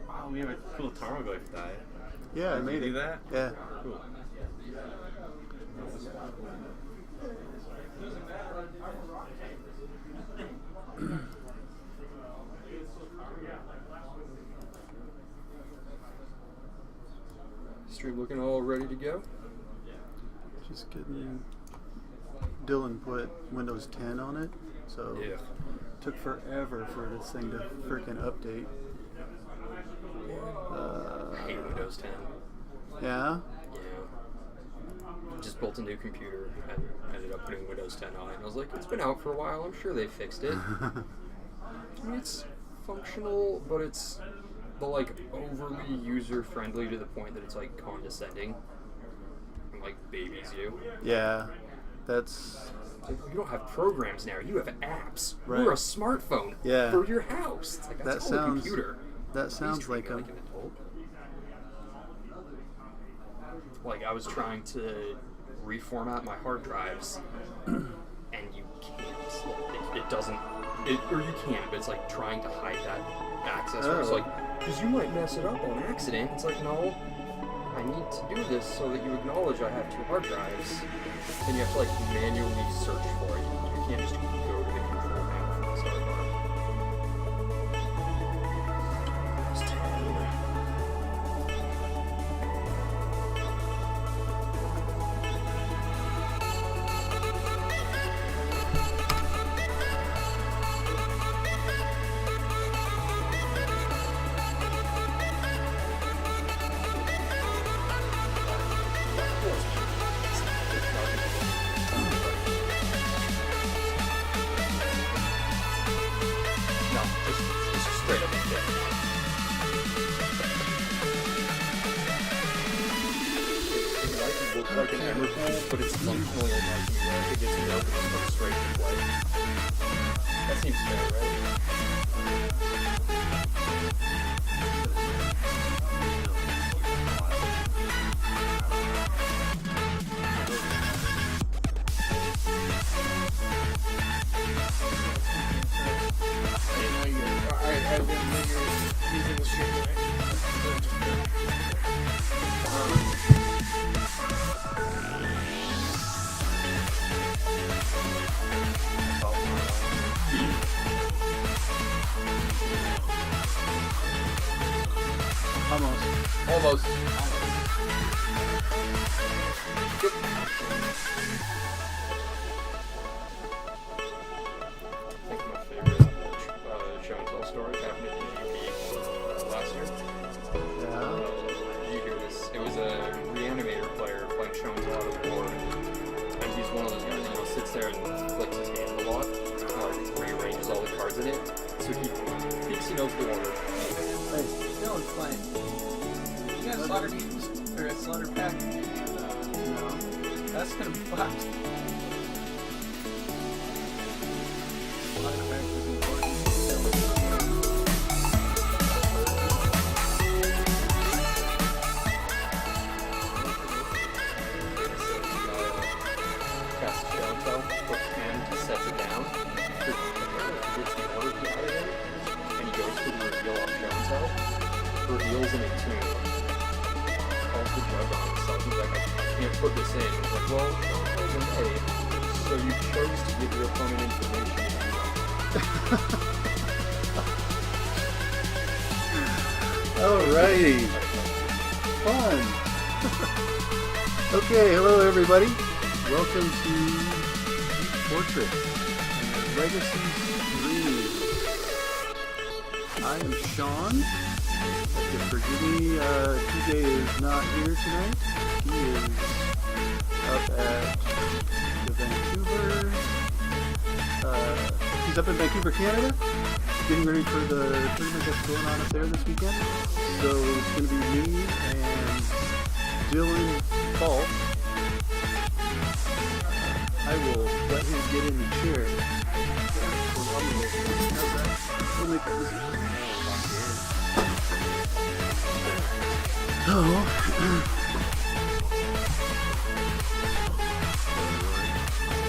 Wow, we have a cool Tarmogoyf die. Yeah, I made you it. do that? Yeah. Cool. Stream looking all ready to go. Just kidding. Dylan put Windows 10 on it, so Yeah. it took forever for this thing to freaking update. I hate Windows 10. Yeah? Yeah. Just built a new computer and ended up putting Windows 10 on it. And I was like, it's been out for a while. I'm sure they fixed it. I mean, it's functional, but it's like overly user friendly to the point that it's like condescending and like babies you. Yeah. That's... Like, you don't have programs now. You have apps. Right. You're a smartphone Yeah. for your house. It's like that's a computer. That sounds like an adult. Like I was trying to reformat my hard drives, and you can't. It doesn't. Or you can, but it's like trying to hide that access. Oh. It's like, because you might mess it up on accident. It's like, no, I need to do this so that you acknowledge I have 2 hard drives. And you have to like manually search for it. You can't just go to the control panel from the start bar. It's 10. No, just straight up and dead. It might look like an hammer pool, but it's functionally like it gets no from straight to play. That seems fair, right? I didn't know you were using the stream, right? Almost. I think my favorite show and tell story happened at the GP last year. Yeah. You hear this? It was a Reanimator player playing show and tell out of war, and he's one of those guys that sits there and flicks his hand a lot, rearranges all the cards in it, so he thinks he knows the order. Hey, Dylan's playing. You got a slaughter beans? Or a slaughter pack? No. That's gonna be fucked. Slaughter pack is important. Cast a show and tell, puts hand, sets it down, gets the order key out of it, and he goes for the reveal on show and tell, reveals in a tune, calls the judge on himself, he's like, I can't put this in. He's like, well, hey, so you chose to give your opponent information. Alrighty. Fun. Okay, hello everybody. Welcome to Deep Fortress and Legacy 3. I am Sean. If you forgive me, TJ is not here tonight. He is up at the Vancouver. He's up in Vancouver, Canada, getting ready for the tournament that's going on up there this weekend. So it's going to be me and Dylan Falk. I will let him get in the chair. We'll make this.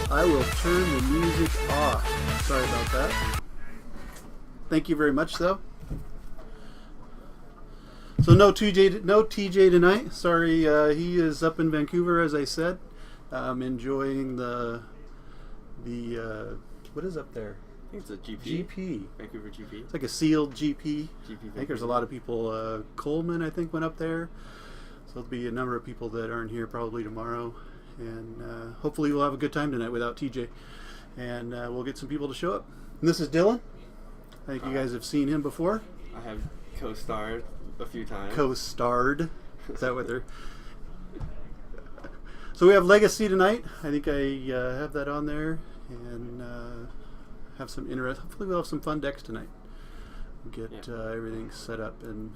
I will turn the music off. Sorry about that. Thank you very much, though. So no TJ tonight. Sorry, he is up in Vancouver, as I said, enjoying the what is up there? I think it's a GP. GP. Vancouver GP. It's like a sealed GP. GP I think there's a lot of people. Coleman, I think, went up there. So there'll be a number of people that aren't here probably tomorrow, and hopefully we'll have a good time tonight without TJ, and we'll get some people to show up. And this is Dylan. I think you guys have seen him before. I have co-starred a few times. Co-starred. Is that what they're... So we have Legacy tonight. I think I have that on there, and have some interest. Hopefully we'll have some fun decks tonight. Get everything set up and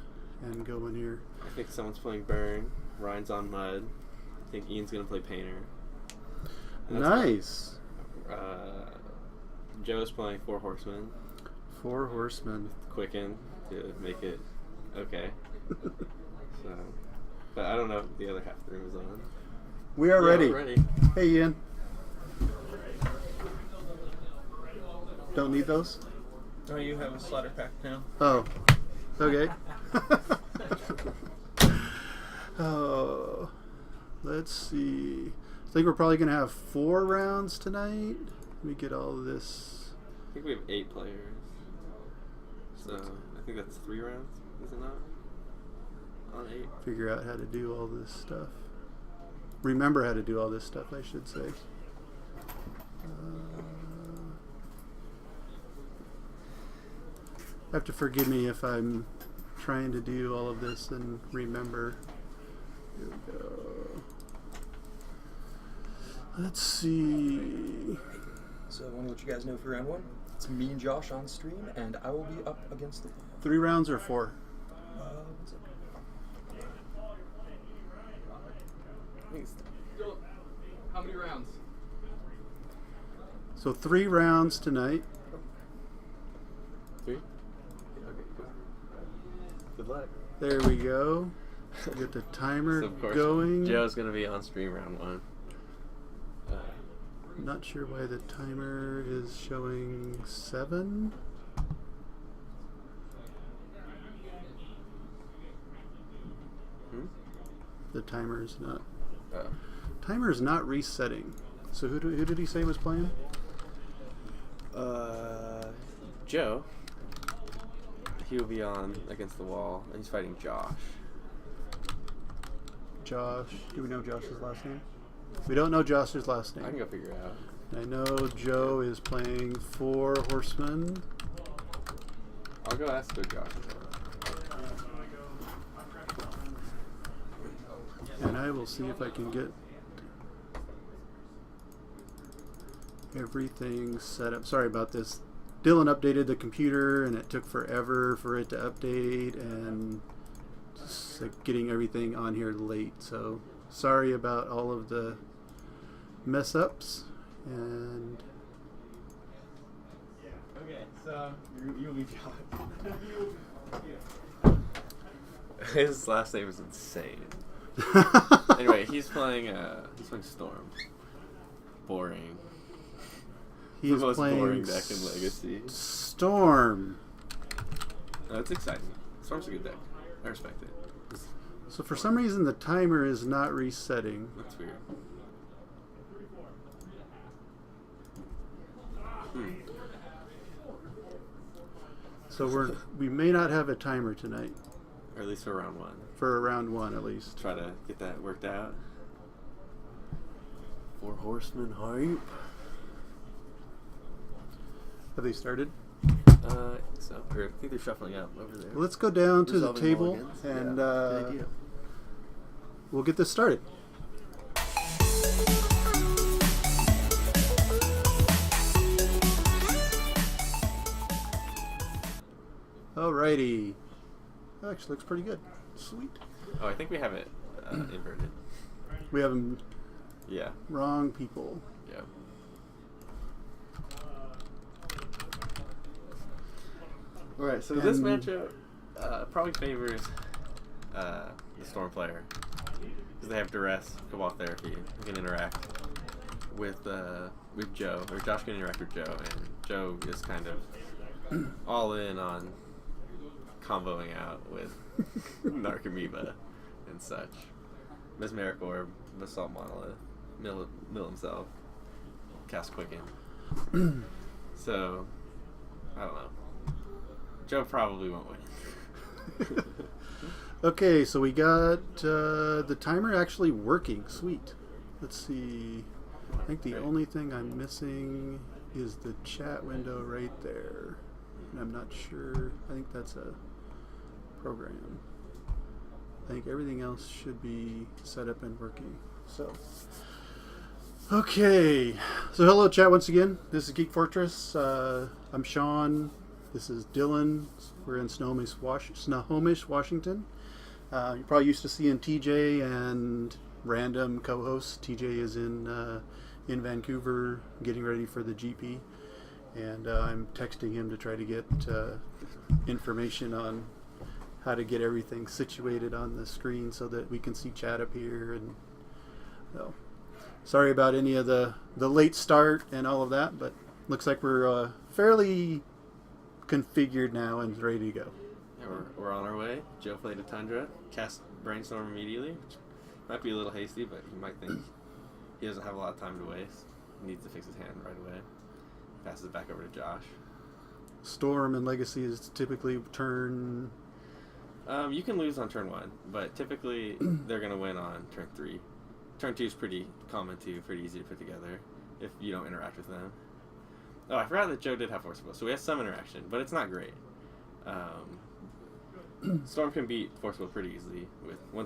going here. I think someone's playing Burn. Ryan's on Mud. I think Ian's gonna play Painter. Nice. Joe's playing 4 Horsemen. 4 Horsemen. Quicken to make it okay. So, but I don't know if the other half of the room is on. We are ready. We're ready. Hey, Ian. Don't need those? Oh, you have a slaughter pack now. Oh, okay. Oh, let's see. I think we're probably going to have 4 rounds tonight. Let me get all of this. I think we have 8 players. So, I think that's 3 rounds, is it not? On 8. Figure out how to do all this stuff. Remember how to do all this stuff, I should say. Have to forgive me if I'm trying to do all of this and remember. Here we go. Let's see. So I want to let you guys know for round 1, it's me and Josh on stream, and I will be up against the wall. 3 rounds or 4? What's up? How many rounds? So 3 rounds tonight. 3? Okay, cool. Good luck. There we go. Get the timer So of course, going. Joe's going to be on stream round 1. Not sure why the timer is showing 7. The timer is not. Timer is not resetting. So who did he say was playing? Joe. He will be on against the wall, and he's fighting Josh. Josh. Do we know Josh's last name? We don't know Josh's last name. I can go figure it out. I know Joe is playing 4 Horsemen. I'll go ask who Josh is. And I will see if I can get everything set up. Sorry about this. Dylan updated the computer and it took forever for it to update, and just like getting everything on here late. So sorry about all of the mess ups. And Okay, so you'll be Josh. His last name is insane. Anyway, he's playing Storm. Boring. he's the most playing boring deck in Legacy. Storm. No, it's exciting. Storm's a good deck. I respect it. So for some reason the timer is not resetting. That's weird. So we may not have a timer tonight. Or at least for round 1. For round 1 at least. Try to get that worked out. 4 Horsemen hype. Have they started? So I think they're shuffling out over there. Let's go down to the Resolving table mulligans. and Good idea. we'll get this started. Alrighty. Actually looks pretty good. Sweet. Oh, I think we have it inverted. We have them Yeah. wrong people. Yeah. Alright, so this And- matchup probably favors the Storm player. Because they have duress, Cabal Therapy, they can interact with Joe, or Josh can interact with Joe, and Joe is kind of all in on comboing out with Narcomoeba and such. Mesmeric Orb, Basalt Monolith, Mill himself, cast Quicken. So, I don't know. Joe probably won't win. Okay, so we got the timer actually working. Sweet. Let's see. I think the only thing I'm missing is the chat window right there. And I'm not sure. I think that's a program. I think everything else should be set up and working. So, okay. So hello chat once again. This is Geek Fortress. I'm Sean. This is Dylan. We're in Snohomish, Washington. You're probably used to seeing TJ and random co-hosts. TJ is in Vancouver getting ready for the GP. And I'm texting him to try to get information on how to get everything situated on the screen so that we can see chat up here. And so, sorry about any of the late start and all of that, but looks like we're fairly configured now and ready to go. Yeah, we're on our way. Joe played a Tundra, cast Brainstorm immediately, which might be a little hasty, but he might think he doesn't have a lot of time to waste. He needs to fix his hand right away. Passes it back over to Josh. Storm and Legacy is typically turn... You can lose on turn 1, but typically they're going to win on turn 3. Turn 2 is pretty common too, pretty easy to put together if you don't interact with them. Oh, I forgot that Joe did have Force Will, so we have some interaction, but it's not great. Storm can beat Force Will pretty easily,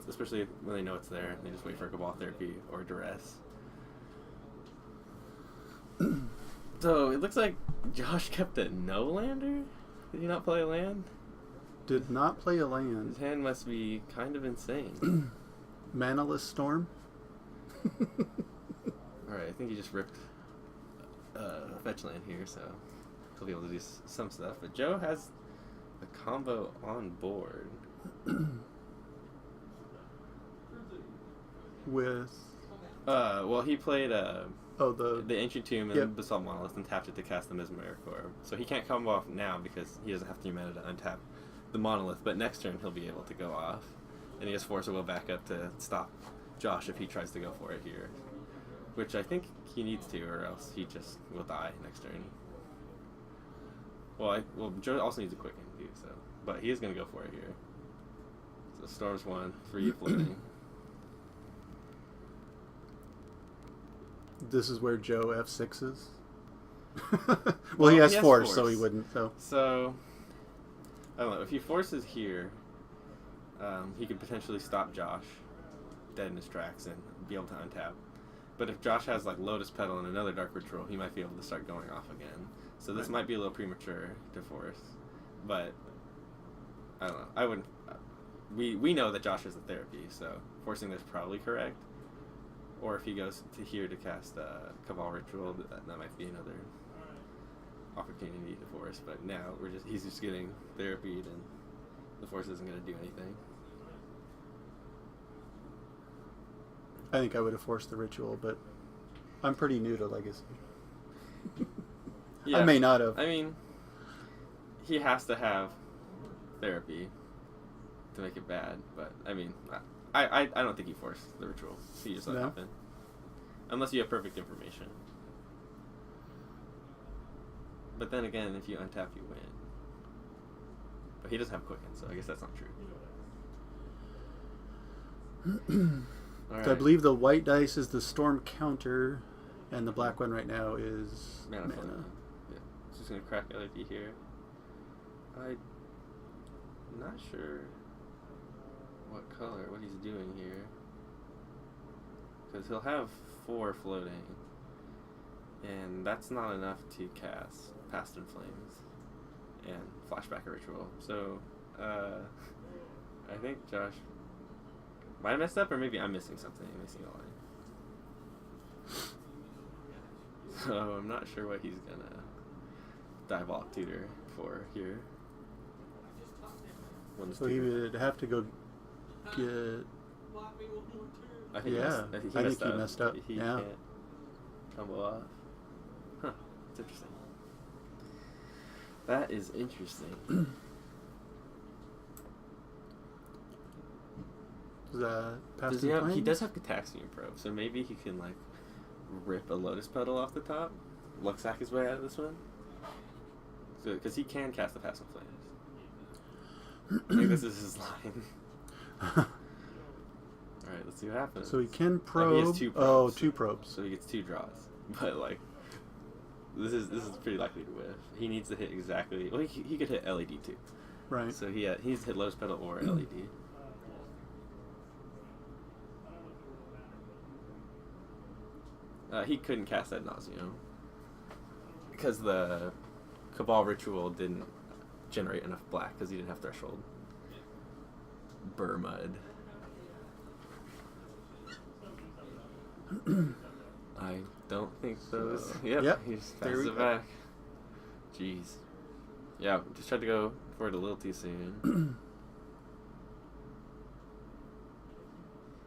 especially when they know it's there. They just wait for Cabal Therapy or Duress. So it looks like Josh kept a no lander. Did he not play a land? Did not play a land. His hand must be kind of insane. Manaless Storm. Alright, I think he just ripped fetch land here, so he'll be able to do some stuff. But Joe has a combo on board. With... well, he played the Ancient Tomb and Basalt Monolith and tapped it to cast the Mesmeric Orb. So he can't combo off now because he doesn't have the mana to untap the Monolith, but next turn he'll be able to go off. And he has Force Will back up to stop Josh if he tries to go for it here. Which I think he needs to, or else he just will die next turn. Well, Joe also needs a Quicken too, so... But he is going to go for it here. So Storm's 1, 3 floating. This is where Joe F6s. Well, he has force, so he wouldn't. So, I don't know. If he forces here, he could potentially stop Josh dead in his tracks and be able to untap. But if Josh has like Lotus Petal and another Dark Ritual, he might be able to start going off again. So this might be a little premature to force. But, I don't know. I wouldn't... We know that Josh has the therapy, so forcing this is probably correct. Or if he goes to here to cast Cabal Ritual, that might be another opportunity to force. But now he's just getting therapied, and the force isn't going to do anything. I think I would have forced the ritual, but I'm pretty new to Legacy. Yeah, I may not have. I mean, he has to have therapy to make it bad, but I mean, I don't think he forced the ritual. He just let it happen. Unless you have perfect information. But then again, if you untap, you win. But he doesn't have Quicken, so I guess that's not true. So I believe the white dice is the Storm counter, and the black one right now is mana. Yeah. Just going to crack LID here. I'm not sure what he's doing here. Because he'll have 4 floating. And that's not enough to cast Past in Flames and Flashback a Ritual. So, I think Josh might have messed up, or maybe I'm missing something. I'm missing a line. So, I'm not sure what he's gonna Diabolic Tutor for here. So he would have to go get... I think he messed up. He yeah. can't. combo off. Huh. It's interesting. That is interesting. Does that pass Does through he flames? does have Cataxian Probe, so maybe he can like rip a Lotus Petal off the top. Luxac his way out of this one. So, because he can cast the Passive Flames. I think this is his line. Alright, let's see what happens. So he can He probe. has 2 probes. Oh, 2 probes. So he gets 2 draws. But like, this is pretty likely to whiff. He needs to hit exactly. Well, he could hit LED too. Right. So he needs to hit Lotus Petal or LED. He couldn't cast Ad Nauseam because the Cabal Ritual didn't generate enough black because he didn't have Threshold. Burmud. I don't think those. Yep. He just There passes we it go. back. Jeez. Yeah, just tried to go for it a little too soon.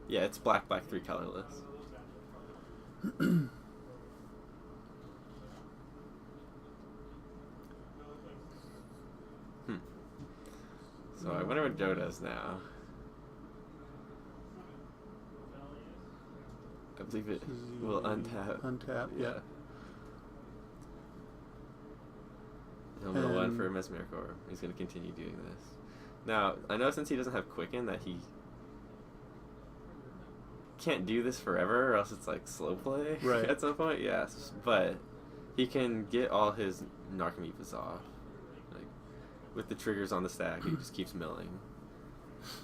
Yeah, it's black, 3 colorless. So I wonder what Joe does now. I believe it will untap. Untap, yeah. He'll mill 1 And- for a Mesmeric Orb. He's going to continue doing this. Now, I know since he doesn't have Quicken that he can't do this forever, or else it's like slow play Right. at some point. Yes, but he can get all his Narcomoebas off. Like with the triggers on the stack, he just keeps milling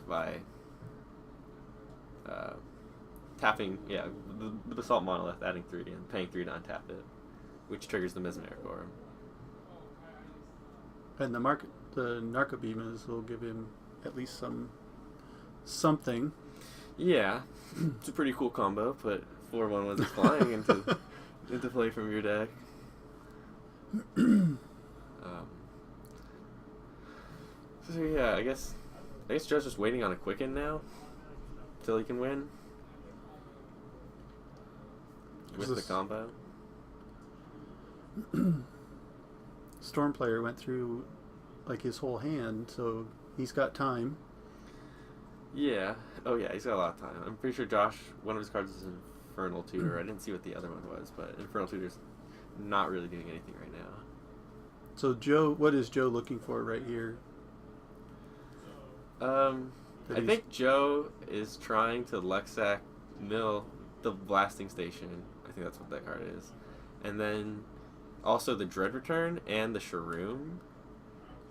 by tapping. Yeah, the Basalt Monolith, adding 3 and paying 3 to untap it, which triggers the Mesmeric Orb. And the Narcobemas will give him at least something. Yeah, it's a pretty cool combo. Put 4 1/1s flying into play from your deck. So yeah, I guess Joe's just waiting on a Quicken now, till he can win with the combo. Storm player went through like his whole hand, so he's got time. Yeah. Oh yeah, he's got a lot of time. I'm pretty sure Josh, one of his cards is Infernal Tutor. I didn't see what the other one was, but Infernal Tutor's not really doing anything right now. So Joe, what is Joe looking for right here? I think Joe is trying to Luxac mill the Blasting Station. I think that's what that card is. And then also the Dread Return and the Shroom.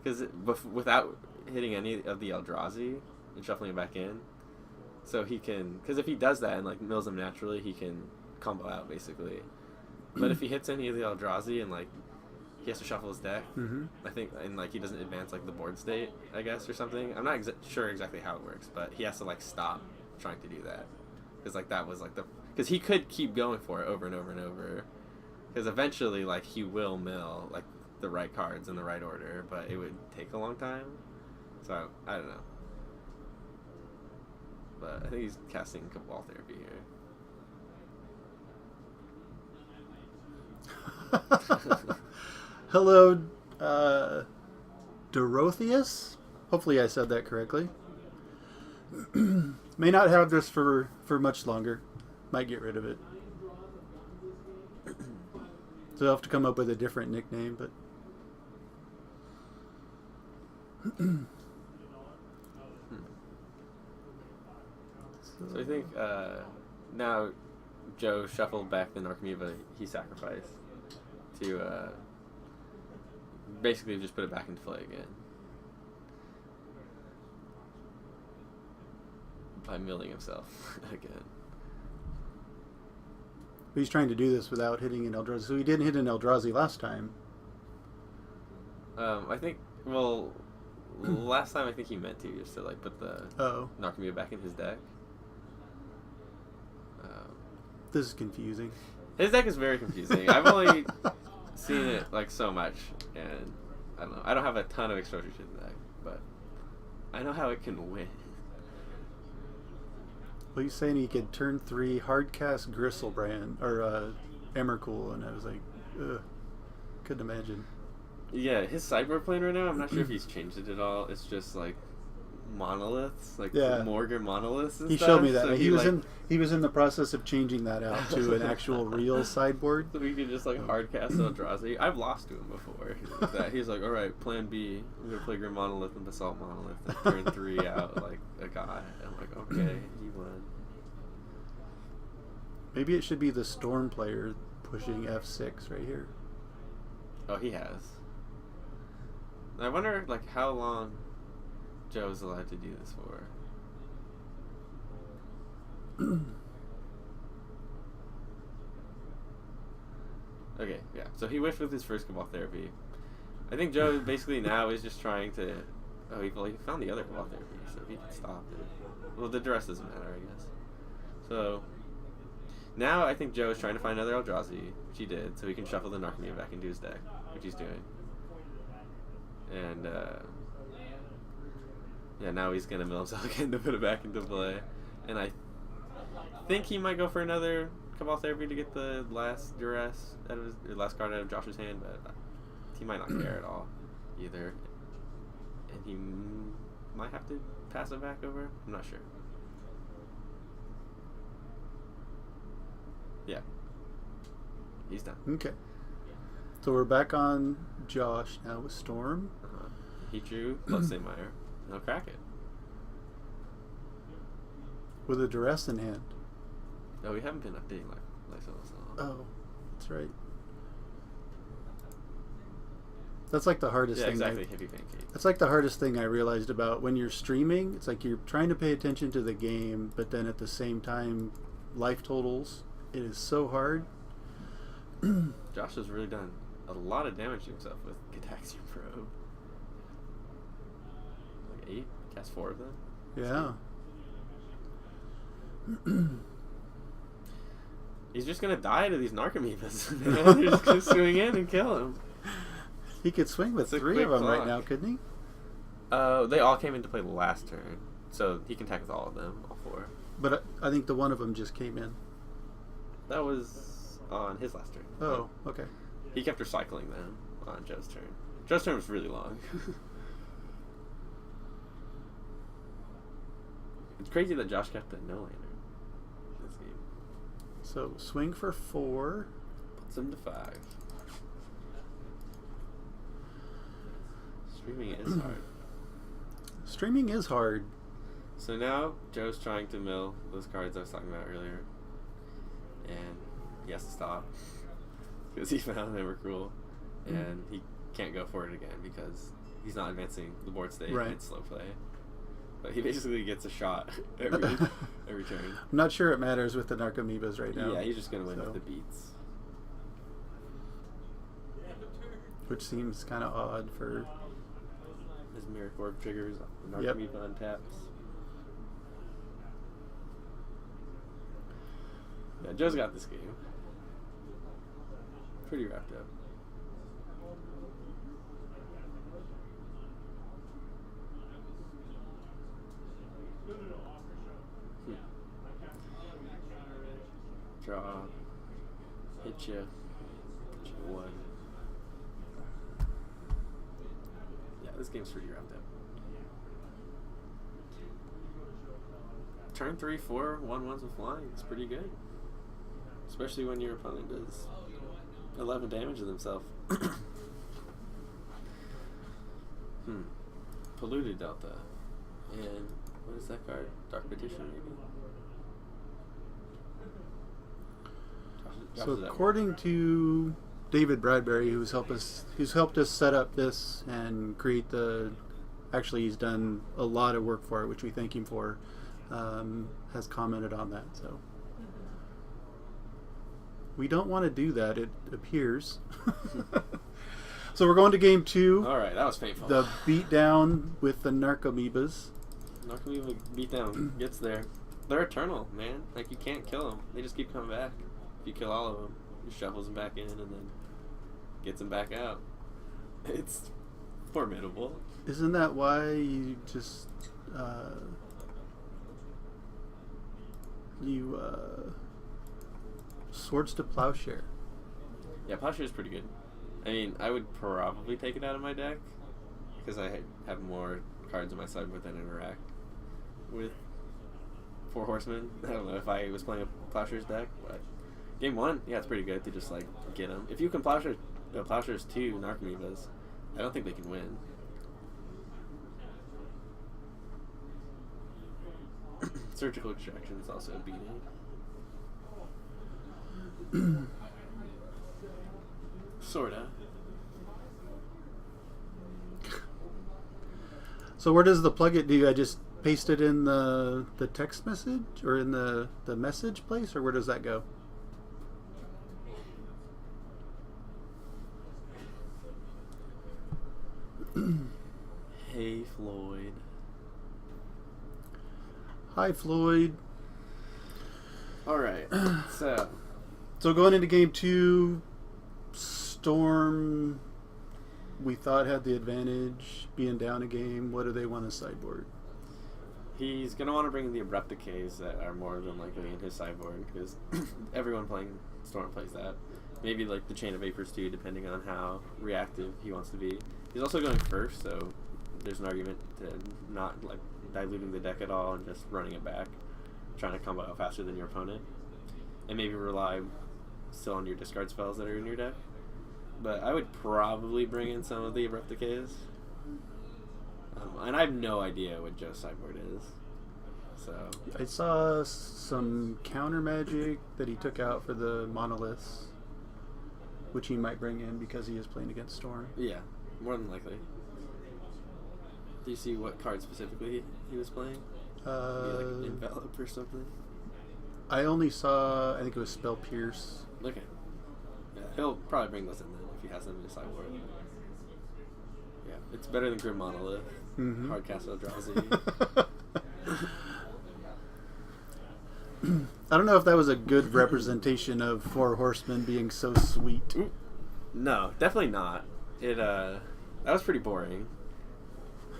Because without hitting any of the Eldrazi and shuffling it back in. So he can... Because if he does that and like mills them naturally, he can combo out basically. But if he hits any of the Eldrazi and like he has to shuffle his deck, I think, and like he doesn't advance like the board state, I guess, or something. I'm not sure exactly how it works, but he has to like stop trying to do that because like that was like because he could keep going for it over and over and over because eventually like he will mill like the right cards in the right order, but it would take a long time. So I don't know, but I think he's casting Cabal Therapy here. Hello, Dorotheus? Hopefully I said that correctly. May not have this for much longer. Might get rid of it. So I'll have to come up with a different nickname, but... So I think now Joe shuffled back the Narcomoeba he sacrificed to basically just put it back into play again by milling himself again. But he's trying to do this without hitting an Eldrazi. So he didn't hit an Eldrazi last time. I think, well, last time I think he meant to, just to like put the Narcomoeba back in his deck. This is confusing. His deck is very confusing. I've only seen it like so much, and I don't know. I don't have a ton of exposure to the deck, but I know how it can win. Well, he's saying he could turn 3 hardcast Gristlebrand, or Emrakul, and I was like, ugh, couldn't imagine. Yeah, his sideboard plan right now, I'm not sure if he's changed it at all. It's just like monoliths, like Yeah. Morgan monoliths and He stuff. showed me that. So he was in the process of changing that out to an actual real sideboard. So we could just like hard cast Eldrazi. I've lost to him before. With that. He's like, all right, plan B. I'm gonna play Grim Monolith and Basalt Monolith and turn 3 out like a guy. I'm like, okay, you won. Maybe it should be the Storm player pushing F6 right here. Oh, he has. I wonder like how long Joe's allowed to do this for. Okay, yeah. So he whiffed with his first Cabal Therapy. I think Joe basically now is just trying to. Oh, he found the other Cabal Therapy, so he can stop it. Well, the duress doesn't matter, I guess. So now I think Joe is trying to find another Eldrazi, which he did, so he can shuffle the Narcomoeba back into his deck, which he's doing. And yeah, now he's gonna mill himself again to put it back into play. And I think he might go for another Cabal Therapy to get the last duress out of the last card out of Josh's hand, but he might not care at all either. And he might have to pass it back over. I'm not sure. Yeah, he's done. Okay. So we're back on Josh now with Storm. He drew plus Saymire. He'll crack it. With a duress in hand. No, we haven't been updating like so long. Oh, that's right. That's like the hardest Yeah, thing. exactly. Heavy pancake. That's like the hardest thing I realized about when you're streaming. It's like you're trying to pay attention to the game, but then at the same time, life totals. It is so hard. Josh has really done a lot of damage to himself with Gitaxian Probe. Like 8? Cast 4 of them? Yeah. He's just gonna die to these Narcomoebas. They're just gonna swing in and kill him. He could swing with It's a 3 of them quick right clock. now, couldn't he? They all came into play last turn, so he can attack with all of them, all 4. But I think the one of them just came in. That was on his last turn. Oh, okay. He kept recycling them on Joe's turn. Joe's turn was really long. It's crazy that Josh kept a no-laner this game. So swing for 4. Puts him to 5. Streaming is hard. Streaming is hard. So now Joe's trying to mill those cards I was talking about earlier. And he has to stop. Because he found Emrakul. And he can't go for it again because he's not advancing the board state. Right. It's slow play. But he basically gets a shot every turn. I'm not sure it matters with the Narcomoebas right now. Yeah, he's just going to win So. with the beats. Which seems kind of odd for... His Miracle Orb triggers, the Yep. Narcomoeba untaps. Yeah, Joe's got this game. Pretty wrapped up. Draw. Hit you. Put you to 1. Yeah, this game's pretty wrapped up. Turn 3, 4, 1/1s with flying. It's pretty good. Especially when your opponent does 11 damage to themselves. Polluted Delta. And what is that card? Dark Petition, maybe? So according to David Bradbury, who's helped us set up this and create the... Actually, he's done a lot of work for it, which we thank him for. Has commented on that. So we don't want to do that, it appears. So we're going to game 2. All right, that was painful. The beatdown with the Narcomoebas. Narcomoeba beatdown gets there. They're eternal, man. Like, you can't kill them. They just keep coming back. If you kill all of them, he shovels them back in and then gets them back out. It's formidable. Isn't that why you just Swords to Plowshare? Yeah, Plowshare is pretty good. I mean, I would probably take it out of my deck because I have more cards in my sideboard that interact with 4 Horsemen. I don't know if I was playing a Plowshare's deck, but game 1, yeah, it's pretty good to just like get them. If you can Plowshares 2 Narcomoebas, I don't think they can win. Surgical Extraction is also a beating. Sorta. So where does the plug-it? Do I just paste it in the text message or in the message place, or where does that go? Hey, Floyd. Hi, Floyd. Alright, so going into game 2, Storm, we thought had the advantage being down a game. What do they want to sideboard? he's going to want to bring in the Abrupt Decays that are more than likely in his sideboard because everyone playing Storm plays that. Maybe like the Chain of Vapors too, depending on how reactive he wants to be. He's also going first, so there's an argument to not like diluting the deck at all and just running it back, trying to combo out faster than your opponent, and maybe rely still on your discard spells that are in your deck. But I would probably bring in some of the Abrupt Decays. And I have no idea what Joe's sideboard is. So I saw some counter magic that he took out for the monoliths, which he might bring in because he is playing against Storm. yeah, more than likely. Do you see what card specifically he was playing? Maybe like an Envelop or something? I only saw, I think it was Spell Pierce. Okay. Yeah, he'll probably bring those in then if he has them in his sideboard. Yeah, it's better than Grim Monolith. Mm-hmm. Hardcastle Eldrazi. I don't know if that was a good representation of 4 Horsemen being so sweet. No, definitely not. It that was pretty boring.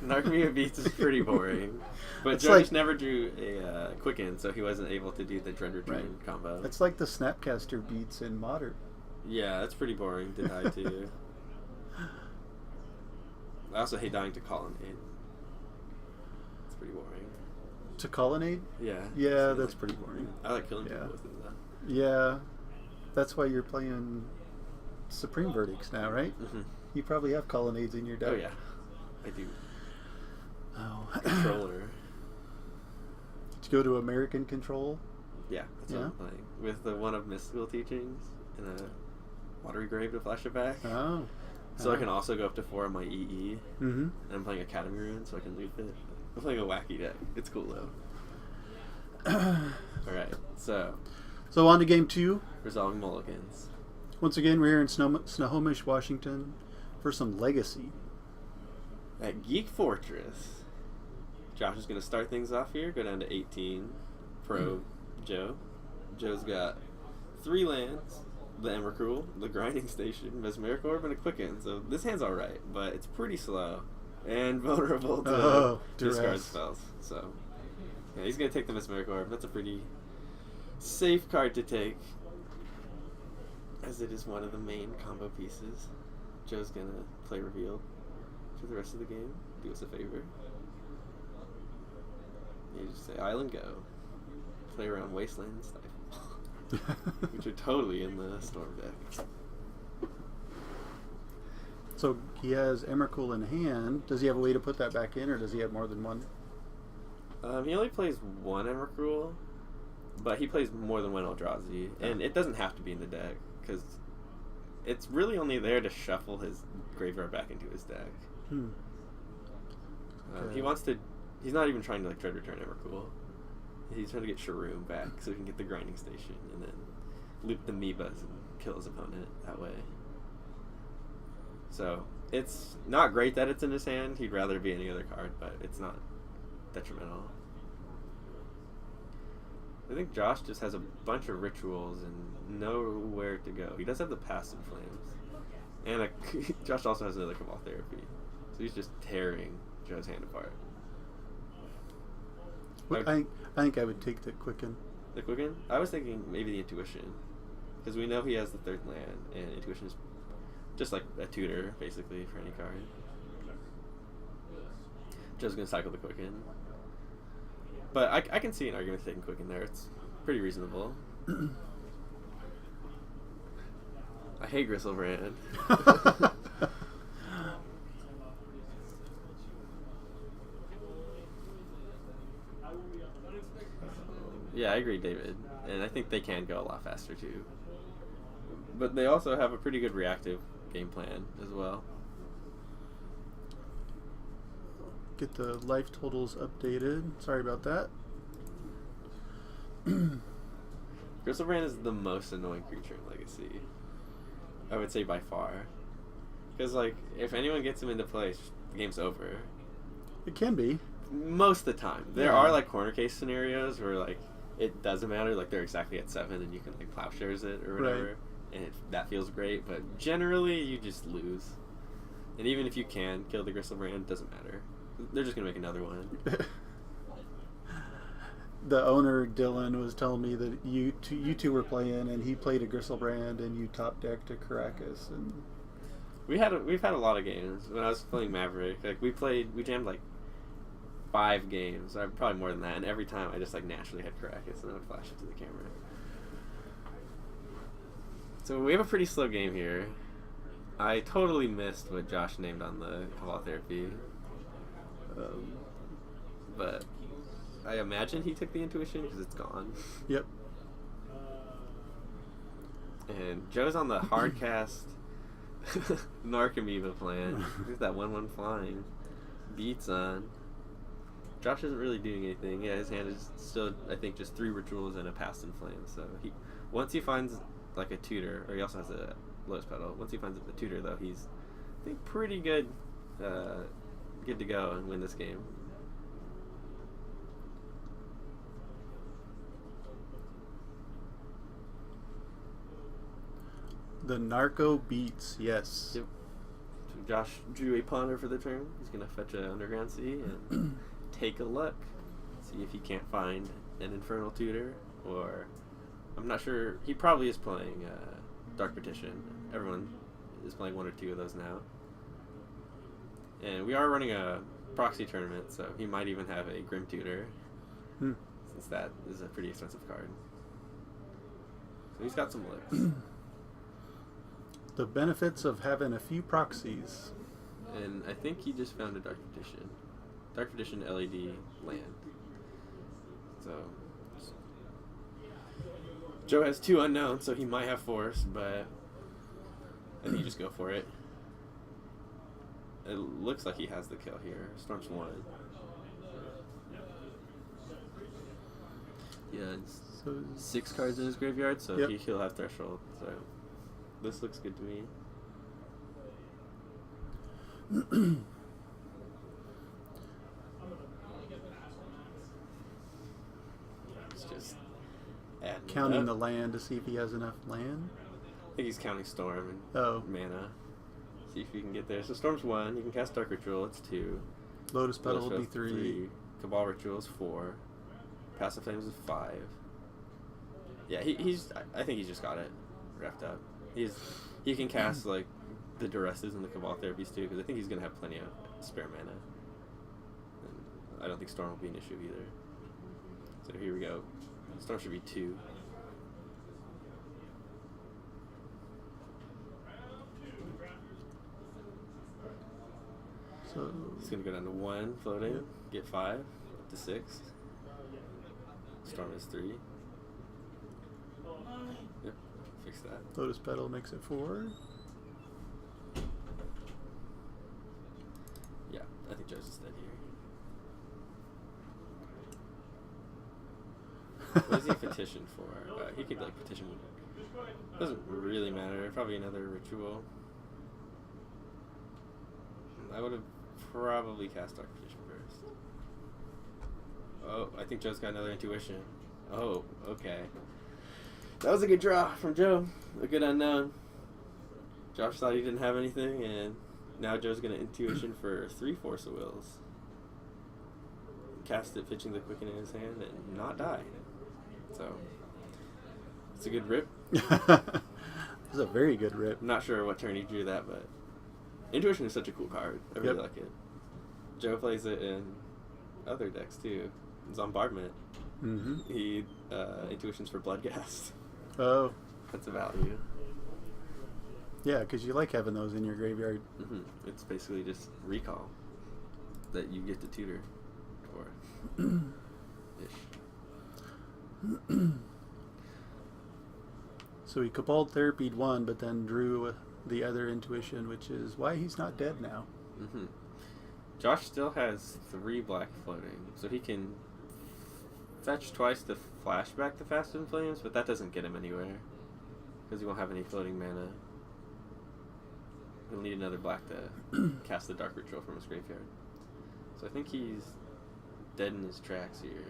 Narcomoeba Beats is pretty boring. But It's Joe like- just never drew a Quicken, so he wasn't able to do the Dread Return combo. It's like the Snapcaster beats in Modern. Yeah, that's pretty boring to die to. I also hate dying to Colonnade. It's pretty boring. To Colonnade? Yeah. Yeah, It's that's like- pretty boring. I like killing Yeah. people with it though. Yeah. That's why you're playing Supreme Verdicts now, right? Mm-hmm. You probably have Colonnades in your deck. Oh yeah, I do. Oh. Controller. Did you go to American Control? Yeah, that's what Yeah? I'm playing. With the one of Mystical Teachings and a Watery Grave to flash it back. Oh. So I can also go up to 4 on my EE. Mm-hmm. And I'm playing Academy Rune, so I can loop it. I'm playing a wacky deck. It's cool though. Alright, so So on to game 2. resolving mulligans. Once again, we're here in Snohomish, Washington for some Legacy. At Geek Fortress, Josh is going to start things off here, go down to 18. Pro Joe. Joe's got 3 lands, the Emrakul, the Grinding Station, Mesmeric Orb, and a Quicken. So this hand's alright, but it's pretty slow and vulnerable to discard duress. spells. So yeah, he's going to take the Mesmeric Orb. That's a pretty safe card to take, as it is one of the main combo pieces. Joe's going to play Reveal for the rest of the game. Do us a favor. You just say Island Go. Play around Wasteland and Stifle. Which are totally in the Storm deck. So he has Emrakul in hand. Does he have a way to put that back in, or does he have more than one? He only plays 1 Emrakul, but he plays more than 1 Eldrazi. And it doesn't have to be in the deck, because it's really only there to shuffle his graveyard back into his deck. Okay. He wants to... He's not even trying to like Dread Return Emrakul. He's trying to get Sharoom back so he can get the Grinding Station and then loop the Meebas and kill his opponent that way. So it's not great that it's in his hand. He'd rather be any other card, but it's not detrimental. I think Josh just has a bunch of rituals and nowhere to go. He does have the Passive Flames. And Josh also has another Cabal Therapy. So he's just tearing Joe's hand apart. I think I would take the Quicken. The Quicken? I was thinking maybe the Intuition. because we know he has the 3rd land, and Intuition is just like a tutor, basically, for any card. Joe's going to cycle the Quicken. But I can see an argument for taking Quicken there. It's pretty reasonable. I hate Gristlebrand. Yeah, I agree, David. And I think they can go a lot faster, too. But they also have a pretty good reactive game plan as well. Get the life totals updated. Sorry about that. Gristlebrand is the most annoying creature in Legacy. I would say by far. Because, like, if anyone gets him into play, the game's over. It can be. Most of the time. There are, like, corner case scenarios where, like, it doesn't matter. Like, they're exactly at 7 and you can, like, plowshares it or whatever. Right. And that feels great. But generally, you just lose. And even if you can kill the Gristlebrand, it doesn't matter. They're just going to make another one. The owner, Dylan, was telling me that you two were playing, and he played a Gristlebrand, and you top decked a Caracas, and We've had a lot of games. When I was playing Maverick, like we jammed like 5 games, or probably more than that, and every time I just like naturally had Caracas and I would flash it to the camera. So we have a pretty slow game here. I totally missed what Josh named on the Cabal Therapy. But I imagine he took the Intuition because it's gone. Yep. And Joe's on the hard cast Narcomoeba plan. He's that 1/1 flying. Beats on. Josh isn't really doing anything. Yeah, his hand is still, I think, just 3 Rituals and a Past in Flame. So once he finds like a tutor, or he also has a Lotus Petal. Once he finds a tutor, though, he's, I think, pretty good to go and win this game. The Narco beats, yes. Yep. So Josh drew a Ponder for the turn. He's going to fetch an Underground Sea and take a look. See if he can't find an Infernal Tutor, or I'm not sure. He probably is playing Dark Petition. Everyone is playing 1 or 2 of those now. And we are running a proxy tournament, so he might even have a Grim Tutor, since that is a pretty expensive card. So he's got some licks. The benefits of having a few proxies. And I think he just found a Dark Petition. Dark Petition LED land. So Joe has 2 unknowns, so he might have Force, but I think you just go for it. It looks like he has the kill here. Storm's 1. Yeah, it's So 6 cards in his graveyard, so Yep. he'll have Threshold. So this looks good to me. It's just adding counting up. the land to see if he has enough land. I think he's counting Storm and Oh. mana. See if you can get there. So Storm's 1. You can cast Dark Ritual. It's 2. Lotus Petal will be Lotus 3. Cabal Ritual is 4. Passive Flames is 5. Yeah, I think he's just got it wrapped up. He can cast like the Duresses and the Cabal Therapies too, because I think he's gonna have plenty of spare mana. And I don't think Storm will be an issue either. So here we go. Storm should be 2. So He's gonna go down to 1 floating, get 5, up to 6. Storm is 3. Yep, fix that. Lotus Petal makes it 4. Yeah, I think Joe's just dead here. What does he petition for? He could like petition. Doesn't really matter. Probably another ritual. I would have probably cast Dark Petition first. Oh, I think Joe's got another Intuition. Oh, okay. That was a good draw from Joe. A good unknown. Josh thought he didn't have anything, and now Joe's going to Intuition for 3 Force of Wills. Cast it, pitching the Quicken in his hand, and not die. So, it's a good rip. This is a very good rip. I'm not sure what turn he drew that, but Intuition is such a cool card. I really like it. Joe plays it in other decks too. Zombardment. Mm-hmm. He Intuition's for Bloodghast. Oh. That's a value. Yeah, because you like having those in your graveyard. Mm-hmm. It's basically just recall that you get to tutor for. Ish. So he Cabal Therapied one, but then drew the other Intuition, which is why he's not dead now. Mm-hmm. Josh still has 3 black floating, so he can fetch twice to flashback the Fast and Flames, but that doesn't get him anywhere because he won't have any floating mana. He'll need another black to cast the Dark Ritual from his graveyard. So I think he's dead in his tracks here.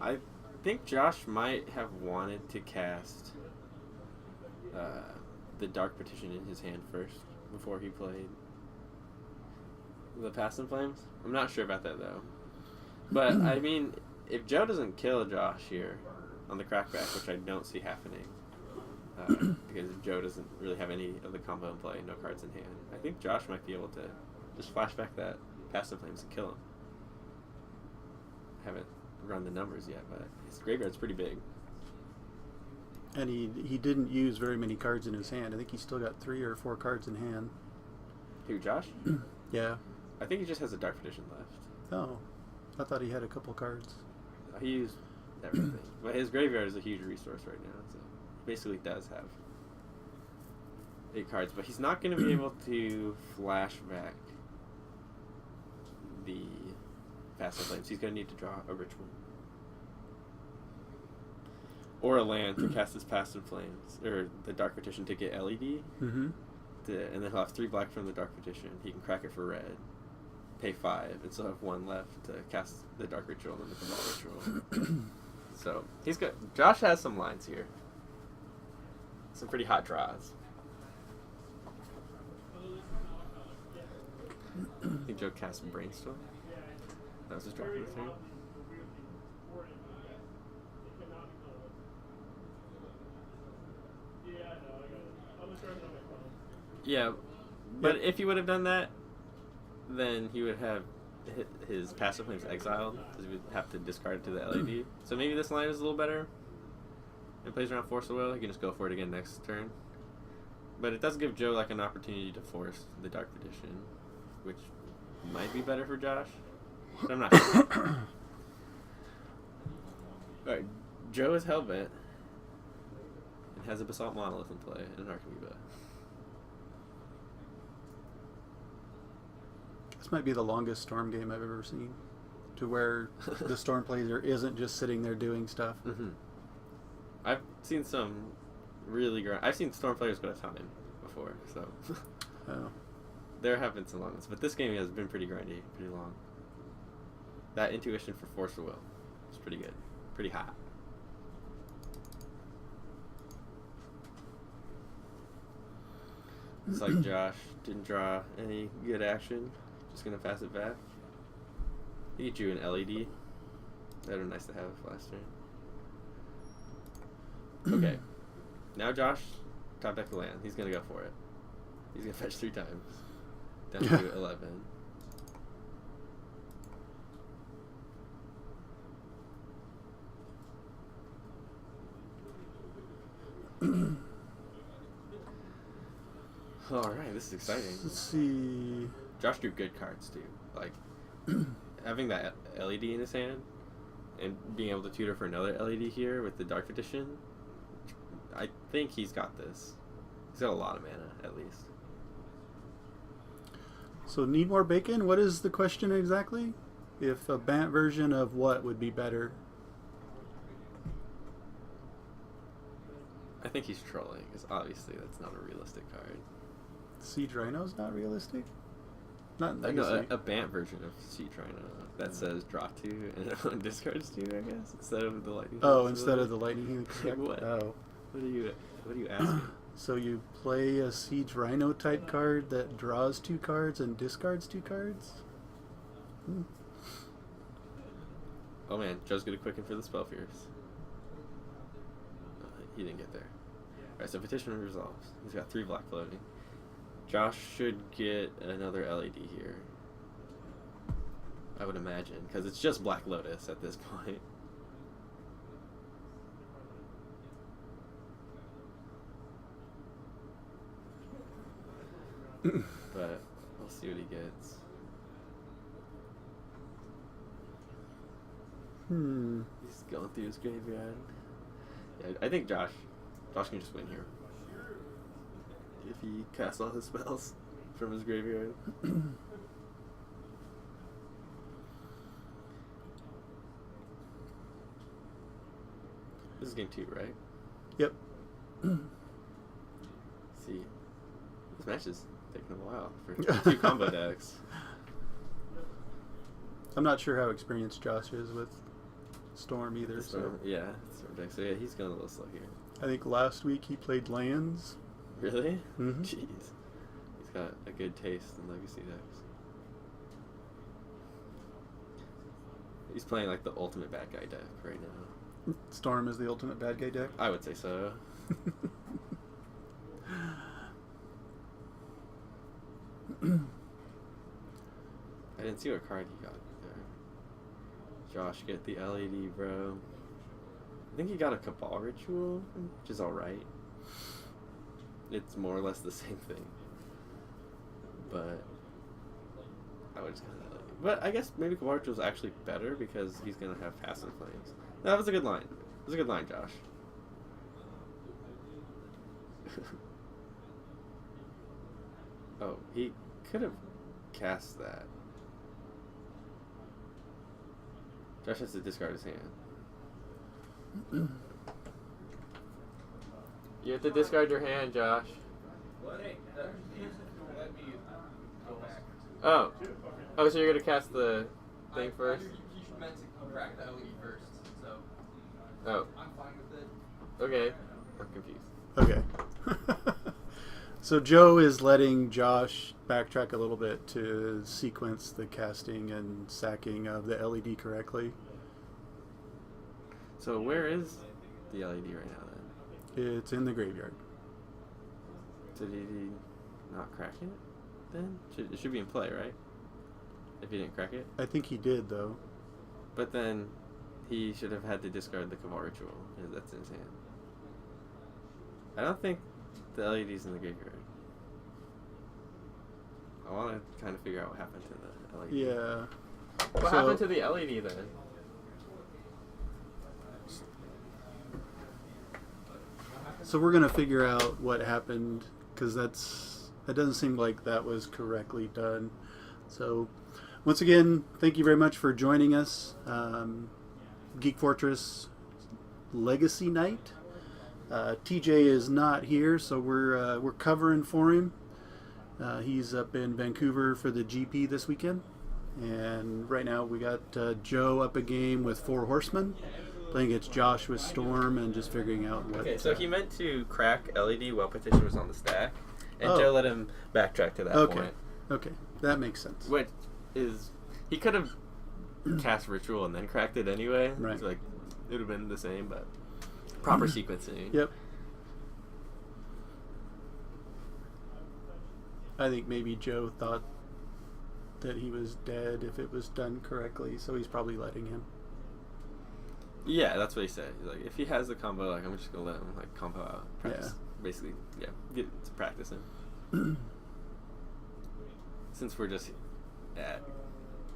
I think Josh might have wanted to cast the Dark Petition in his hand first before he played the Past in Flames. I'm not sure about that though. But I mean, if Joe doesn't kill Josh here on the crackback, which I don't see happening, because Joe doesn't really have any of the combo in play, no cards in hand, I think Josh might be able to just flashback that Past in Flames and kill him. I haven't run the numbers yet, but his graveyard's pretty big. And he didn't use very many cards in his hand. I think he's still got 3 or 4 cards in hand. Who, Josh? Yeah. I think he just has a Dark Petition left. Oh. I thought he had a couple cards. He used everything. But his graveyard is a huge resource right now, so he basically does have 8 cards. But he's not going to be able to flashback the Fast and Flames. He's going to need to draw a ritual. Or a land to cast his Past in Flames, or the Dark Petition to get LED. Mm-hmm. And then he'll have 3 black from the Dark Petition. He can crack it for red, pay 5, and still have 1 left to cast the Dark Ritual and the Cabal Ritual. So he's got. Josh has some lines here. Some pretty hot draws. I think Joe cast Brainstorm. That was his draw for the turn. Yeah, but if he would have done that, then he would have his passive flames exiled because he would have to discard it to the LED. So maybe this line is a little better. It plays around Force of Will. He can just go for it again next turn. But it does give Joe like an opportunity to force the Dark Petition, which might be better for Josh. But I'm not sure. Alright, Joe is Hellbent and has a Basalt Monolith in play and an Archimeva. This might be the longest Storm game I've ever seen, to where the Storm player isn't just sitting there doing stuff. Mm-hmm. I've seen some really great. I've seen Storm players go to time before, so there have been some long ones. But this game has been pretty grindy, pretty long. That Intuition for Force of Will is pretty good, pretty hot. It's like Josh didn't draw any good action. Just gonna pass it back. He drew an LED. That would be nice to have last turn. Okay. Now Josh, top deck the land. He's gonna go for it. He's gonna fetch 3 times. Down to 11. Alright, this is exciting. Let's see. Josh drew good cards too. Like having that LED in his hand and being able to tutor for another LED here with the Dark Petition. I think he's got this. He's got a lot of mana at least. So need more bacon? What is the question exactly? If a Bant version of what would be better? I think he's trolling because obviously that's not a realistic card. Siege Rhino's not realistic? Not I know Legacy. a Bant version of Sea Trino that says draw 2 and discards 2, I guess, instead of the lightning. Oh, instead of the lightning effect? What? Oh. What are you asking? So you play a Siege Rhino type card that draws 2 cards and discards 2 cards? Oh man, Joe's gonna quicken for the spell fierce. He didn't get there. Alright, so Petitioner resolves. He's got 3 black floating. Josh should get another LED here. I would imagine, because it's just Black Lotus at this point. But we'll see what he gets. He's going through his graveyard. Yeah, I think Josh can just win here. If he casts all his spells from his graveyard. This is game 2, right? Yep. See, this match is taking a while for 2 combo decks. I'm not sure how experienced Josh is with Storm either. Storm, yeah, Storm deck. So yeah, he's going a little slow here. I think last week he played lands. Really? Mm-hmm. Jeez. He's got a good taste in Legacy decks. He's playing like the ultimate bad guy deck right now. Storm is the ultimate bad guy deck. I would say so. I didn't see what card he got there. Josh, get the LED, bro. I think he got a Cabal Ritual, which is alright. It's more or less the same thing. But I would just go that LED. But I guess maybe Cabal Ritual is actually better because he's going to have Passive Flames. That was a good line. It was a good line, Josh. Oh, he could have cast that. Josh has to discard his hand. You have to discard your hand, Josh. Let me go back. Oh. Oh, so you're going to cast the thing first? You meant to crack the LED first, so Oh. I'm fine with it. Okay. I'm confused. Okay. So Joe is letting Josh backtrack a little bit to sequence the casting and sacking of the LED correctly. So where is the LED right now then? It's in the graveyard. So did he not crack it then? It should be in play, right? If he didn't crack it? I think he did, though. But then he should have had to discard the Cabal Ritual. That's in his hand. I don't think the LED's in the graveyard. I want to kind of figure out what happened to the LED. Yeah. What happened to the LED then? So we're going to figure out what happened, because that doesn't seem like that was correctly done. So once again, thank you very much for joining us. Geek Fortress Legacy Night. TJ is not here, so we're covering for him. He's up in Vancouver for the GP this weekend, and right now we got Joe up a game with 4 Horsemen, playing against Josh with Storm, and just figuring out what. Okay, so he meant to crack LED while Petition was on the stack, and Joe let him backtrack to that point. Okay, that makes sense. Which is, he could have cast Ritual and then cracked it anyway. Right. So, like, it would have been the same, but proper sequencing. Yep. I think maybe Joe thought that he was dead if it was done correctly, so he's probably letting him. Yeah, that's what he said. He's like, if he has the combo, like, I'm just gonna let him like combo out, practice. Yeah. Basically, yeah, get to practicing. Since we're just at,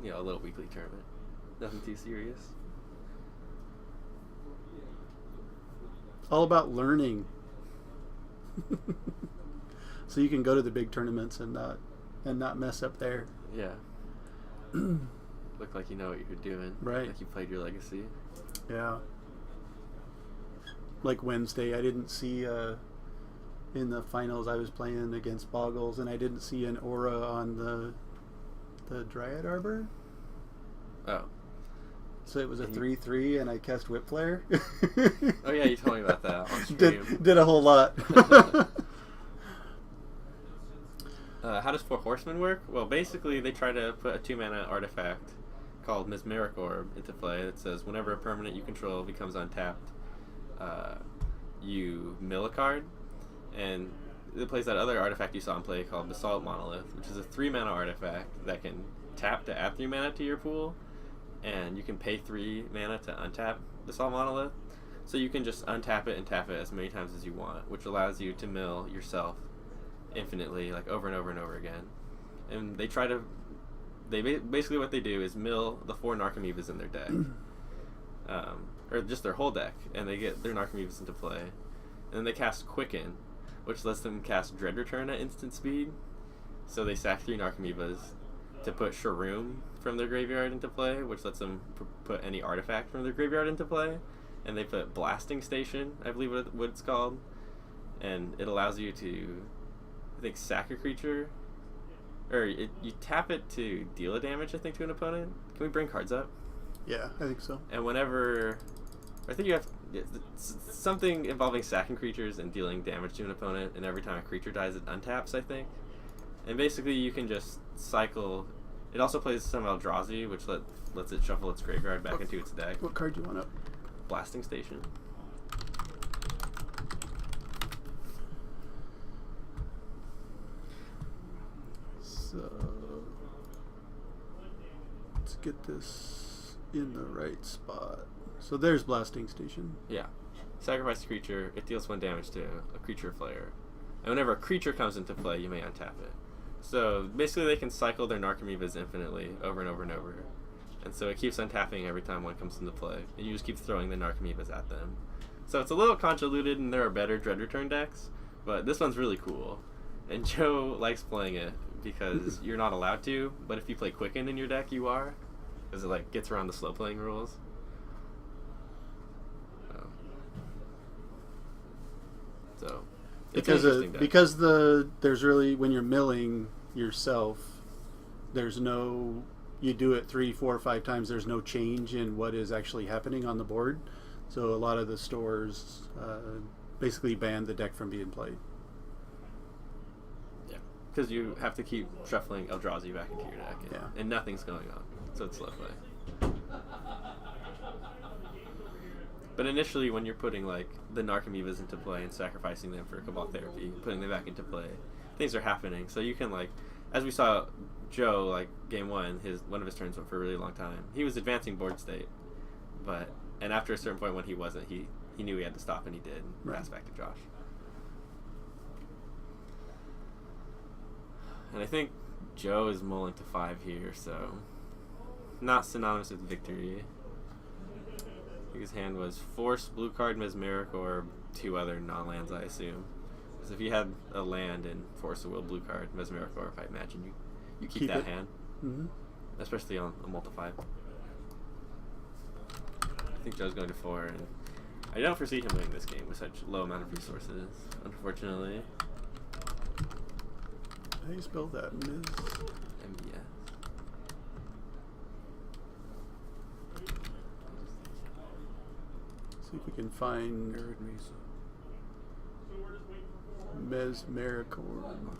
a little weekly tournament, nothing too serious. All about learning. So you can go to the big tournaments and not mess up there. Yeah. Look like you know what you're doing. Right. Like you played your Legacy. Yeah. Like Wednesday, I didn't see in the finals I was playing against Boggles, and I didn't see an aura on the Dryad Arbor. Oh. So it was a 3/3, and I cast Whip Flare. Oh yeah, you told me about that on stream. Did a whole lot. How does 4 Horsemen work? Well, basically they try to put a 2-mana artifact called Mesmeric Orb into play. It says whenever a permanent you control becomes untapped, you mill a card, and it plays that other artifact you saw in play called Basalt Monolith, which is a 3-mana artifact that can tap to add 3 mana to your pool, and you can pay 3 mana to untap Basalt Monolith. So you can just untap it and tap it as many times as you want, which allows you to mill yourself infinitely, like over and over and over again. And basically what they do is mill the 4 Narcomoebas in their deck, or just their whole deck, and they get their Narcomoebas into play. And then they cast Quicken, which lets them cast Dread Return at instant speed. So they sack 3 Narcomoebas to put Shroom from their graveyard into play, which lets them put any artifact from their graveyard into play. And they put Blasting Station, I believe what it's called, and it allows you to, I think, sack a creature, or you tap it to deal a damage, I think, to an opponent. Can we bring cards up? Yeah, I think so. And whenever, I think you have something involving sacking creatures and dealing damage to an opponent, and every time a creature dies, it untaps, I think. And basically, you can just cycle. It also plays some Eldrazi, which lets it shuffle its graveyard back into its deck. What card do you want up? Blasting Station. So let's get this in the right spot. So there's Blasting Station. Yeah. Sacrifice a creature. It deals 1 damage to a creature player. And whenever a creature comes into play, you may untap it. So basically they can cycle their Narcomoebas infinitely over and over and over. And so it keeps untapping every time one comes into play. And you just keep throwing the Narcomoebas at them. So it's a little convoluted, and there are better Dread Return decks. But this one's really cool. And Joe likes playing it because you're not allowed to. But if you play Quicken in your deck, you are. Because it gets around the slow playing rules. So it's because there's really, when you're milling yourself, there's no, you do it 3, 4, 5 times, there's no change in what is actually happening on the board. So a lot of the stores basically ban the deck from being played. Yeah, because you have to keep shuffling Eldrazi back into your deck, and nothing's going on, so it's slow play. But initially, when you're putting the Narcomoebas into play and sacrificing them for Cabal Therapy, putting them back into play, things are happening. So you can as we saw Joe, game 1, one of his turns went for a really long time. He was advancing board state, and after a certain point when he wasn't, he knew he had to stop, and he did. And passed back to Josh. And I think Joe is mulling to 5 here, so not synonymous with victory. His hand was Force, blue card, Mesmeric, or 2 other non-lands, I assume. Because if you had a land and Force of Will, blue card, Mesmeric, or I imagine you keep that hand. Mm-hmm. Especially on a multi-5. I think Joe's going to 4, and I don't foresee him winning this game with such low amount of resources, unfortunately. How do you spell that? MBS. See if we can find Mesmeric Orb.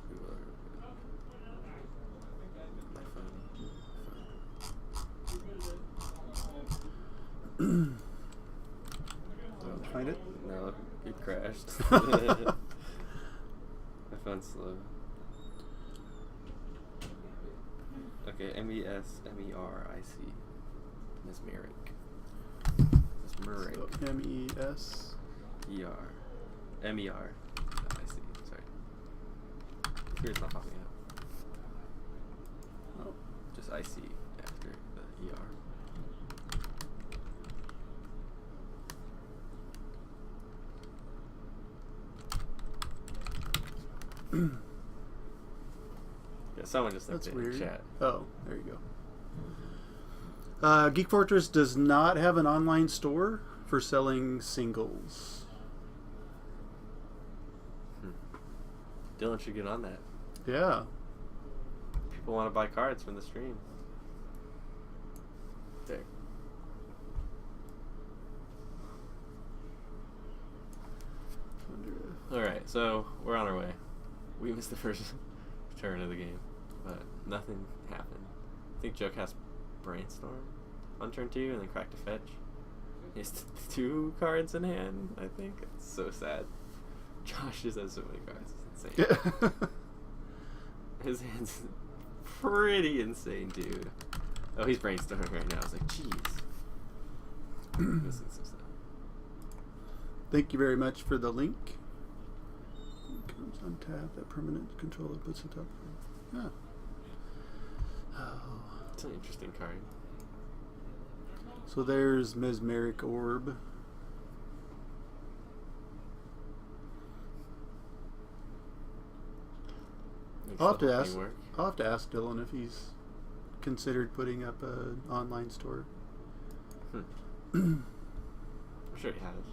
Find it? No, it crashed. My phone's slow. Okay, MESMERIC. Mesmeric. Mesmeric. So MES. ER. MER. I see. Sorry. It's not popping up. Oh. Just IC after the ER. Yeah, someone just That's in weird. chat. Oh, there you go. Geek Fortress does not have an online store for selling singles. Dylan should get on that. Yeah. People want to buy cards from the stream. There. Alright, so we're on our way. We missed the first turn of the game, but nothing happened. I think Joe cast Brainstorm. on turn 2 and then crack to fetch. He has 2 cards in hand, I think. It's so sad. Josh just has so many cards. It's insane. His hand's pretty insane, dude. Oh, he's brainstorming right now. I was like, jeez. This is so sad. Thank you very much for the link. Comes on tap. That permanent controller puts it up. Yeah. Oh. It's an interesting card. So there's Mesmeric Orb. Makes I'll have the to whole ask. thing work. I'll have to ask Dylan if he's considered putting up an online store. I'm sure he has.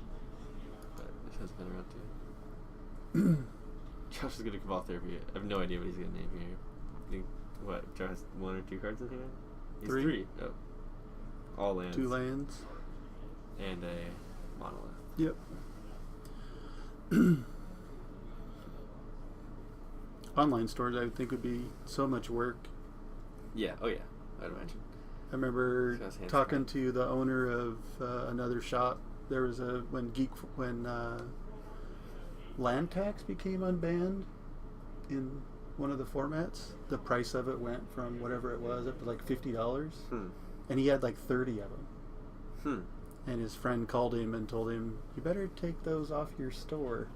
But it hasn't been around too. Josh is going to Cabal Therapy. I have no idea what he's going to name here. I think, what, Josh has 1 or 2 cards in hand? He's 3. Oh. All lands. 2 lands. And a monolith. Yep. Online stores, I would think, would be so much work. Yeah, oh yeah, I'd imagine. I remember So that's hands talking free. to the owner of another shop. There was when land tax became unbanned in one of the formats. The price of it went from whatever it was up to like $50, and he had like 30 of them. And his friend called him and told him, "You better take those off your store."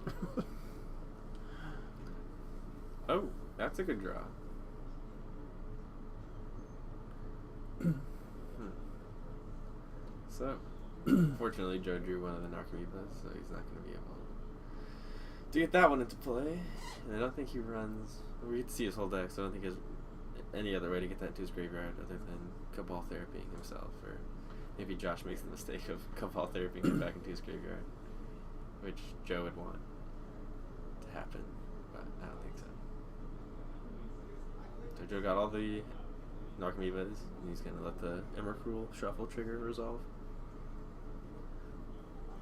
Oh, that's a good draw. So, fortunately, Joe drew one of the Narcomoebas, so he's not going to be able to get that one into play. And I don't think he runs. We get to see his whole deck, so I don't think there's any other way to get that into his graveyard other than Cabal Therapying himself. Or maybe Josh makes the mistake of Cabal Therapying him back into his graveyard, which Joe would want to happen, but I don't think so. So Joe got all the Narcomoebas, and he's going to let the Emrakul Shuffle trigger resolve.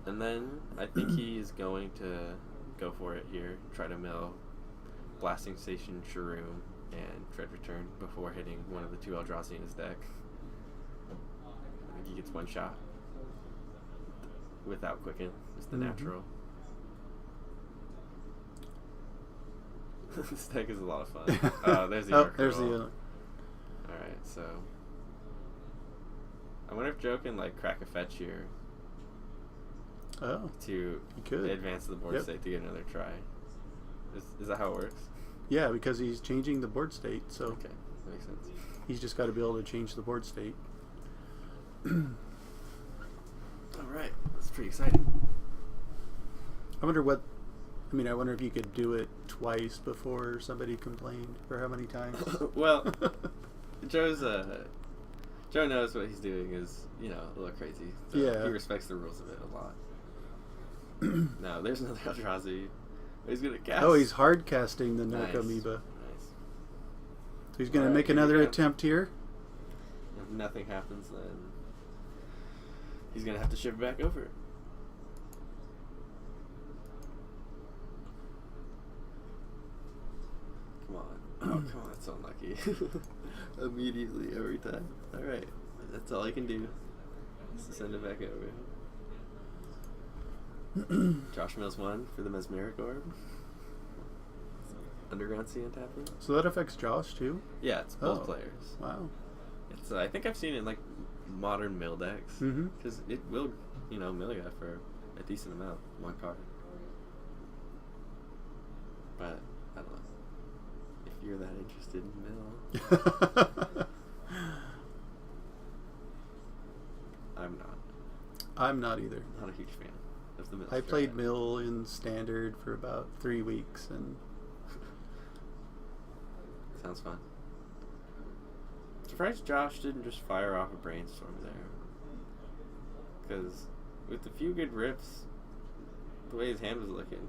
And then I think he's going to go for it here, try to mill Blasting Station, Shroom, and Dread Return before hitting one of the 2 Eldrazi in his deck. I think he gets 1 shot without Quicken, just the natural. This deck is a lot of fun. There's the there's the Alright, so I wonder if Joe can like crack a fetch here to he could advance the board state to get another try. Is that how it works? Yeah, because he's changing the board state, so Okay, that makes sense. he's just got to be able to change the board state. Alright, that's pretty exciting. I wonder if you could do it twice before somebody complained, or how many times. Well, Joe knows what he's doing is, a little crazy. So Yeah. he respects the rules of it a lot. Now, there's another Eldrazi. He's going to cast. Oh, he's hard casting the Nice. Narcomoeba. Nice. So he's going to Alright, make here we another go. attempt here. If nothing happens, then he's going to have to ship back over it. Come on. Oh, come on. That's so unlucky. Immediately, every time. Alright. That's all I can do. Is to send it back over. Josh Mills 1 for the Mesmeric Orb. Underground Sea untapping. So that affects Josh too? Yeah, it's both Oh. players. Wow. It's I think I've seen it in like modern mill decks. Mm-hmm. Because it will, mill you for a decent amount, 1 card. But, I don't know. If you're that interested in mill, I'm not. I'm not either. Not a huge fan of the mill. I played Mill in Standard for about 3 weeks, and Sounds fun. Surprised Josh didn't just fire off a brainstorm there. Because with a few good rips, the way his hand was looking,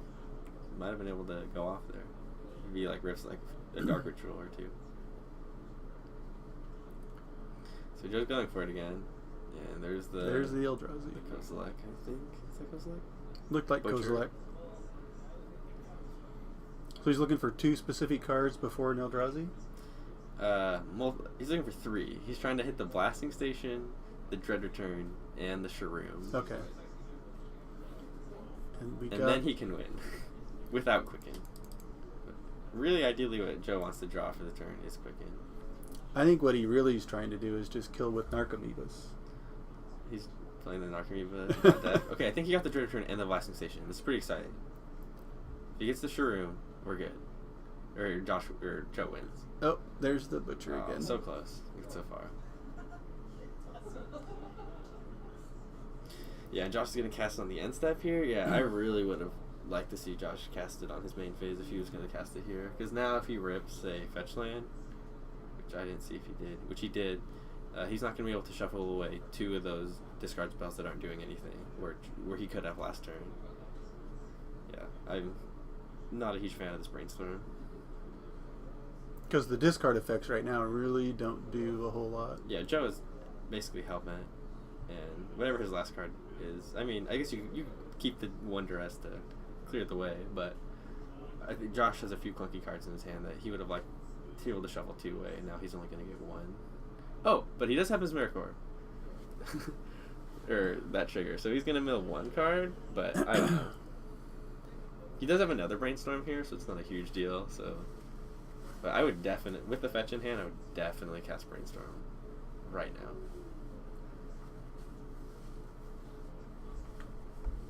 he might have been able to go off there. It'd be like riffs like a Dark Ritual or 2. So Joe's going for it again. And there's the Eldrazi. the Kozilek, I think. Is that Kozilek? Looked like Butcher. Kozilek. So he's looking for 2 specific cards before an Eldrazi? He's looking for 3. He's trying to hit the Blasting Station, the Dread Return, and the Shroom. Okay. And then he can win without Quicken. Really, ideally, what Joe wants to draw for the turn is Quicken. I think what he really is trying to do is just kill with Narcomoebas. He's playing the Narcomoeba deck. Okay, I think he got the Dread Return and the Blasting Station. This is pretty exciting. If he gets the Shroom, we're good. Or Joe wins. Oh, there's the Butcher Oh, again. so close. So far. Yeah, and Josh is going to cast it on the end step here. Yeah, I really would have liked to see Josh cast it on his main phase if he was going to cast it here. Because now if he rips, say, Fetch Land, which I didn't see if he did, which he did, he's not going to be able to shuffle away 2 of those discard spells that aren't doing anything, where he could have last turn. Yeah, I'm not a huge fan of this Brainstorm. Because the discard effects right now really don't do a whole lot. Yeah, Joe is basically Hellbent, and whatever his last card is, I mean, I guess you keep the one duress to clear the way, but I think Josh has a few clunky cards in his hand that he would have liked to be able to shuffle 2 away, and now he's only going to get 1. Oh, but he does have his Miracore. Or that trigger, so he's going to mill 1 card, but I don't know. He does have another Brainstorm here, so it's not a huge deal, so... But I would definitely, with the fetch in hand, I would definitely cast Brainstorm right now.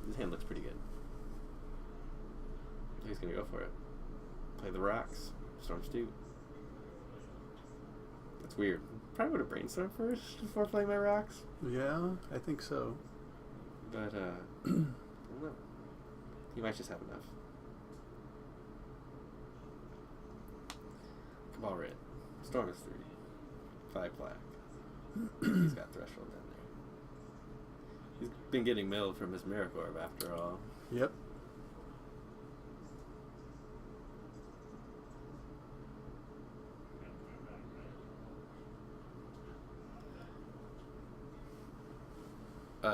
His hand looks pretty good. He's going to go for it. Play the rocks. Storms 2. That's weird. Probably would have Brainstorm first before playing my rocks. Yeah, I think so. But, I don't know. He might just have enough. Cabal Red. Storm is 3. 5 black. He's got Threshold down there. He's been getting milled from his Miracorp after all. Yep.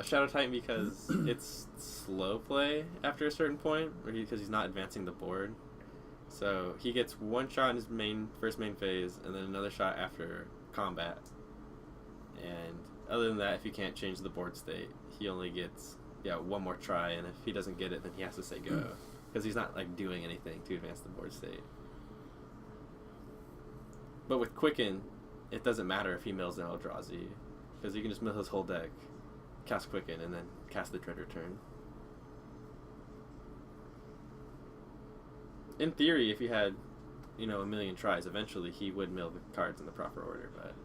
Shadow Titan because it's slow play after a certain point, because he's not advancing the board. So he gets 1 shot in his first main phase, and then another shot after combat. And other than that, if he can't change the board state, he only gets 1 more try. And if he doesn't get it, then he has to say go, because he's not like doing anything to advance the board state. But with Quicken, it doesn't matter if he mills an Eldrazi, because he can just mill his whole deck, cast Quicken, and then cast the Dread Return. In theory, if he had, a million tries, eventually he would mill the cards in the proper order, but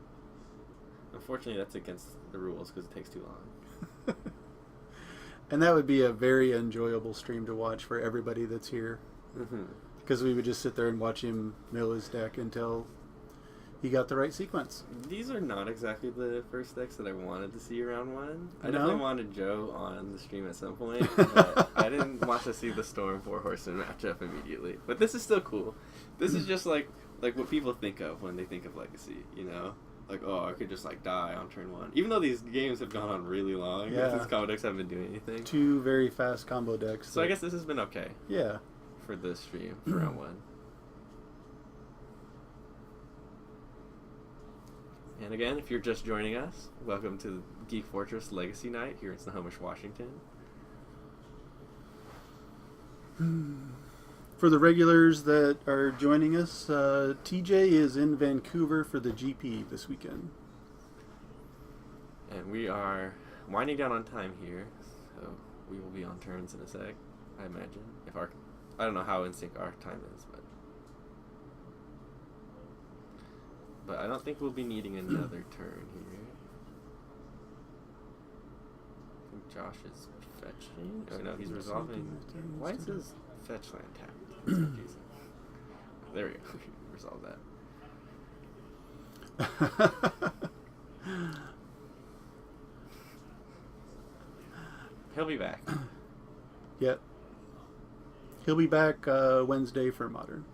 unfortunately that's against the rules because it takes too long. And that would be a very enjoyable stream to watch for everybody that's here. Because we would just sit there and watch him mill his deck until he got the right sequence. These are not exactly the first decks that I wanted to see round 1. I No? definitely wanted Joe on the stream at some point, but I didn't want to see the Storm 4 Horsemen matchup immediately. But this is still cool. This is just like what people think of when they think of Legacy, Like, oh, I could just die on turn 1. Even though these games have gone on really long, since combo decks haven't been doing anything. 2 very fast combo decks. So I guess this has been okay. Yeah. For this stream, for round 1. And again, if you're just joining us, welcome to Geek Fortress Legacy Night here in Snohomish, Washington. For the regulars that are joining us, TJ is in Vancouver for the GP this weekend. And we are winding down on time here, so we will be on turns in a sec, I imagine. I don't know how in sync our time is, but I don't think we'll be needing another turn here. I think Josh is fetching. Oh no, he's resolving. Why is his fetch land tapped? That's confusing. There we go. Resolve that. He'll be back. Yep. He'll be back Wednesday for Modern.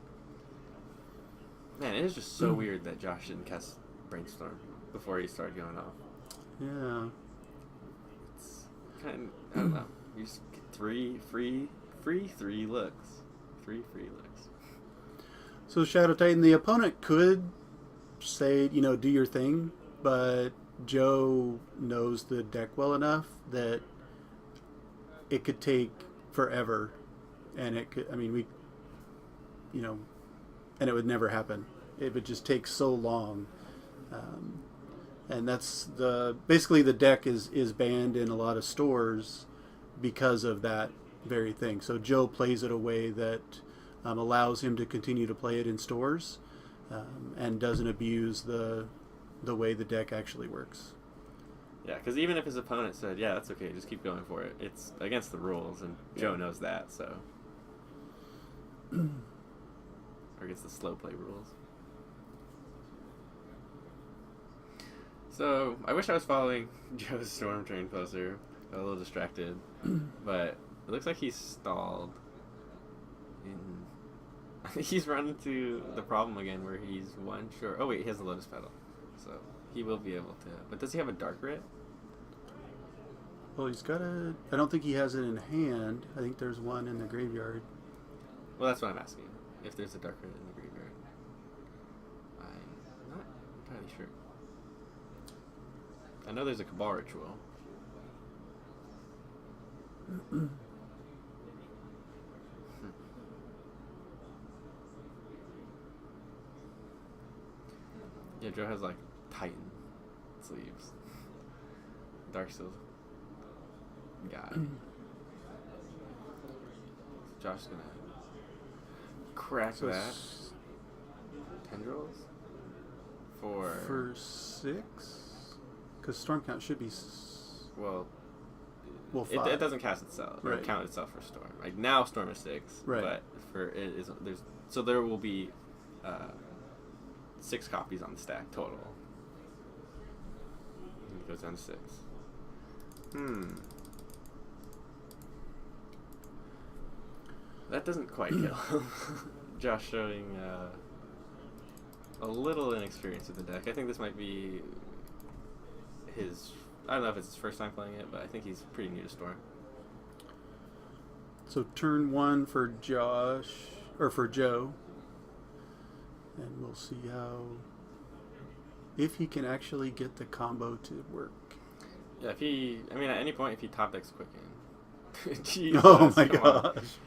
Man, it is just so weird that Josh didn't cast Brainstorm before he started going off. Yeah. It's kind of, I don't know. You just get 3 free 3 looks. 3 free looks. So Shadow Titan, the opponent could say, do your thing, but Joe knows the deck well enough that it could take forever, and it could. I mean, we, and it would never happen. It would just take so long, and that's basically the deck is banned in a lot of stores because of that very thing. So Joe plays it a way that allows him to continue to play it in stores, and doesn't abuse the way the deck actually works. Yeah, because even if his opponent said, "Yeah, that's okay, just keep going for it," it's against the rules, and Joe knows that, so. Or against the slow play rules. So, I wish I was following Joe's Storm train closer. Got a little distracted. But it looks like he's stalled. I think he's run into the problem again where he's one short. Oh, wait, he has a Lotus Petal. So, he will be able to. But does he have a Dark Writ? Well, he's got a... I don't think he has it in hand. I think there's one in the graveyard. Well, that's what I'm asking. If there's a Dark Writ in the graveyard. I'm not entirely sure. I know there's a Cabal Ritual. Yeah, Joe has like Titan sleeves. Dark Steel guy. Josh's gonna crack So that. Tendrils? For 6? Because Storm Count should be... Well, 5. it doesn't cast itself, or Right. count itself for Storm. Like now Storm is 6, Right. but for it is so there will be 6 copies on the stack total. And it goes down to 6. That doesn't quite kill him. Josh showing a little inexperience with the deck. I think this might be his... I don't know if it's his first time playing it, but I think he's pretty new to Storm. So turn 1 for Josh, or for Joe. And we'll see if he can actually get the combo to work. Yeah, at any point, if he top decks Quicken. Jesus, Oh my come on. gosh.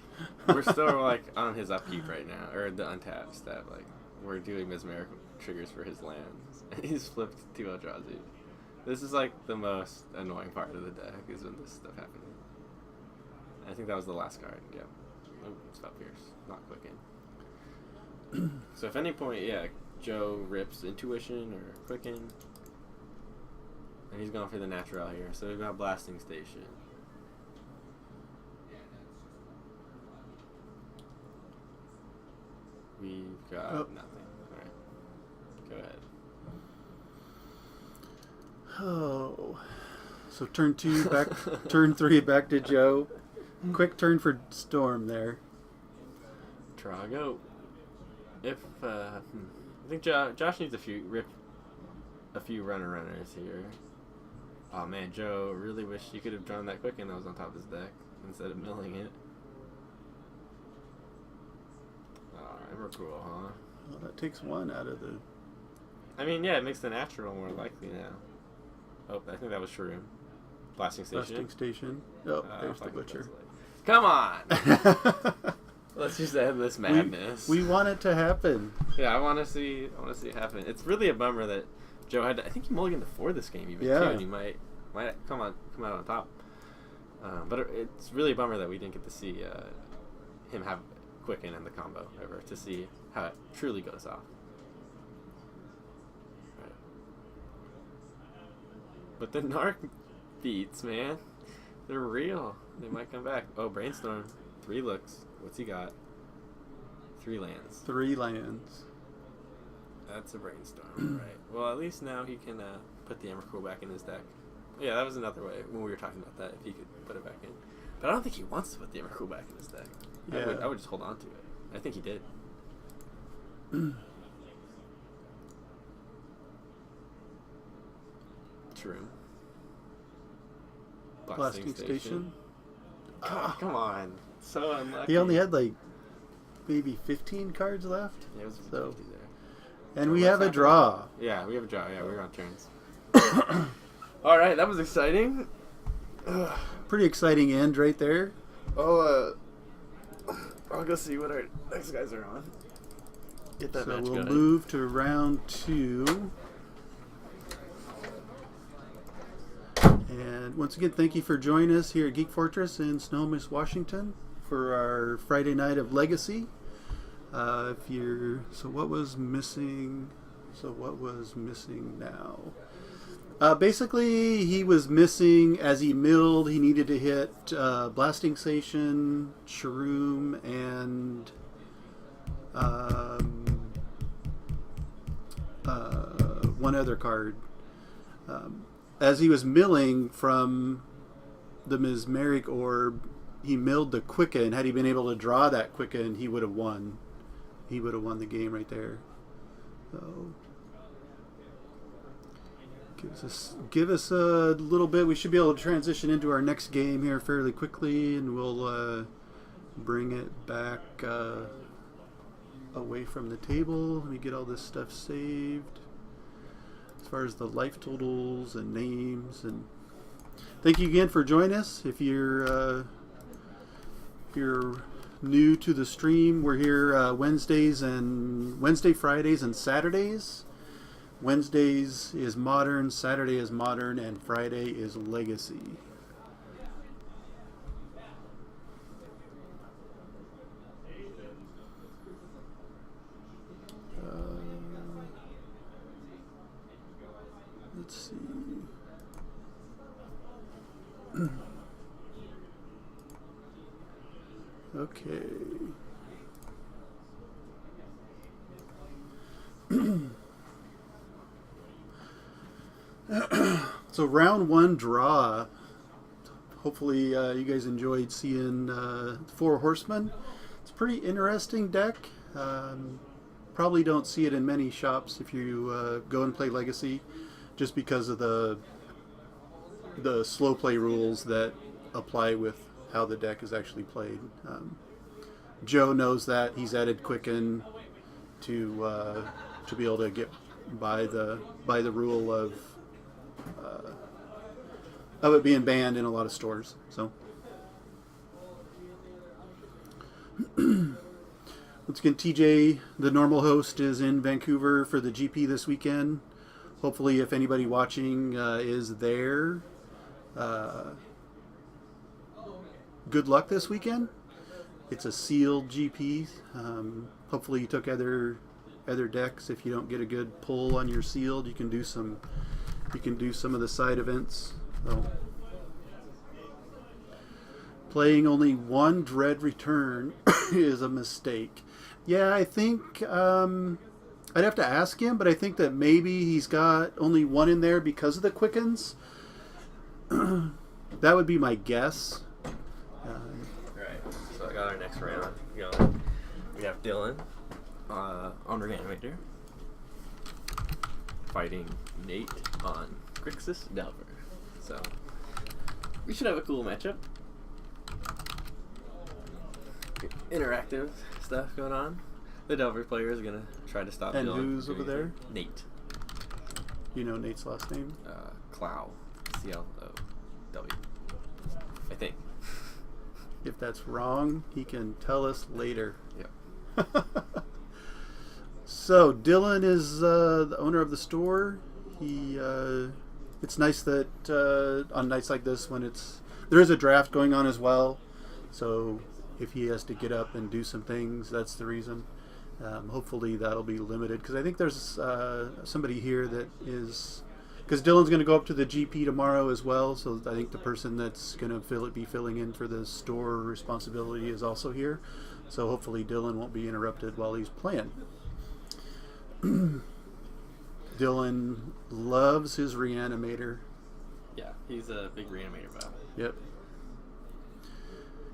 We're still, like, on his upkeep right now, or the untap step. Like, we're doing mesmeric triggers for his lands. And he's flipped 2 Eldrazi. This is, like, the most annoying part of the deck, is when this stuff happens. I think that was the last card. Yeah. Oh, Spell Pierce. Not Quicken. So if any point, yeah, Joe rips Intuition or Quicken. And he's going for the natural here. So we've got Blasting Station. We've got nothing. Alright. Go ahead. Oh. So turn 2 back, turn 3 back to Joe. Quick turn for Storm there. Trago. If I think Josh needs rip a few runners here. Oh man, Joe really wish you could have drawn that Quicken that was on top of his deck instead of milling it. Emrakul, huh? Well, that takes 1 out of the... I mean, yeah, it makes the natural more likely now. Oh, I think that was Shroom. Blasting Station. Blasting Station. Oh, there's the fucking Butcher. Come on! Let's just end this madness. We want it to happen. Yeah, I want to see it happen. It's really a bummer that Joe had. I think he mulliganed before this game even too, and he might come out on top. But it's really a bummer that we didn't get to see him have Quicken and the combo ever to see how it truly goes off. Right. But the Narc beats, man, they're real. They might come back. Oh, Brainstorm, 3 looks. What's he got? 3 lands. 3 lands. That's a Brainstorm, right? Well, at least now he can put the Emrakul back in his deck. Yeah, that was another way when we were talking about that, if he could put it back in. But I don't think he wants to put the Emrakul back in his deck. Yeah. I would just hold on to it. I think he did. True. Blasting Station. Come on. So unlucky. He only had like maybe 15 cards left. Yeah, it was so. 50 there. And So we what's have a happening? draw. Yeah, we have a draw. Yeah, we're on turns. All right, that was exciting. Pretty exciting end right there. I'll go see what our next guys are on. Get that So match we'll going. move to round 2. And once again, thank you for joining us here at Geek Fortress in Snohomish, Washington for our Friday night of Legacy. What was missing? So what was missing now? Basically, he was missing as he milled. He needed to hit Blasting Station, Shroom, and one other card. As he was milling from the Mesmeric Orb, he milled the Quicken. Had he been able to draw that Quicken, he would have won. He would have won the game right there. So give us a little bit. We should be able to transition into our next game here fairly quickly, and we'll bring it back away from the table. Let me get all this stuff saved. As far as the life totals and names, and thank you again for joining us. If you're new to the stream, we're here Wednesday, Fridays, and Saturdays. Wednesdays is Modern, Saturday is Modern, and Friday is Legacy. Let's see. Okay. So round 1 draw. Hopefully you guys enjoyed seeing 4 Horsemen. It's a pretty interesting deck. Probably don't see it in many shops if you go and play Legacy, just because of the slow play rules that apply with how the deck is actually played. Joe knows that. He's added Quicken to be able to get by the rule of it being banned in a lot of stores. So once again, TJ, the normal host, is in Vancouver for the GP this weekend. Hopefully, if anybody watching is there, good luck this weekend. It's a sealed GP. Hopefully, you took other decks. If you don't get a good pull on your sealed, you can do some of the side events. So, playing only 1 Dread Return is a mistake. Yeah, I think I'd have to ask him, but I think that maybe he's got only 1 in there because of the Quickens. That would be my guess. Alright, so I got our next round going. We have Dylan on Reanimator fighting Nate on Grixis Delver. So we should have a cool matchup. Interactive stuff going on. The Delver player is gonna try to stop And Dylan. who's over there? Nate. You know Nate's last name? Clow. C-L-O-W. I think. If that's wrong, he can tell us later. Yep. So Dylan is the owner of the store. It's nice that on nights like this, when there is a draft going on as well. So if he has to get up and do some things, that's the reason. Hopefully that'll be limited, because I think there's somebody here that is, because Dylan's going to go up to the GP tomorrow as well. So I think the person that's going to be filling in for the store responsibility is also here. So hopefully Dylan won't be interrupted while he's playing. Dylan loves his Reanimator. Yeah, he's a big Reanimator buff. Yep.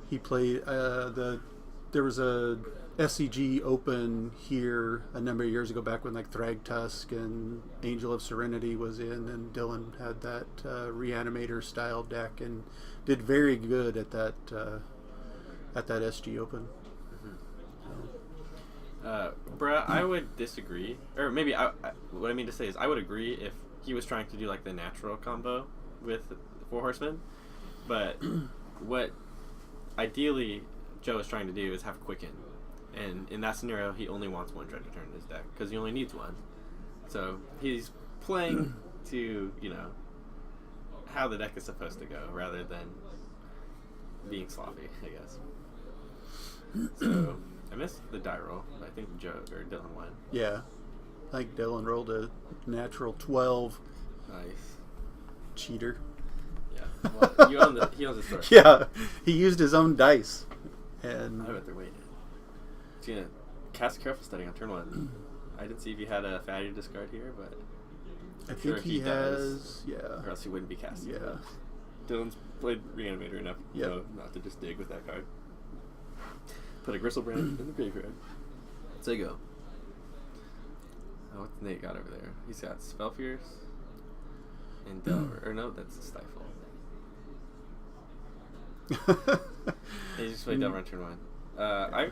He played there was a SCG Open here a number of years ago, back when like Thragtusk and Angel of Serenity was in, and Dylan had that Reanimator style deck and did very good at that SG Open. Bruh, I would disagree, or maybe what I mean to say is I would agree if he was trying to do like the natural combo with the 4 Horsemen, but what ideally Joe is trying to do is have Quicken, and in that scenario he only wants 1 Dread Return in his deck because he only needs 1. So he's playing to, you know, how the deck is supposed to go rather than being sloppy, I guess. So I missed the die roll, but I think Joe or Dylan won. Yeah. I think Dylan rolled a natural 12. Nice. Cheater. Yeah. Well, he owns the source. Yeah. He used his own dice. And I bet they're waiting. He's gonna cast Careful Study on turn 1. I didn't see if he had a fatty discard here, but I sure think he does, has, yeah. or else he wouldn't be casting. Yeah. Dylan's played Reanimator enough to Yep. know not to just dig with that card. Put a Gristlebrand in the graveyard. So you go. Oh, what's Nate got over there? He's got Spellfierce and Delver. Or no, that's Stifle. He just played Delver on turn 1.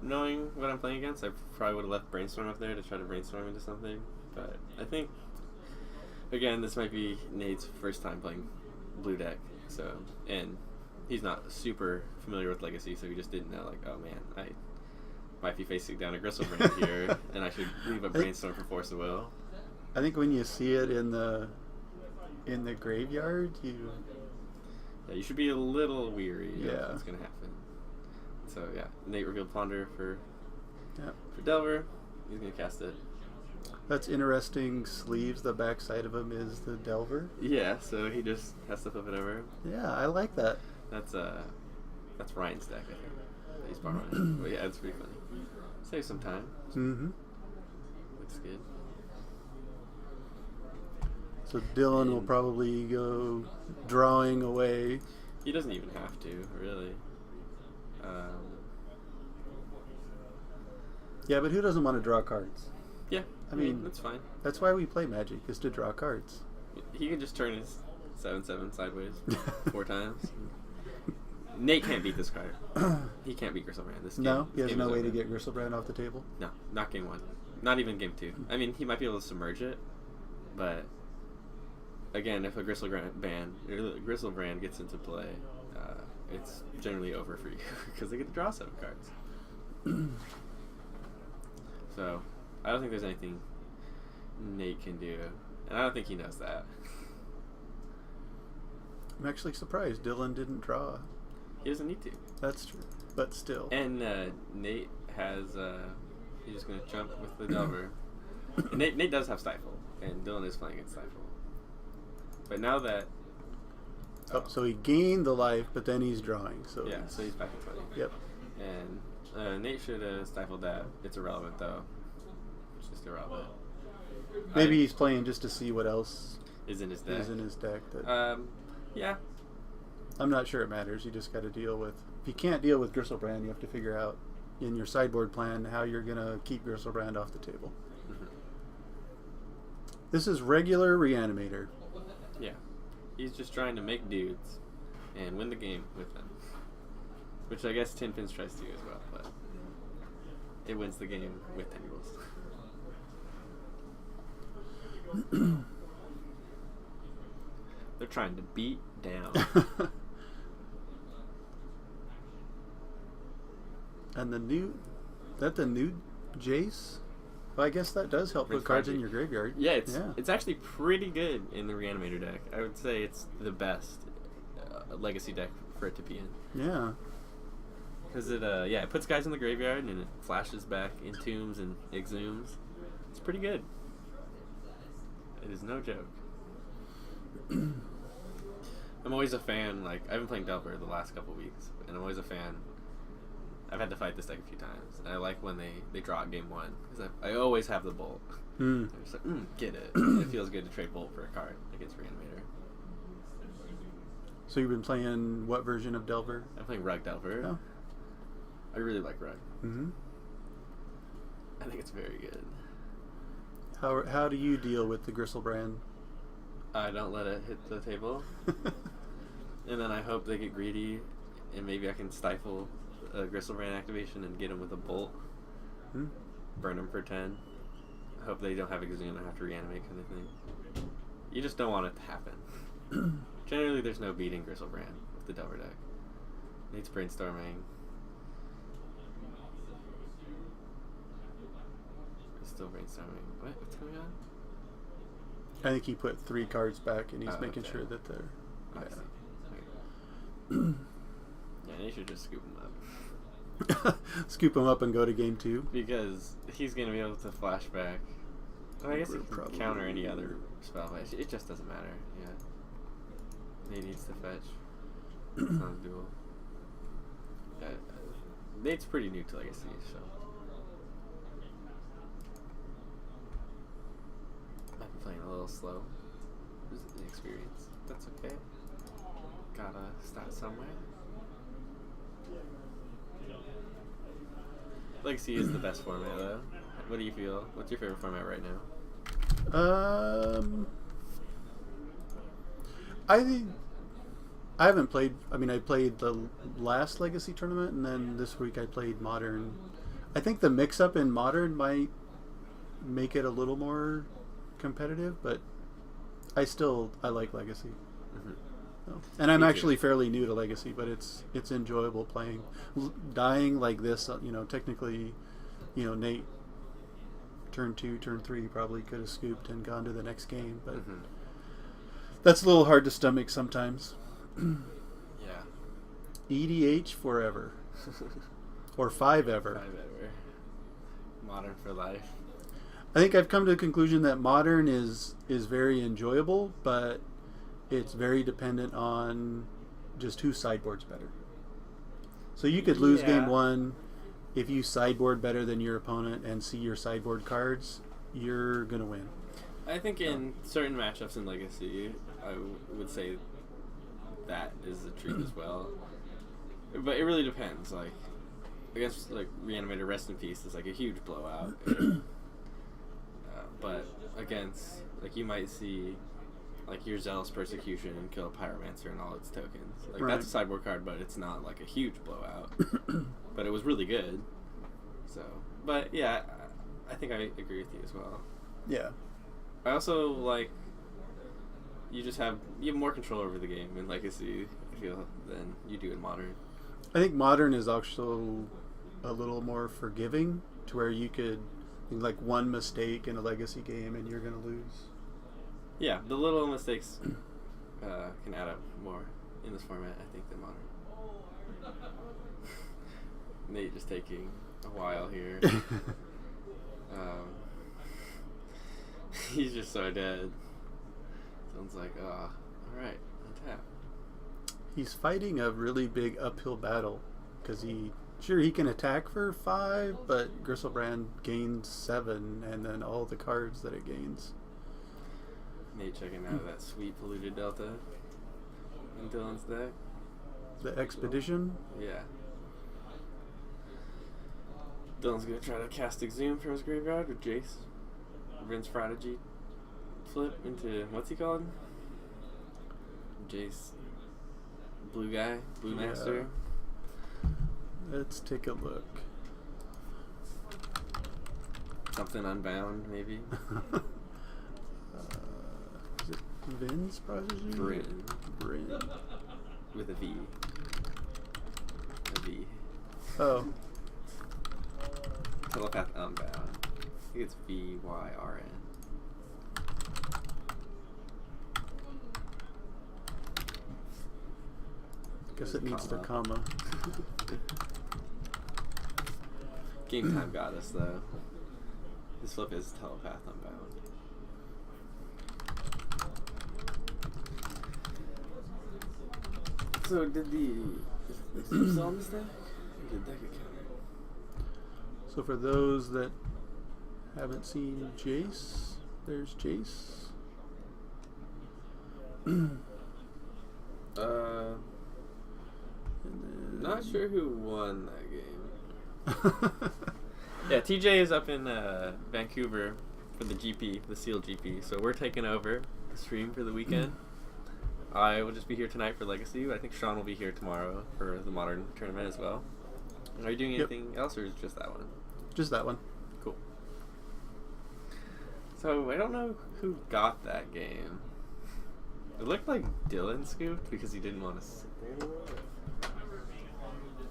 Knowing what I'm playing against, I probably would have left Brainstorm up there to try to brainstorm into something. But I think, again, this might be Nate's first time playing blue deck. So, and he's not super familiar with Legacy, so he just didn't know, like, oh man, I might be facing down a Gristlebrand here, and I should leave a Brainstorm for Force of Will. I think when you see it in the graveyard, You should be a little weary of Yeah. what's going to happen. So, yeah, Nate revealed Ponder for yeah. Delver. He's going to cast it. That's interesting. Sleeves, the backside of him is the Delver. Yeah, so he just has to flip it over. Yeah, I like that. That's Ryan's deck, I think. That he's borrowing. But yeah, it's pretty funny. Save some time. Mm-hmm. Looks good. So Dylan will probably go drawing away. He doesn't even have to, really. Yeah, but who doesn't want to draw cards? Yeah, I mean, that's fine. That's why we play Magic, is to draw cards. He can just turn his 7/7 sideways 4 times. Nate can't beat this card. He can't beat Gristlebrand. This game, No, he this has game no is way to over. get Gristlebrand off the table. No, not game 1. Not even game 2. I mean, he might be able to submerge it, but again, if a Gristlebrand gets into play, it's generally over for you because they get to draw 7 cards. So, I don't think there's anything Nate can do, and I don't think he knows that. I'm actually surprised Dylan didn't draw. He doesn't need to. That's true, but still. And Nate has, he's just going to jump with the Delver. And Nate does have Stifle, and Dylan is playing against Stifle. But now that... So he gained the life, but then he's drawing. So yeah, so he's back in play. Yep. And Nate should have stifled that. It's irrelevant, though. It's just irrelevant. Maybe he's playing just to see what else is in his deck. That Yeah. I'm not sure it matters. You just got to deal with... If you can't deal with Gristlebrand, you have to figure out in your sideboard plan how you're going to keep Gristlebrand off the table. Mm-hmm. This is regular Reanimator. Yeah. He's just trying to make dudes and win the game with them. Which I guess Tin Pins tries to do as well, but it wins the game with tendrils. They're trying to beat down. And the new Jace? Well, I guess that does help Rinse put cards in Magic. your graveyard. Yeah, it's actually pretty good in the Reanimator deck. I would say it's the best legacy deck for it to be in. Yeah. Because it puts guys in the graveyard and it flashes back Entombs and Exhumes. It's pretty good. It is no joke. I'm always a fan, like, I've been playing Delver the last couple weeks, and I'm always a fan. I've had to fight this deck a few times, and I like when they draw at game 1, because I always have the Bolt. I'm just like, get it. And it feels good to trade Bolt for a card against Reanimator. So you've been playing what version of Delver? I'm playing Rug Delver. Oh. I really like Rug. Mm-hmm. I think it's very good. How do you deal with the Gristlebrand? I don't let it hit the table. And then I hope they get greedy, and maybe I can stifle a Gristlebrand activation and get him with a Bolt. Burn him for 10. hope they don't have Exhume and have to reanimate kind of thing. You just don't want it to happen. Generally, there's no beating Gristlebrand with the Delver deck. Needs brainstorming. It's still brainstorming. What's going on? I think he put 3 cards back, and he's Oh, making okay. sure that they're. I Yeah. see. Okay. Yeah, you should just scoop him up. Scoop him up and go to game 2. Because he's going to be able to flashback. Well, I guess he can Probably. counter any other spell, but it just doesn't matter. Yeah. Nate needs to fetch. It's not a duel. Nate's pretty new to Legacy, so. I've been playing a little slow. This is the experience. That's okay. Gotta start somewhere. Legacy is the best format, though. What do you feel? What's your favorite format right now? I think I haven't played. I mean, I played the last Legacy tournament, and then this week I played Modern. I think the mix-up in Modern might make it a little more competitive, but I like Legacy. Mm-hmm. So, and I'm Me too. actually fairly new to Legacy, but it's enjoyable playing. Dying like this, technically, Nate turn 2, turn 3 probably could have scooped and gone to the next game, but Mm-hmm. that's a little hard to stomach sometimes. Yeah. EDH forever. Or 5 ever. 5 ever. Modern for life. I think I've come to the conclusion that Modern is very enjoyable, but it's very dependent on just who sideboards better. So you could lose game 1 if you sideboard better than your opponent and see your sideboard cards, you're going to win. I think in certain matchups in Legacy, I would say that is the truth as well. But it really depends. Like, against Reanimator Rest in Peace is like a huge blowout. But against, you might see your Zealous Persecution and kill a Pyromancer and all its tokens. Right. That's a sideboard card, but it's not a huge blowout. But it was really good. So, but yeah, I think I agree with you as well. Yeah. I also you have more control over the game in Legacy, I feel, than you do in Modern. I think Modern is also a little more forgiving, to where you could one mistake in a Legacy game and you're going to lose. Yeah, the little mistakes can add up more in this format, I think, than Modern. Nate just taking a while here. He's just so dead. Sounds like, alright, untap. He's fighting a really big uphill battle, because he can attack for 5, but Gristlebrand gains 7, and then all the cards that it gains. Nate checking out that sweet Polluted Delta in Dylan's deck. The Expedition. Yeah. Dylan's gonna try to cast Exhume from his graveyard with Jace. Rinse Prodigy flip into, what's he called? Jace. Blue guy? Blue Yeah. Master? Let's take a look. Something Unbound, maybe? Is it Vin's Prodigy? Bryn. With a V. A V. Oh. Telepath Unbound. I think it's VYRN. Guess There's it a needs the comma. Game time got us, though. This flip is Telepath Unbound. So, did is he still on this deck? Or did deck account? So for those that haven't seen Jace, there's Jace. And then Not sure who won that game. Yeah, TJ is up in Vancouver for the GP, the Seal GP. So we're taking over the stream for the weekend. I will just be here tonight for Legacy. I think Sean will be here tomorrow for the Modern tournament as well. Are you doing anything else, or is it just that one? Just that one. Cool. So I don't know who got that game. It looked like Dylan scooped because he didn't want to sit there anymore.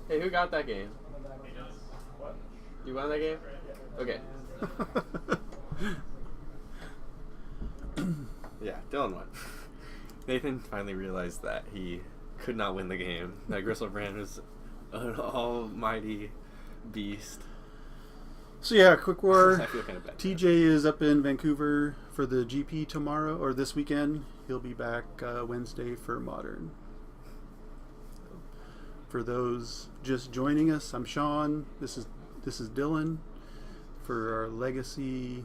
Hey, who got that game? You won that game? Okay. Yeah, Dylan won. Nathan finally realized that he could not win the game. That Gristlebrand was an almighty beast. So yeah, quick war. I feel kind of bad. TJ is up in Vancouver for the GP tomorrow, or this weekend. He'll be back Wednesday for Modern. For those just joining us, I'm Sean. This is Dylan for our Legacy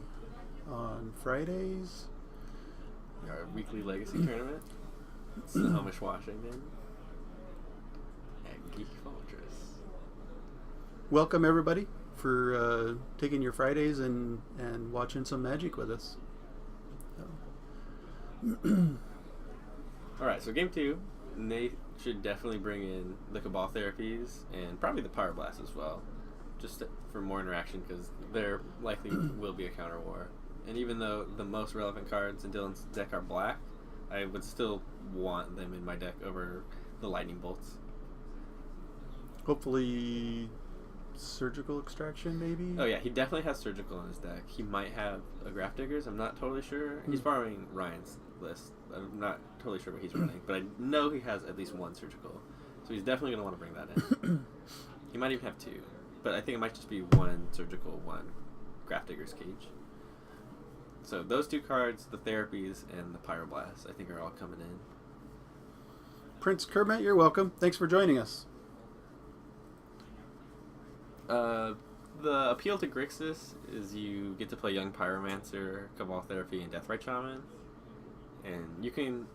on Fridays. Our weekly Legacy tournament. Snohomish, Washington. At Geek Fortress. Welcome everybody for taking your Fridays and watching some Magic with us. Alright, so game 2, Nate should definitely bring in the Cabal therapies and probably the Power Blast as well, just for more interaction, because there likely will be a counter war. And even though the most relevant cards in Dylan's deck are black, I would still want them in my deck over the Lightning Bolts. Hopefully Surgical Extraction, maybe? Oh yeah, he definitely has Surgical in his deck. He might have a Graph Diggers, I'm not totally sure. He's borrowing Ryan's list. I'm not totally sure what he's running, but I know he has at least one Surgical. So he's definitely going to want to bring that in. He might even have 2, but I think it might just be 1 Surgical, 1 Graph Digger's Cage. So those 2 cards, the therapies and the Pyroblast, I think are all coming in. Prince Kermit, you're welcome. Thanks for joining us. The appeal to Grixis is you get to play Young Pyromancer, Cabal Therapy, and Deathrite Shaman. And you can,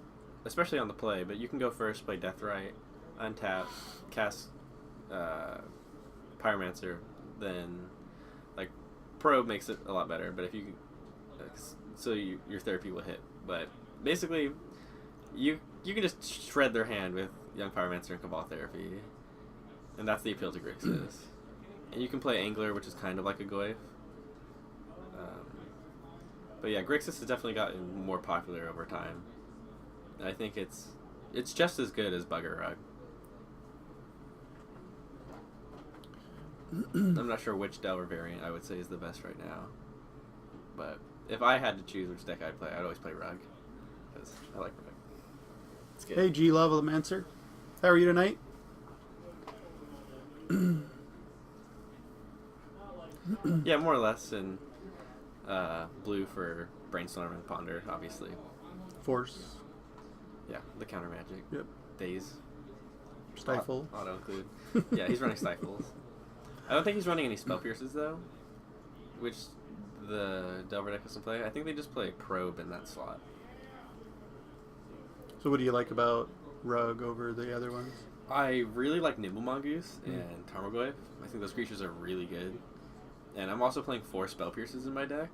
especially on the play, but you can go first, play Deathrite, untap, cast Pyromancer, then, like, Probe makes it a lot better, but if you, so your therapy will hit. But basically, you can just shred their hand with Young Pyromancer and Cabal Therapy, and that's the appeal to Grixis. And you can play Angler, which is kind of like a Goyf. But yeah, Grixis has definitely gotten more popular over time. And I think it's just as good as Bugger Rug. I'm not sure which Delver variant I would say is the best right now. But if I had to choose which deck I'd play, I'd always play Rug. Because I like Rug. It's good. Hey, G Levelmancer. How are you tonight? Yeah, more or less, and blue for Brainstorm and Ponder, obviously. Force. Yeah, the counter magic. Yep. Daze. Stifle. Auto include. Yeah, he's running Stifles. I don't think he's running any Spell Pierces, though, which the Delver deck doesn't play. I think they just play Probe in that slot. So what do you like about Rug over the other ones? I really like Nimble Mongoose and Tarmogoyf. I think those creatures are really good. And I'm also playing 4 Spell Pierces in my deck,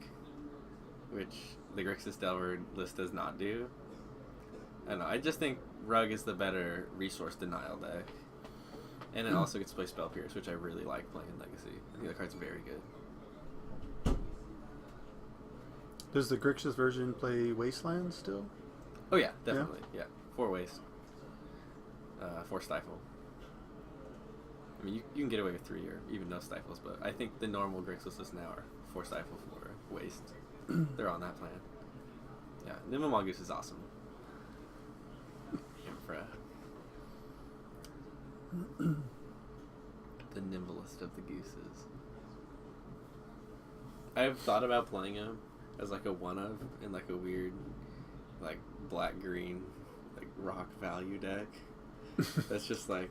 which the Grixis Delver list does not do. I don't know, I just think Rug is the better resource denial deck. And it also gets to play Spell Pierce, which I really like playing in Legacy. I think that card's very good. Does the Grixis version play Wasteland still? Oh yeah, definitely. Yeah, 4 Waste. 4 Stifle. I mean, you can get away with 3 or even no Stifles, but I think the normal Grixis lists now are 4 Stifle, 4 Waste. They're on that plan. Yeah, Nimble Mongoose is awesome. The nimblest of the gooses. I've thought about playing him as like a one-of in like a weird, like black-green, like rock value deck. That's just like,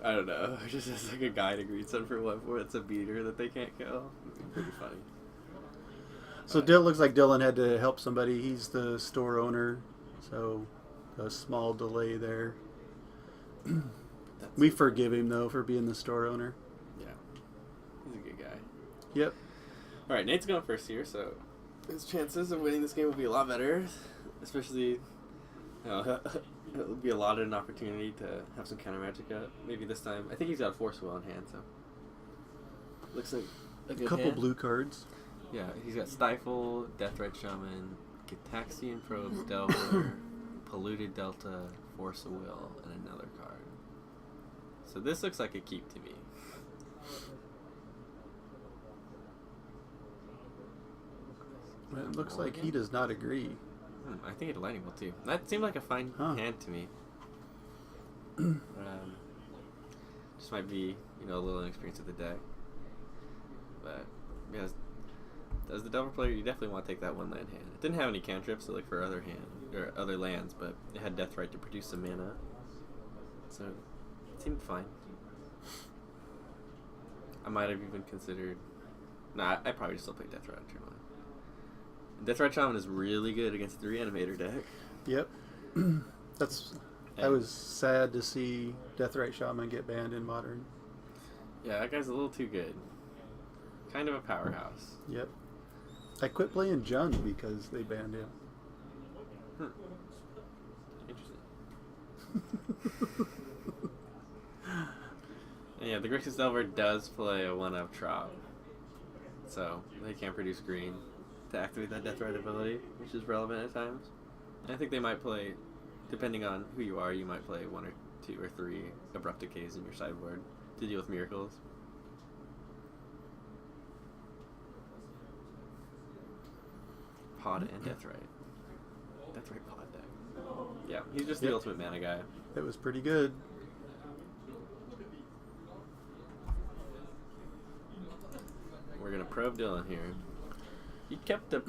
I don't know, just as like a guy to greet some for 1/4. It's a beater that they can't kill. It'd be pretty funny. So it looks like Dylan had to help somebody. He's the store owner, so a small delay there. We forgive him though for being the store owner. Yeah, he's a good guy. Yep. All right, Nate's going first here, so his chances of winning this game will be a lot better. Especially, you know, it'll be allotted an opportunity to have some counter magic up. Maybe this time. I think he's got a Force Will in hand, so looks like a good couple hand. blue cards. Yeah, he's got Stifle, Deathrite Shaman, Gitaxian Probe, Delver, Polluted Delta, Force of Will, and another card. So this looks like a keep to me. It looks like he does not agree. I think it's Lightning Bolt too. That seemed like a fine hand to me. Just might be, a little inexperienced with the deck. But, yeah, as the Delver player, you definitely want to take that one land hand. It didn't have any cantrips to look for other lands, but it had Deathrite to produce some mana. So, it seemed fine. I might have even considered... Nah, I probably just still play Deathrite Shaman. Deathrite Shaman is really good against the Reanimator deck. Yep. I was sad to see Deathrite Shaman get banned in Modern. Yeah, that guy's a little too good. Kind of a powerhouse. Yep. I quit playing Jund because they banned him. Interesting. And yeah, the Grixis Delver does play a 1-up Trop. So, they can produce green to activate that Deathrite ability, which is relevant at times. And I think they might play, depending on who you are, you might play 1 or 2 or 3 Abrupt Decays in your sideboard to deal with miracles. Pod and Deathrite. Deathrite Pod deck. Yeah, he's just the ultimate mana guy. It was pretty good. We're gonna probe Dylan here. He kept a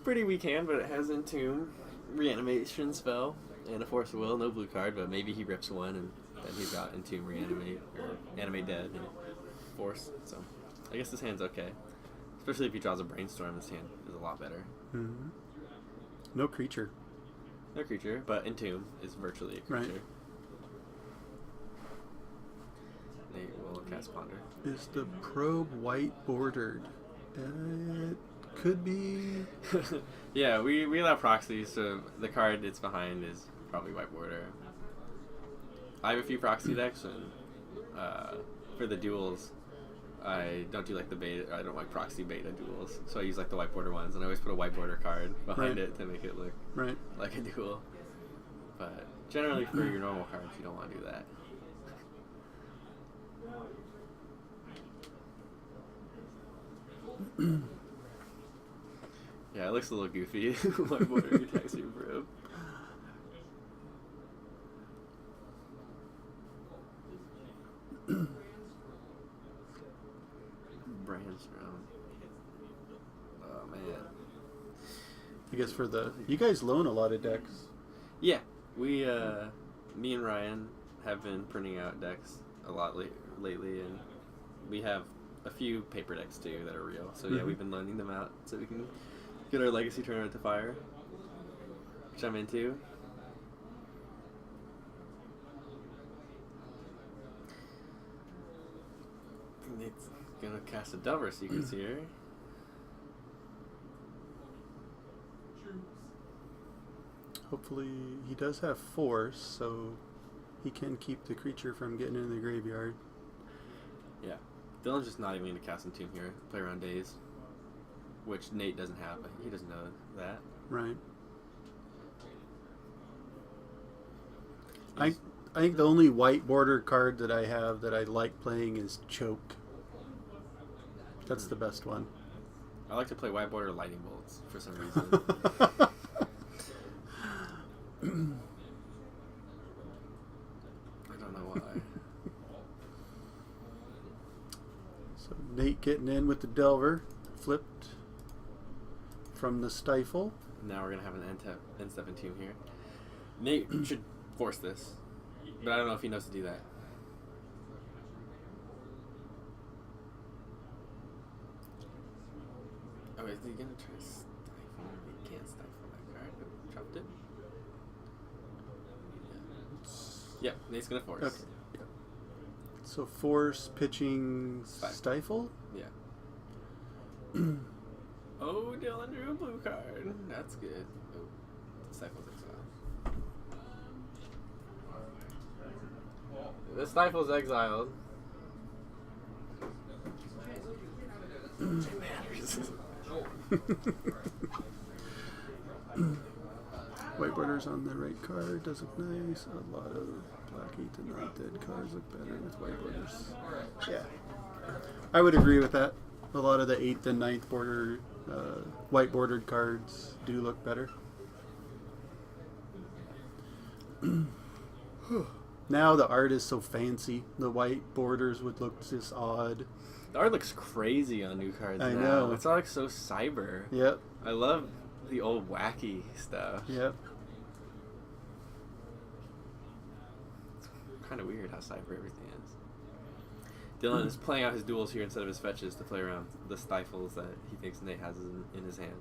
pretty weak hand, but it has Entomb, Reanimation spell, and a Force of Will. No blue card, but maybe he rips one, and then he's got Entomb, Reanimate, or Animate Dead, and Force. So, I guess this hand's okay. Especially if he draws a Brainstorm, this hand is a lot better. Mm-hmm. No creature. No creature, but Entomb is virtually a creature. Right. They will cast Ponder. Is the probe white bordered? It could be. Yeah, we allow proxies, so the card it's behind is probably white border. I have a few proxy decks, and for the duels, I don't do like the beta. I don't like proxy beta duels, so I use like the white border ones, and I always put a white border card behind it to make it look like a duel. But generally, for your normal cards, you don't want to do that. Yeah, it looks a little goofy. White border attacks your probe. Brainstorm. Oh man. I guess you guys loan a lot of decks. Yeah, we me and Ryan have been printing out decks a lot lately, and we have a few paper decks too that are real. So yeah, we've been loaning them out so we can get our Legacy tournament to fire, which I'm into. Nate's gonna cast a Delver sequence here. Hopefully he does have Force, so he can keep the creature from getting in the graveyard. Yeah. Dylan's just not even going to cast Entomb here. Play around Daze. Which Nate doesn't have, but he doesn't know that. Right. I think the only white border card that I have that I like playing is Choke. That's the best one. I like to play white border Lightning Bolts for some reason. I don't know why. So Nate getting in with the Delver, flipped from the Stifle. Now we're gonna have an N7 Entomb here. Nate should force this, but I don't know if he knows to do that. Oh, is he gonna try to stifle? He can't stifle that card. Oh, dropped it. Yeah, Nate's gonna force. Okay. Yeah. So Force, pitching, Stifle? Yeah. Oh, Dylan drew a blue card. That's good. Oh, Stifle's exiled. The Stifle's exiled. It matters. White borders on the right card does look nice. A lot of black 8th and 9th dead cards look better with white borders. Yeah, I would agree with that. A lot of the 8th and 9th border, white bordered cards do look better. Now the art is so fancy. The white borders would look just odd. The art looks crazy on new cards I now. know. It's all like so cyber. Yep. I love the old wacky stuff. Yep. Kind of weird how cyber everything is. Dylan is playing out his duels here instead of his fetches to play around the stifles that he thinks Nate has in his hand.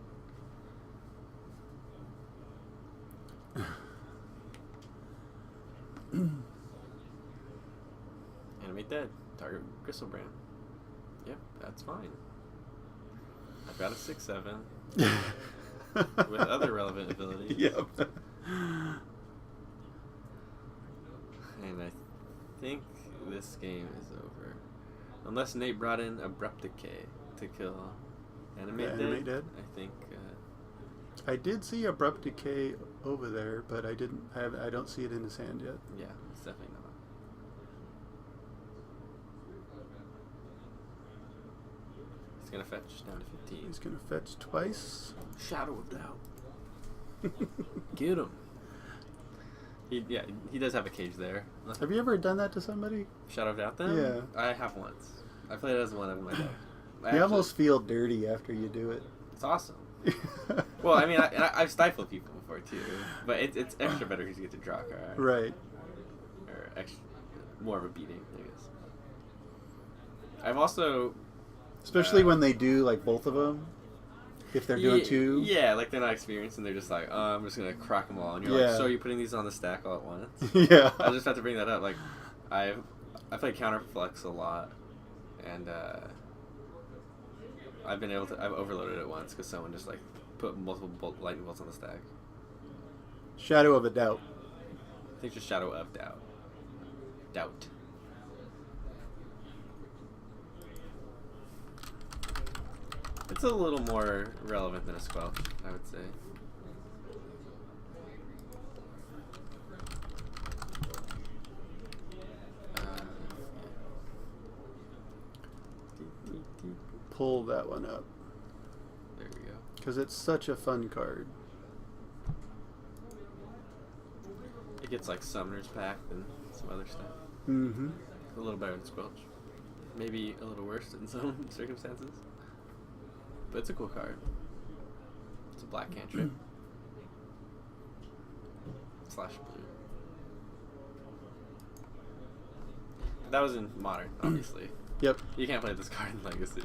Animate dead. Target Gristlebrand. Yep, that's fine. I've got a 6/7 with other relevant abilities. Yep. And I think this game is over. Unless Nate brought in Abrupt Decay to kill Animate Dead. Animate Dead. I think. I did see Abrupt Decay over there, but I don't see it in his hand yet. Yeah, it's definitely not. He's gonna fetch down to 15. He's gonna fetch twice. Shadow of Doubt. Get him. He does have a cage there. Have you ever done that to somebody? Shadow of Doubt them? Yeah. I have once. I played it as one of my deck. You almost feel dirty after you do it. It's awesome. Well, I mean, I've stifled people before too, but it's extra better because you get to draw a card. Right. Or extra, more of a beating, I guess. I've also... Especially when they do, like, both of them. If they're doing two. Yeah, like they're not experienced and they're just like, oh, I'm just going to crack them all. And you're like, so you're putting these on the stack all at once? Yeah. I just have to bring that up. Like, I play Counterflex a lot, and I've overloaded it once because someone just like put multiple lightning bolts on the stack. Shadow of a Doubt. I think just Shadow of Doubt. Doubt. It's a little more relevant than a Squelch, I would say. Pull that one up. There we go. Because it's such a fun card. It gets like Summoner's Pact and some other stuff. Mm-hmm. A little better than Squelch. Maybe a little worse in some circumstances. But it's a cool card. It's a black cantrip. / blue. That was in Modern, obviously. Yep. You can't play this card in Legacy.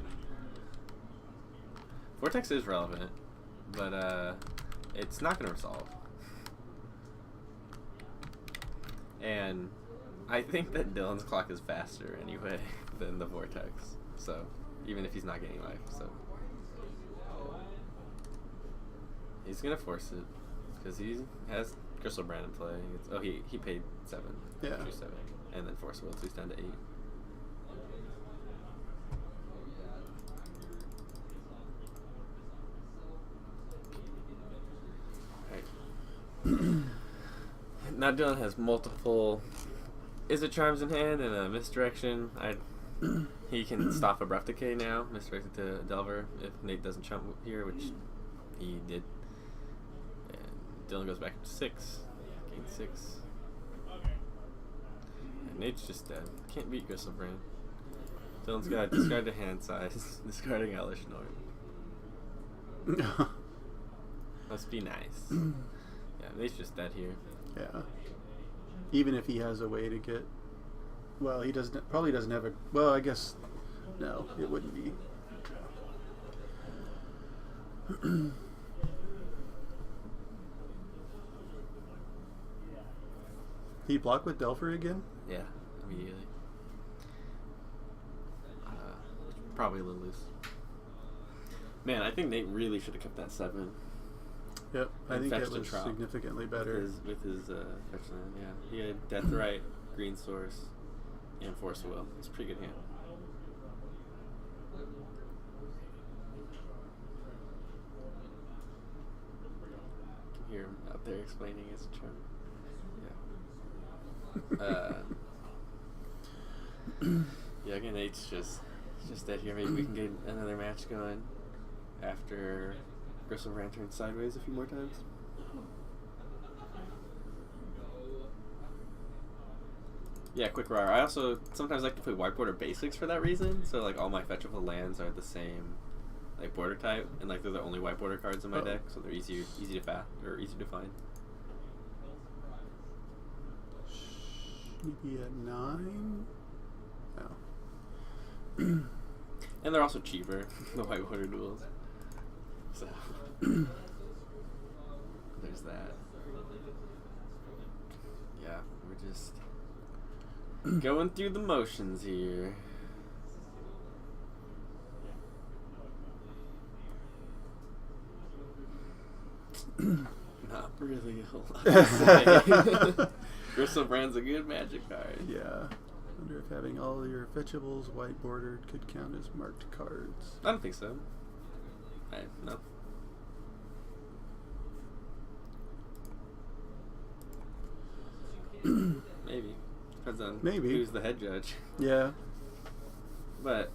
Vortex is relevant, but it's not going to resolve. And I think that Dylan's clock is faster anyway than the Vortex. So, even if he's not getting life, so. He's going to force it, because he has Gristlebrand in play. He paid 7. Yeah. Drew 7. And then Force Will, so he's down to 8. Now Dylan has multiple Izzet Charms in hand and a Misdirection. He can stop Abrupt Decay now, misdirected to Delver if Nate doesn't chump here, which he did. And Dylan goes back up to 6. Gain 6. And Nate's just dead. Can't beat Gristlebrand. Dylan's got to discard the hand size, discarding Elish Nord. Must be nice. Yeah, Nate's just dead here. Yeah. Even if he has a way to get... Well, he probably doesn't have a... Well, I guess... No, it wouldn't be. He block with Delpher again? Yeah, immediately. Probably a little loose. Man, I think Nate really should have kept that 7. Yep, I think fetched that a was Trop significantly better. With his fetch land, yeah. He had Death Right, Green Source, and Force Will. It's a pretty good hand. hear him out there explaining his charm. Yeah. Yeah, again, Nate's just dead here. Maybe we can get another match going after Grixis turns sideways a few more times. Yeah, quick RAR. I also sometimes like to play white border basics for that reason. So like all my fetchable lands are the same like border type, and like they're the only white border cards in my deck, so they're easy to find. Maybe at 9. Oh. And they're also cheaper, the white border duels. So there's that. Yeah, we're just going through the motions here. Not really a whole lot to say. Grixis a good magic card. Yeah. Wonder if having all your fetchables white bordered could count as marked cards. I don't think so. No. Maybe. Depends on who's the head judge. Yeah. But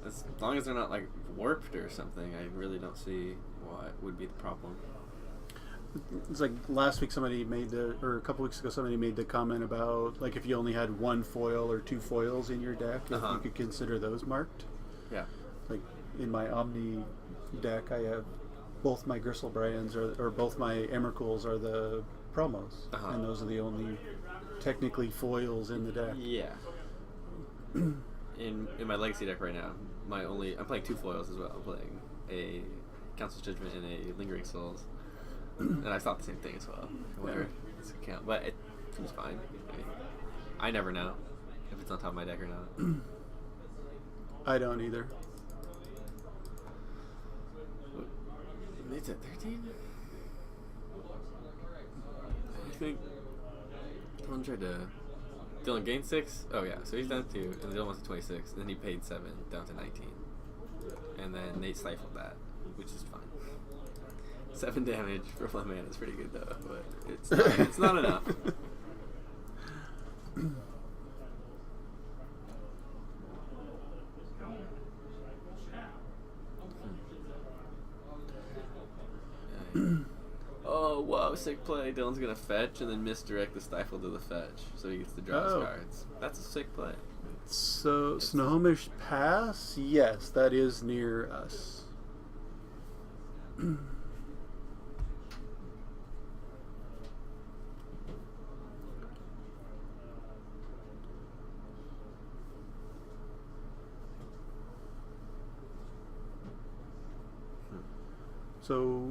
as long as they're not like warped or something, I really don't see what would be the problem. It's like last week or a couple weeks ago somebody made the comment about like if you only had one foil or 2 foils in your deck, if you could consider those marked. Yeah. Like in my Omni deck, I have both my Gristlebrians or both my Emrakuls are the promos, and those are the only technically foils in the deck. Yeah. In my Legacy deck right now, I'm playing 2 foils as well. I'm playing a Council's Judgment and a Lingering Souls. And I thought the same thing as well. Whether this could count, but it seems fine. I mean, I never know if it's on top of my deck or not. I don't either. It's at 13. I think Dylan tried to. Dylan gained 6. Oh yeah, so he's down 2, and Dylan wants to 26. And then he paid 7 down to 19, and then Nate stifled that, which is fine. 7 damage for 1 mana is pretty good though, but it's not enough. Oh wow, sick play. Dylan's gonna fetch and then misdirect the stifle to the fetch, so he gets to draw his cards. That's a sick play. So Snohomish Pass, yes, that is near us. So,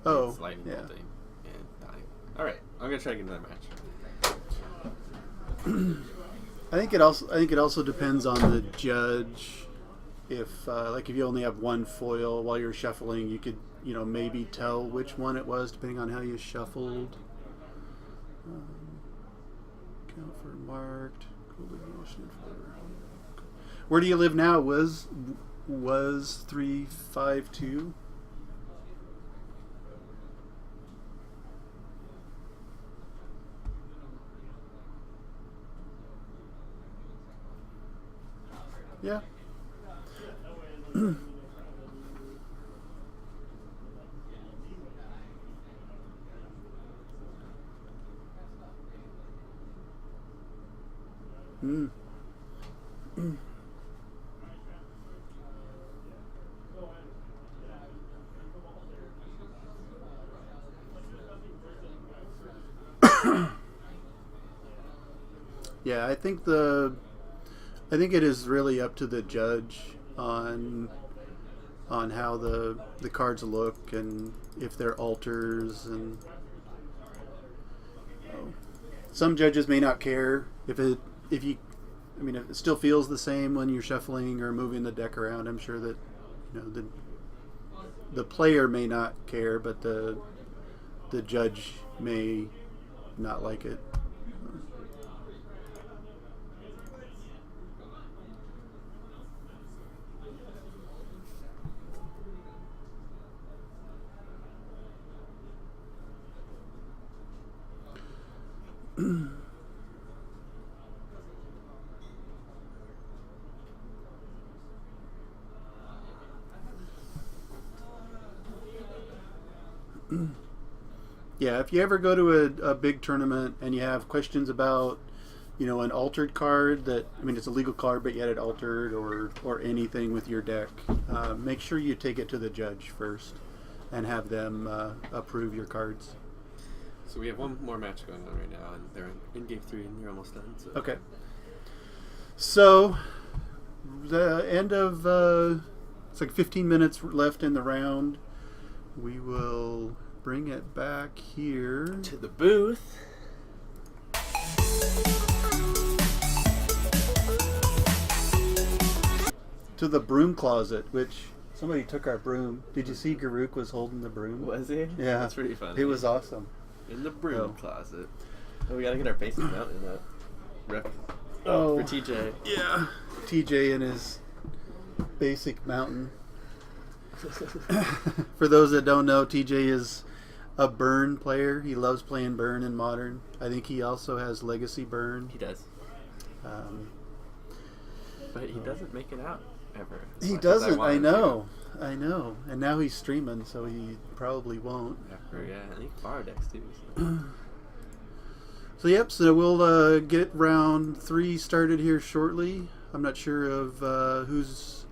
it's lightning bolting and dying. All right, I'm gonna try to get another match. I think it also depends on the judge. If like if you only have one foil while you're shuffling, you could maybe tell which one it was depending on how you shuffled. Count for marked. Where do you live now? Was 352? Yeah. Yeah, I think it is really up to the judge on how the cards look and if they're alters, and some judges may not care if it still feels the same when you're shuffling or moving the deck around. I'm sure that the player may not care, but the judge may not like it. Yeah, if you ever go to a big tournament and you have questions about, an altered card it's a legal card, but you had it altered or anything with your deck, make sure you take it to the judge first and have them approve your cards. So we have one more match going on right now, and they're in game 3, and you're almost done. So. Okay. So, the end of, it's like 15 minutes left in the round. We will bring it back here To the booth. to the broom closet, which somebody took our broom. Did you see Garuk was holding the broom? Was he? Yeah. That's pretty funny. It was awesome. In the broom Oh. closet. Oh, we gotta get our basic mountain up. Rep. Oh. For TJ. Yeah. TJ and his basic mountain. For those that don't know, TJ is a Burn player. He loves playing Burn in Modern. I think he also has Legacy Burn. He does. But he doesn't make it out ever. as He much as doesn't. want I him know. I know. And now he's streaming, so he probably won't. to. Yeah, I think bar decks too. So. So yep. So we'll get round 3 started here shortly. I'm not sure of who's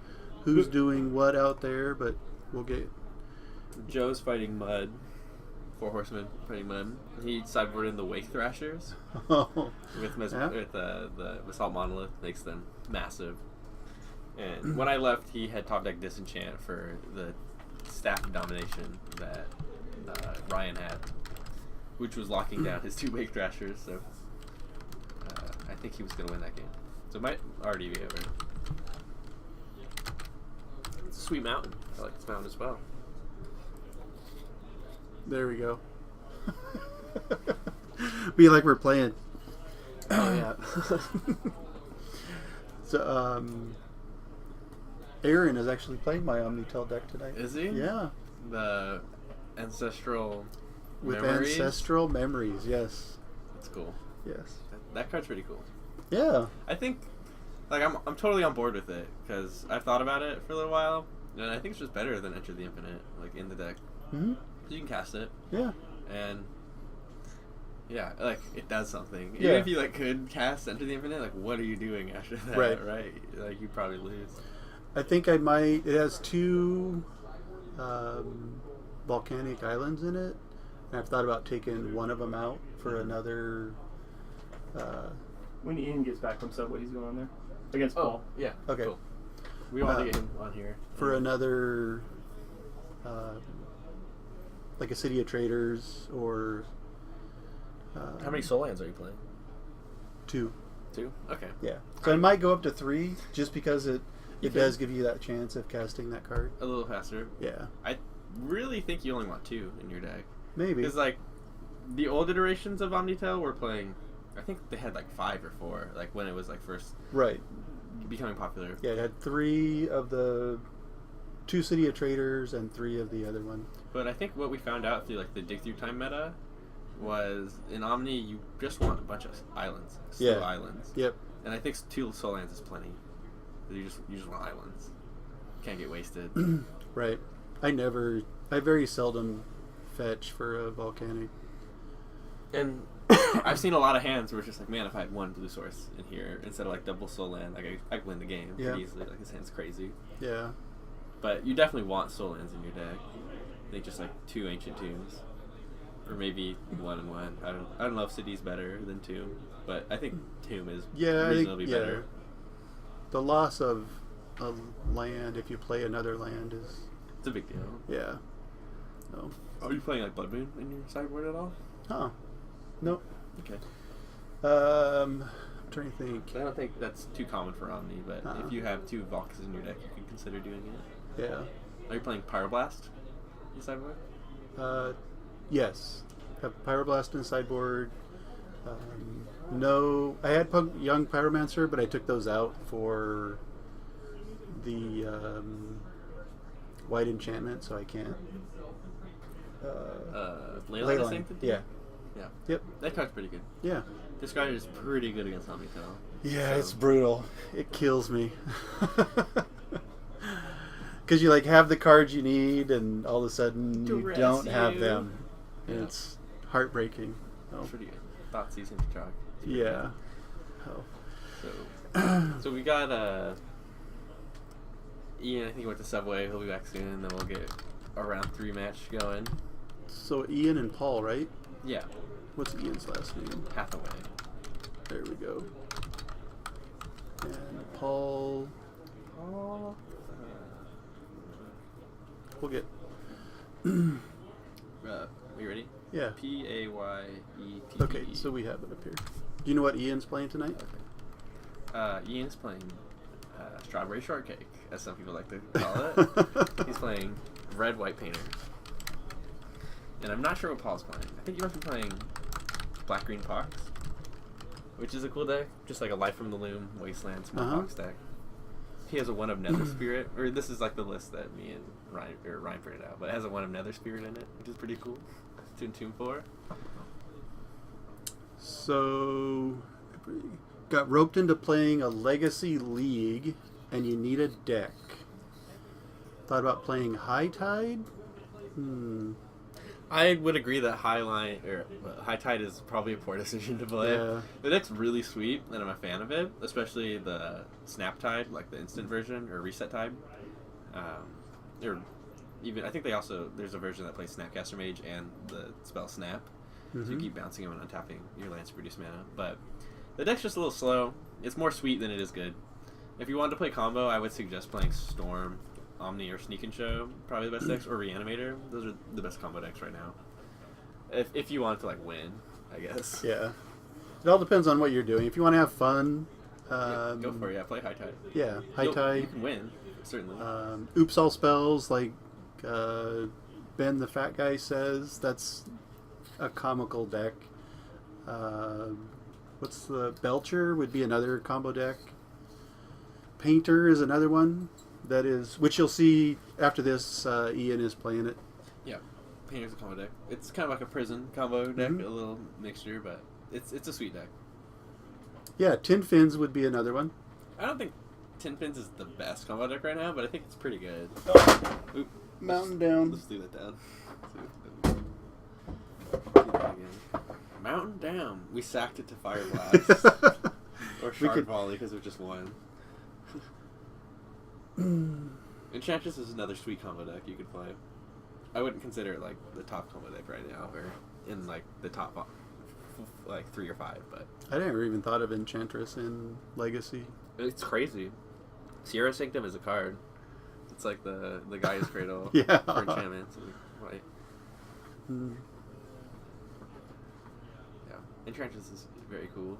doing what out there, but we'll get. Joe's fighting Mud. 4 Horsemen fighting Mud. He sideboarded in the Wake Thrashers Oh, with Yeah. the Assault Monolith, makes them massive. And when I left, he had top deck Disenchant for the staff of domination that Ryan had, which was locking down his 2 Wake Thrashers. So I think he was going to win that game. So it might already be over. It's a sweet mountain. I like this mountain as well. there we go. Be like we're playing. Oh yeah. So Aaron is actually playing my Omnitel deck tonight. Is he? Yeah. The Ancestral With Memories? Ancestral Memories, yes. That's cool. Yes. That card's pretty cool. Yeah. I think, I'm totally on board with it because I've thought about it for a little while, and I think it's just better than Enter the Infinite, like in the deck. Hmm. You can cast it, Yeah. and yeah, like it does something. Yeah. Even if you could cast Enter the Infinite, what are you doing after that? Right. Like you probably lose. I think I might. It has 2 volcanic islands in it, and I've thought about taking one of them out for another. When Ian gets back from Subway, he's going on there against Paul. Yeah. Okay. Cool. We want to get him on here For another, like a City of Traders or. How many soul lands are you playing? 2. 2. Okay. Yeah. So I might go up to 3 just because You it can- does give you that chance of casting that card. A little faster. Yeah. I really think you only want 2 in your deck. Maybe. Because the old iterations of Omnitel were playing, I think they had 5 or 4, when it was first Right. becoming popular. Yeah, it had 3 of the 2 City of Traders and 3 of the other one. But I think what we found out through the dig through time meta was in Omni you just want a bunch of islands, slow Yeah. islands. Yep. And I think 2 soul lands is plenty. You just want islands. Can't get wasted. Right. I very seldom fetch for a volcanic. And I've seen a lot of hands where it's just man, if I had 1 blue source in here instead of double soul land, I could win the game pretty easily. This hand's crazy. Yeah. But you definitely want soul lands in your deck. I think just 2 ancient tombs, or maybe 1 and 1. I don't know if city's better than tomb, but I think tomb is reasonably better. The loss of a land if you play another land is It's a big deal. yeah. So. Are you playing Blood Moon in your sideboard at all? Huh. Nope. Okay. I'm trying to think. I don't think that's too common for Omni, but Uh-uh. if you have 2 Valks in your deck, you can consider doing it. Yeah. Are you playing Pyroblast in your sideboard? Yes. Have Pyroblast in the sideboard. No, I had Young Pyromancer, but I took those out for the White Enchantment, so I can't. Leyline the same thing? Yeah. Yeah. Yep. That card's pretty good. Yeah. This card is pretty good against Omnitail. Yeah, So- it's brutal. It kills me. Because you like have the cards you need, and all of a sudden you Duress don't have you. them. Yeah. It's heartbreaking. Oh. Pretty good. Thought season to chalk. Yeah. Oh. So we got Ian. I think he went to Subway. He'll be back soon, and then we'll get a round 3 match going. So Ian and Paul, right? Yeah, What's Ian's last name? Hathaway. There we go. And Paul. We'll get. Are you ready? Yeah. P-A-Y-E-T-T-E. Okay, so we have it up here. Do you know what Ian's playing tonight? Ian's playing Strawberry Shortcake, as some people like to call it. He's playing Red White Painter. And I'm not sure what Paul's playing. I think he must be playing Black Green Pox, which is a cool deck. Just like a Life from the Loom, Wasteland, Small Pox deck. He has a 1 of Nether Spirit, or this is like the list that me and Ryan printed out, but it has a 1 of Nether Spirit in it, which is pretty cool. It's in Tomb 4. So, got roped into playing a Legacy League, and you need a deck. Thought about playing High Tide? I would agree that High Tide is probably a poor decision to play. Yeah. The deck's really sweet, and I'm a fan of it, especially the Snap Tide, like the instant version, or Reset Tide. Or even, I think there's a version that plays Snapcaster Mage and the spell Snap. So you keep bouncing them and untapping your lands to produce mana. But the deck's just a little slow. It's more sweet than it is good. If you wanted to play combo, I would suggest playing Storm, Omni, or Sneak and Show, probably the best decks, or Reanimator. Those are the best combo decks right now. If you want to like win, I guess. Yeah. It all depends on what you're doing. If you want to have fun, Go for it. Yeah, play High Tide. Yeah, High You Tide. can win, certainly. Oops all spells, like Ben the Fat Guy says. That's a comical deck. What's the Belcher would be another combo deck. Painter is another one. That is, which you'll see after this. Ian is playing it. Yeah, Painter's a combo deck. It's kind of like a prison combo deck, a little mixture, but it's a sweet deck. Yeah, Tin Fins would be another one. I don't think Tin Fins is the best combo deck right now, but I think it's pretty good. Oop. Mountain Down. Let's leave it down. Do that again. Mountain Down. We sacked it to Fire Blast. Or Shard Volley because of just one. Enchantress is another sweet combo deck you could play. I wouldn't consider it like the top combo deck right now, or in like the top like 3 or 5, but I never even thought of Enchantress in Legacy. it's crazy. Sierra Sanctum is a card. It's like the Gaia's Cradle Yeah. for enchantments. Right. Yeah, Enchantress is very cool.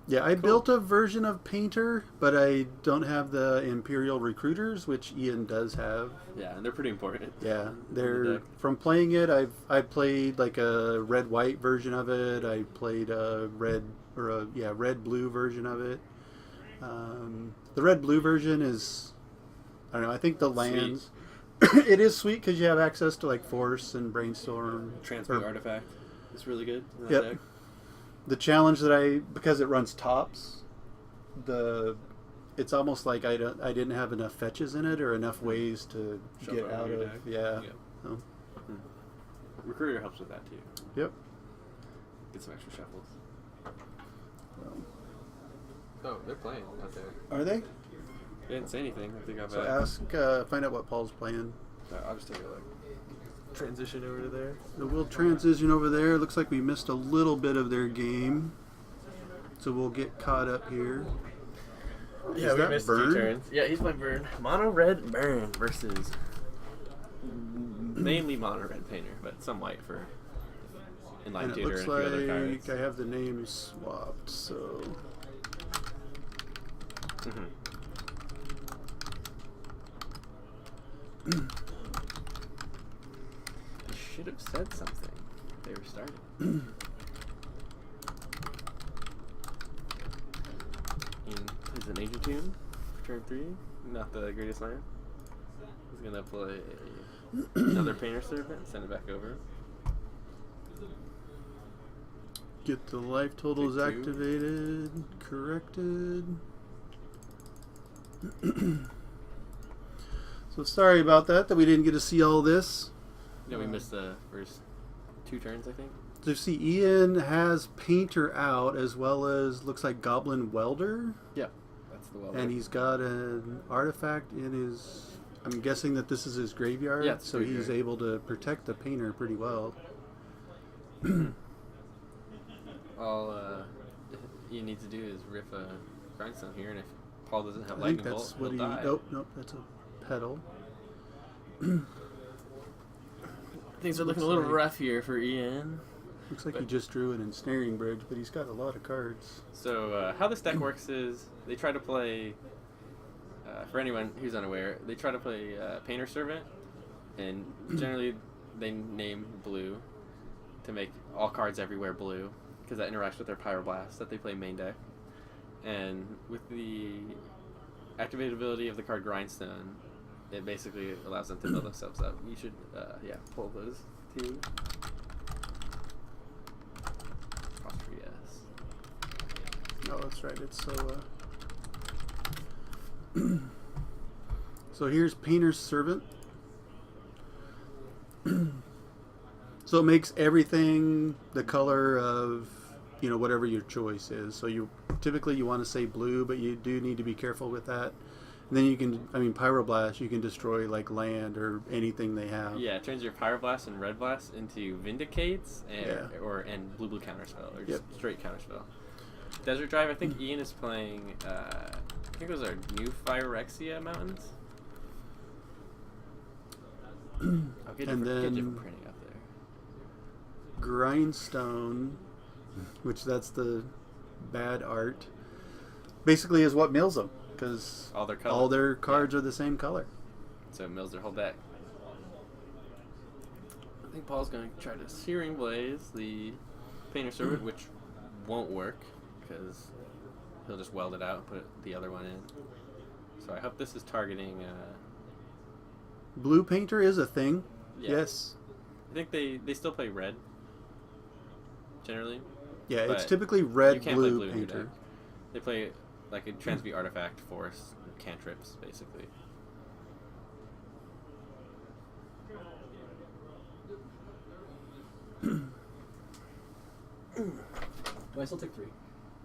Yeah, I built a version of Painter, but I don't have the Imperial Recruiters, which Ian does have. Yeah, and they're pretty important. Yeah, in the they're deck. from playing it. I played like a red-white version of it. I played a red-blue version of it. The red-blue version is, I don't know. I think the lands. It is sweet because you have access to like Force and Brainstorm. Transmute Artifact is really good in that Yep. deck. The challenge that because it runs tops, it's almost like I didn't have enough fetches in it or enough ways to Shuffle get out your of. deck. Yeah. Yep. Oh. Recruiter helps with that too. Yep. Get some extra shuffles. Well, Oh, they're playing out there. are they? They didn't say anything. I think I've So find out what Paul's playing. I'll just take a like transition over to there. So we'll transition over there. Looks like we missed a little bit of their game, so we'll get caught up here. Yeah, Is we that missed Burn? 2 turns. Yeah, he's playing Burn. Mono Red Burn versus mainly Mono Red Painter, but some white for And Enlightened it Tutor looks and a few other like cards. I have the names swapped, so I should have said something. They were starting. And plays an Ancient Tomb for turn 3. Not the greatest land. He's gonna play another Painter Servant and send it back over. Get the life totals Take 2. activated, corrected. So sorry about that we didn't get to see all this. Yeah, we missed the first 2 turns, I think. So see, Ian has Painter out as well as looks like Goblin Welder, Yeah, that's the welder. and he's got an artifact in his. I'm guessing that this is his graveyard, Yeah, it's so graveyard. he's able to protect the painter pretty well. All Ian needs to do is riff a grindstone here, and if Paul doesn't have I lightning think that's bolt, what he'll he. die. Nope, that's a pedal. Things are looking a Looks little like- rough here for Ian. Looks like But- he just drew an ensnaring bridge, but he's got a lot of cards. So how this deck works is they try to play, for anyone who's unaware, they try to play Painter Servant, and generally they name blue to make all cards everywhere blue, because that interacts with their Pyroblast that they play main deck. And with the activated ability of the card Grindstone, it basically allows them to build themselves up. You should, pull those 2. Yes. Oh, that's right. It's so. So here's Painter's Servant. So it makes everything the color of, whatever your choice is. So you want to say blue, but you do need to be careful with that. And then you can, Pyroblast, you can destroy like land or anything they have. Yeah, it turns your Pyroblast and Red Blast into Vindicates and Yeah. and blue counterspell or Yep. just straight counterspell. Desert Drive, I think Ian is playing. I think those are new Phyrexia mountains. I'll get And different then- printing up there. Grindstone, which that's the bad art, basically is what mills them, because All their colors. all their cards are the same color. So it mills their whole deck. I think Paul's going to try to Searing Blaze the Painter Servant, which won't work because he'll just weld it out and put the other one in. So I hope this is targeting. Blue Painter is a thing. Yeah. Yes. I think they still play red. Generally, Yeah, it's But typically you red can't play blue blue in your Painter. deck. They play like a Transmute Artifact, Force, cantrips, basically. Do I still take 3?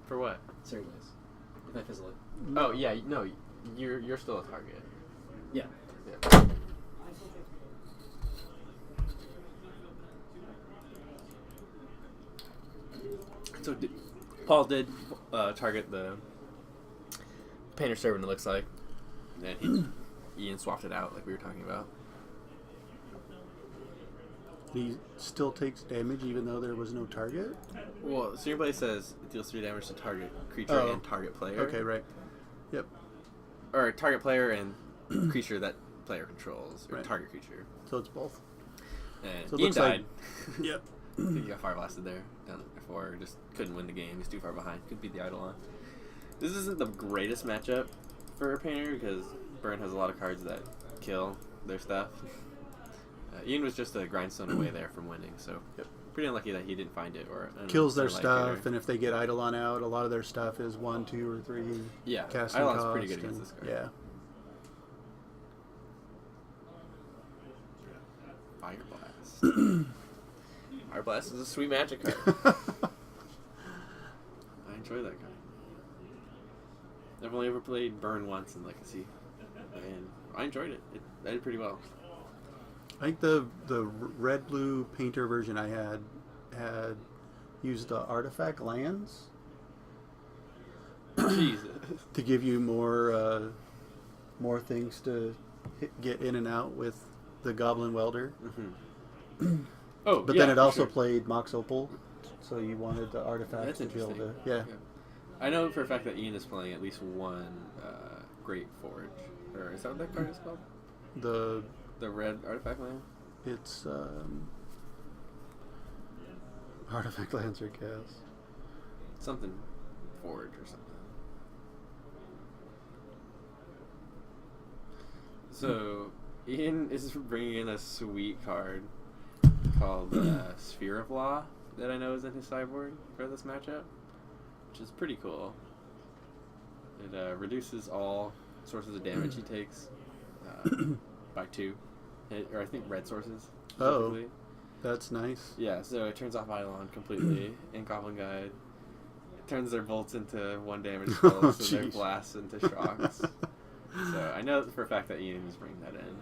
For what? Searing Blaze. If I fizzle it. Oh yeah, no, you're still a target. Yeah. Yeah. So Paul did target the Painter Servant, it looks like. And Ian swapped it out like we were talking about. He still takes damage even though there was no target. Well, Searing Blade says it deals 3 damage to target creature Oh. and target player. Okay, right. Yep. Or target player and creature that player controls. Or Right. target creature. So it's both. And So it Ian looks like- died. Yep. I think he got fire blasted there down before, just couldn't win the game. He's too far behind. Could beat the Eidolon. This isn't the greatest matchup for a painter because Burn has a lot of cards that kill their stuff. Ian was just a grindstone away there from winning, so Yep. pretty unlucky that he didn't find it or Kills their Sunlight stuff, Gator. and if they get Eidolon out, a lot of their stuff is 1, 2, or 3 Yeah, casting Eidolon's cost. pretty good against and- this card. Yeah. Fire Blast. Fire Blast is a sweet magic card. I enjoy that card. I've only ever played Burn once in Legacy, and I enjoyed it. I did pretty well. I think the red blue painter version I had used the artifact lands Jesus. to give you more things to get in and out with the Goblin Welder. Mm-hmm. Oh, But yeah, then it for also sure. played Mox Opal, so you wanted the artifact That's to be able interesting. to. Yeah. I know for a fact that Ian is playing at least one Great Forge. Or is that what that card is called? The red artifact land? It's artifact lands or chaos. Something Forge or something. So Ian is bringing in a sweet card called Sphere of Law that I know is in his sideboard for this matchup, which is pretty cool. It reduces all sources of damage he takes by 2, or I think red sources. Oh, that's nice. Yeah, so it turns off Eidolon completely in Goblin Guide. It turns their bolts into 1 damage spells, so their jeez. blasts into shocks. So I know for a fact that Ian is bringing that in.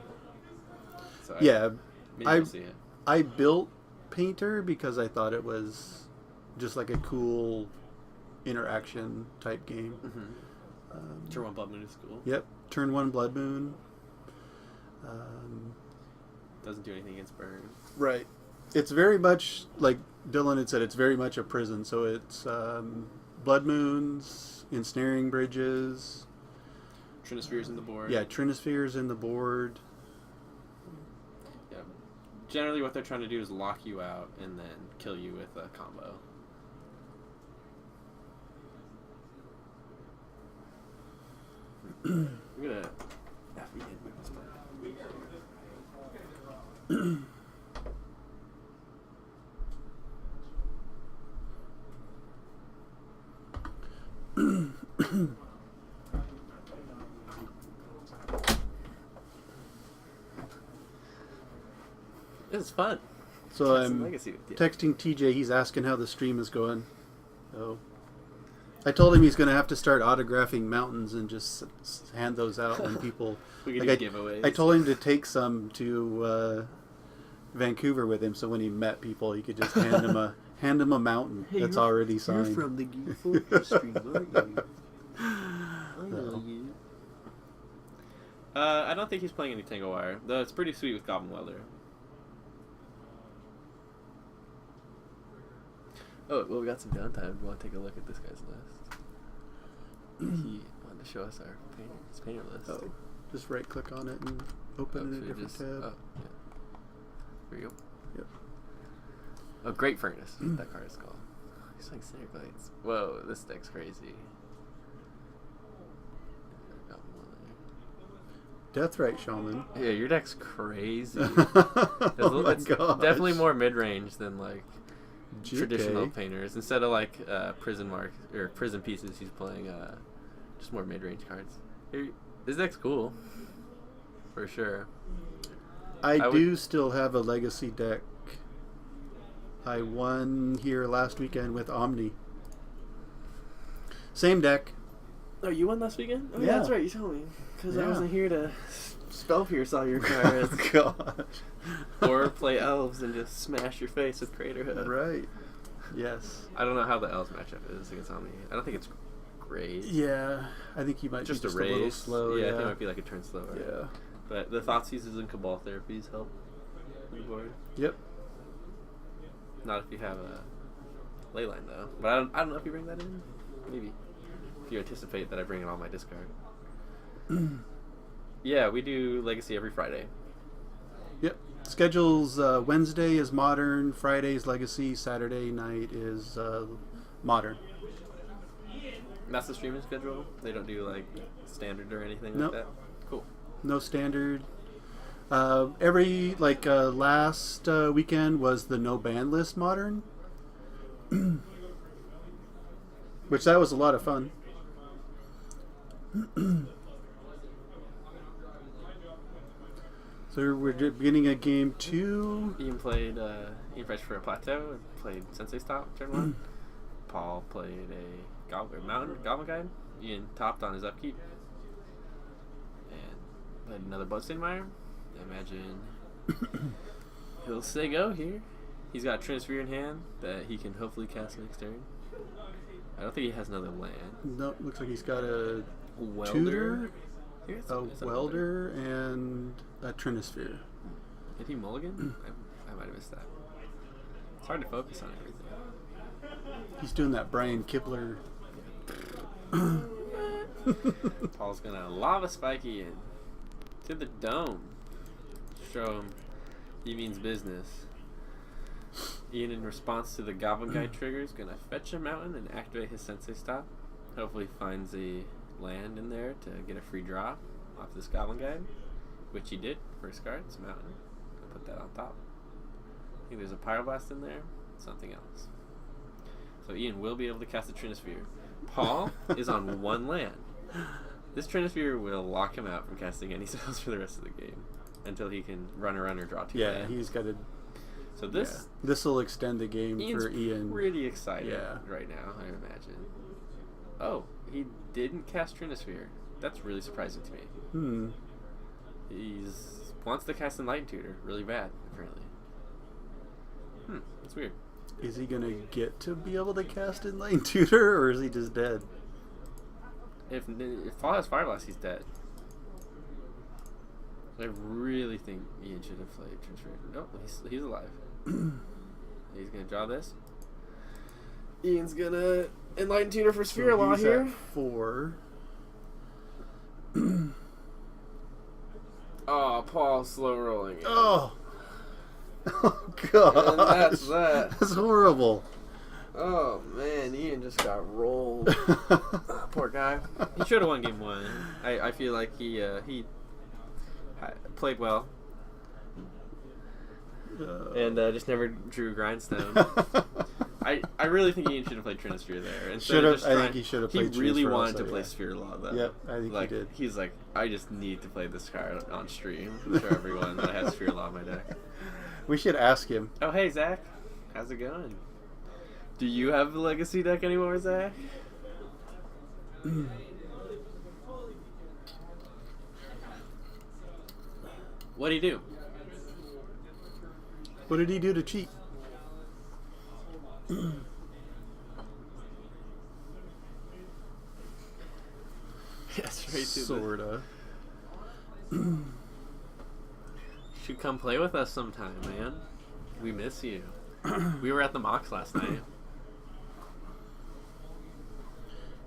So Yeah, maybe we'll see it. I built Painter because I thought it was just like a cool interaction type game. Mm-hmm. Turn 1 Blood Moon is cool. Yep, turn 1 Blood Moon. Doesn't do anything against burn. Right. It's very much, like Dylan had said, it's very much a prison. So it's Blood Moons, Ensnaring Bridges. Trinisphere's in the board. Yeah, Trinisphere's in the board. Yeah. Generally what they're trying to do is lock you out and then kill you with a combo. I'm gonna move this back. This is fun. So That's some I'm legacy with you. texting TJ. He's asking how the stream is going. So I told him he's going to have to start autographing mountains and just hand those out when people. We can like do giveaways. I told him to take some to Vancouver with him, so when he met people, he could just hand him a mountain that's already signed. You're from the Geek Focus stream, aren't you? I know you. I don't think he's playing any Tangle Wire, though it's pretty sweet with Goblin Welder. Oh, well, we got some downtime. We want to take a look at this guy's list. He wanted to show us our painter list. Oh, just right click on it and open it in a different tab. Oh, yeah. There you go. Yep. Oh, Great Furnace. That card is called. He's like Snare Blades. Whoa, this deck's crazy. Deathrite Shaman. Yeah, your deck's crazy. Oh my It's gosh. definitely more mid-range than like GK. traditional painters. Instead of like prison mark or prison pieces, he's playing just more mid-range cards. This deck's cool, for sure. I do still have a legacy deck. I won here last weekend with Omni. Same deck. Oh, you won last weekend? Oh, Yeah. that's right. You told me because I Yeah. wasn't here to spell pierce all your cards Gosh. or play elves and just smash your face with Craterhood. Right. Yes. I don't know how the elves matchup is against Omni. I don't think it's great. Yeah. I think he might Just be a just raise. a little slow. Yeah, I Yeah. think it might be like a turn slower. Yeah. But the Thoughtseizes and Cabal Therapies help on the board. Yep. Not if you have a Leyline, though. But I don't know if you bring that in. Maybe. If you anticipate that I bring in all my discard. Yeah, we do Legacy every Friday. Yep. Schedules Wednesday is Modern, Friday's Legacy, Saturday night is Modern. And that's the streaming schedule? They don't do, like, standard or anything Nope. like that? Cool. No standard. Every last weekend was the no ban list Modern, which that was a lot of fun. So we're beginning of game 2. Ian played, Ian Fresh for a Plateau and played Sensei Stop turn 1. Paul played a Mountain Goblin Guide. Ian topped on his upkeep. And played another Bloodstained Mire. I imagine he'll say go here. He's got Trinisphere in hand that he can hopefully cast next turn. I don't think he has another land. No, looks like he's got a Welder. tutor, Here, it's a welder, and a Trinisphere. Did he mulligan? I might have missed that. It's hard to focus on everything. He's doing that Brian Kibler. Paul's gonna lava spike Ian to the dome. Show him he means business. Ian, in response to the Goblin Guide triggers, gonna fetch a mountain and activate his Sensei Stop. Hopefully finds a land in there to get a free draw off this Goblin Guide. which he did. First card, it's a mountain. I'll put that on top. I think there's a Pyroblast in there. Something else. So Ian will be able to cast a Trinisphere. Paul is on 1 land. This Trinisphere will lock him out from casting any spells for the rest of the game until he can run or draw 2 Yeah, land. he's got to. So this This will extend the game Ian's for Ian. pretty excited Yeah. right now, I imagine. Oh, he didn't cast Trinisphere. That's really surprising to me. He's wants to cast Enlightened Tutor really bad, apparently. That's weird. Is he gonna get to be able to cast Enlightened Tutor, or is he just dead? If Paul has Fire Blast, he's dead. I really think Ian should have played Trinisphere. Nope, he's alive. He's gonna draw this. Ian's gonna Enlightened Tutor for Sphere Law he's here. at 4. Oh, Paul's slow rolling it. Oh. Oh god. And that's that. That's horrible. Oh man, Ian just got rolled. Poor guy. He should have won game 1. I feel like he played well and just never drew Grindstone. I really think Ian should have played Trinisphere there. I think he should have played He really Trinisphere wanted also, to play yeah. Sphere Law though. Yep, I think like, he did. He's like, I just need to play this card on stream. Show everyone that I have Sphere Law in my deck. We should ask him. Oh hey Zach, how's it going? Do you have the Legacy deck anymore, Zach? What do you do? What did he do to cheat? Yes, right. Sorta. Should come play with us sometime, man. We miss you. We were at the Mox last night.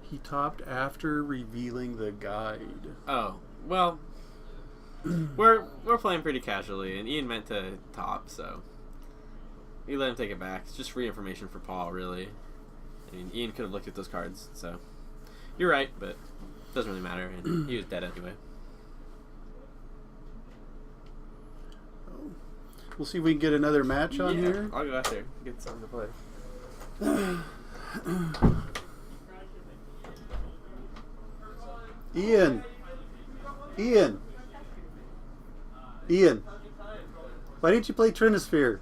He topped after revealing the guide. Oh, well, we're playing pretty casually, and Ian meant to top, so we let him take it back. It's just free information for Paul, really. I mean, Ian could have looked at those cards, so you're right, but it doesn't really matter, and he was dead anyway. We'll see if we can get another match on here. I'll go out there, get something to play. Ian, why didn't you play Trinisphere?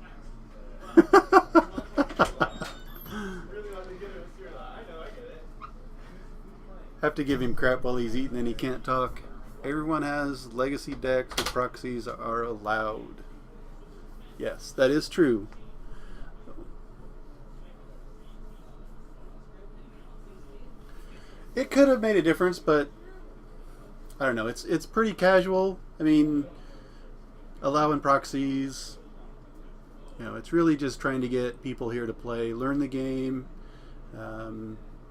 Have to give him crap while he's eating and he can't talk. Everyone has legacy decks where proxies are allowed. Yes, that is true. It could have made a difference, but I don't know. It's pretty casual. I mean, allowing proxies. You know, it's really just trying to get people here to play, learn the game. I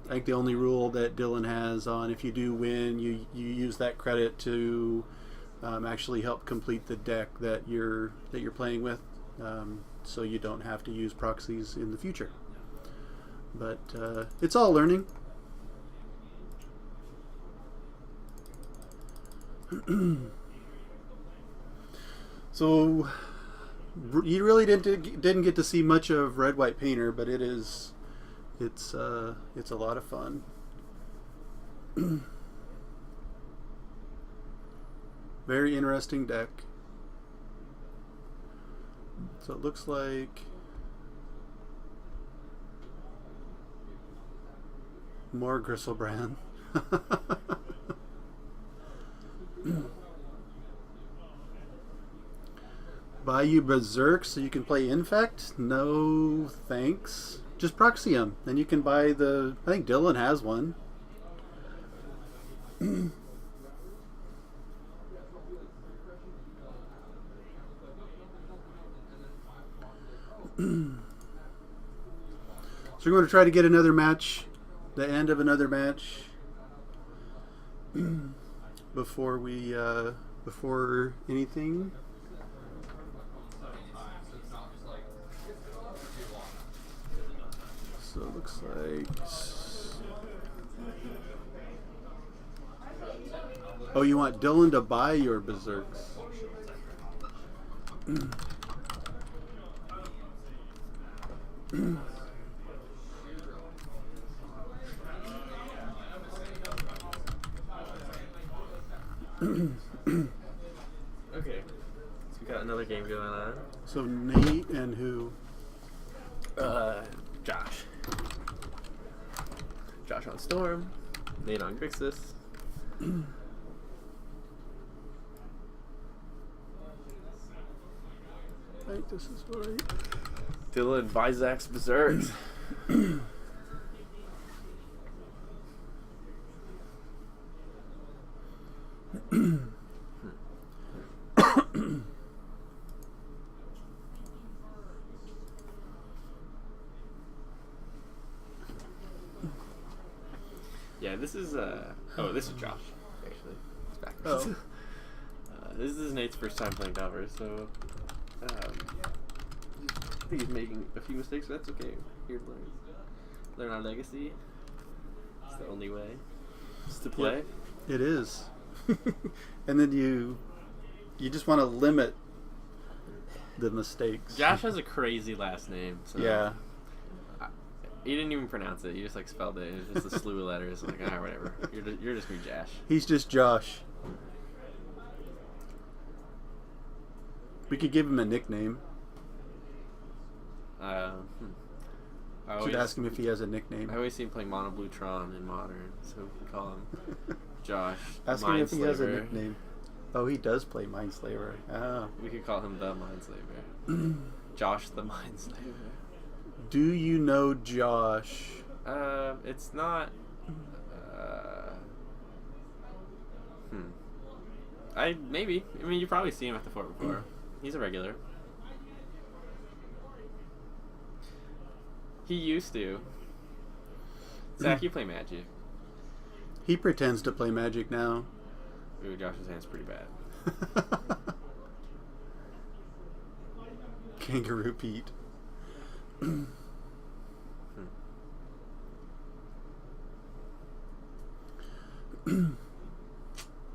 think the only rule that Dylan has on if you do win, you use that credit to actually help complete the deck that you're playing with, so you don't have to use proxies in the future. But it's all learning. So you really didn't get to see much of Red White Painter, but it's a lot of fun. Very interesting deck. So it looks like more Gristlebrand. Buy you Berserk so you can play Infect? No thanks. Just proxy them. Then you can buy the... I think Dylan has one. So we're going to try to get another match. The end of another match. Before we... before anything... So it looks like... Oh, you want Dylan to buy your Berserks? Okay. So we got another game going on. So Nate and who? Josh. Josh on Storm. Nate on Grixis. I think this is right. Dylan Vizak's Berserks. Yeah, this is this is Josh, actually. It's backwards. Oh. This is Nate's first time playing Delver, so I think he's making a few mistakes, but that's okay. Here to learn our legacy. It's the only way. Just to play. It is. And then you just want to limit the mistakes. Josh has a crazy last name. So Yeah. He didn't even pronounce it. He just like spelled it. It was just a slew of letters. I'm like, whatever. You're just me, Josh. He's just Josh. We could give him a nickname. I Should always ask him if he has a nickname. I always see him playing Mono Blue Tron in Modern, so we can call him Josh. Ask him if he has a Mindslaver. nickname. Oh, he does play Mindslaver. Ah. We could call him the Mindslaver. Josh the Mindslaver. Do you know Josh? It's not. Maybe. I mean, you probably see him at the fort before. He's a regular. He used to. Zach, you play Magic. He pretends to play Magic now. Ooh, Josh's hand's pretty bad. Kangaroo Pete.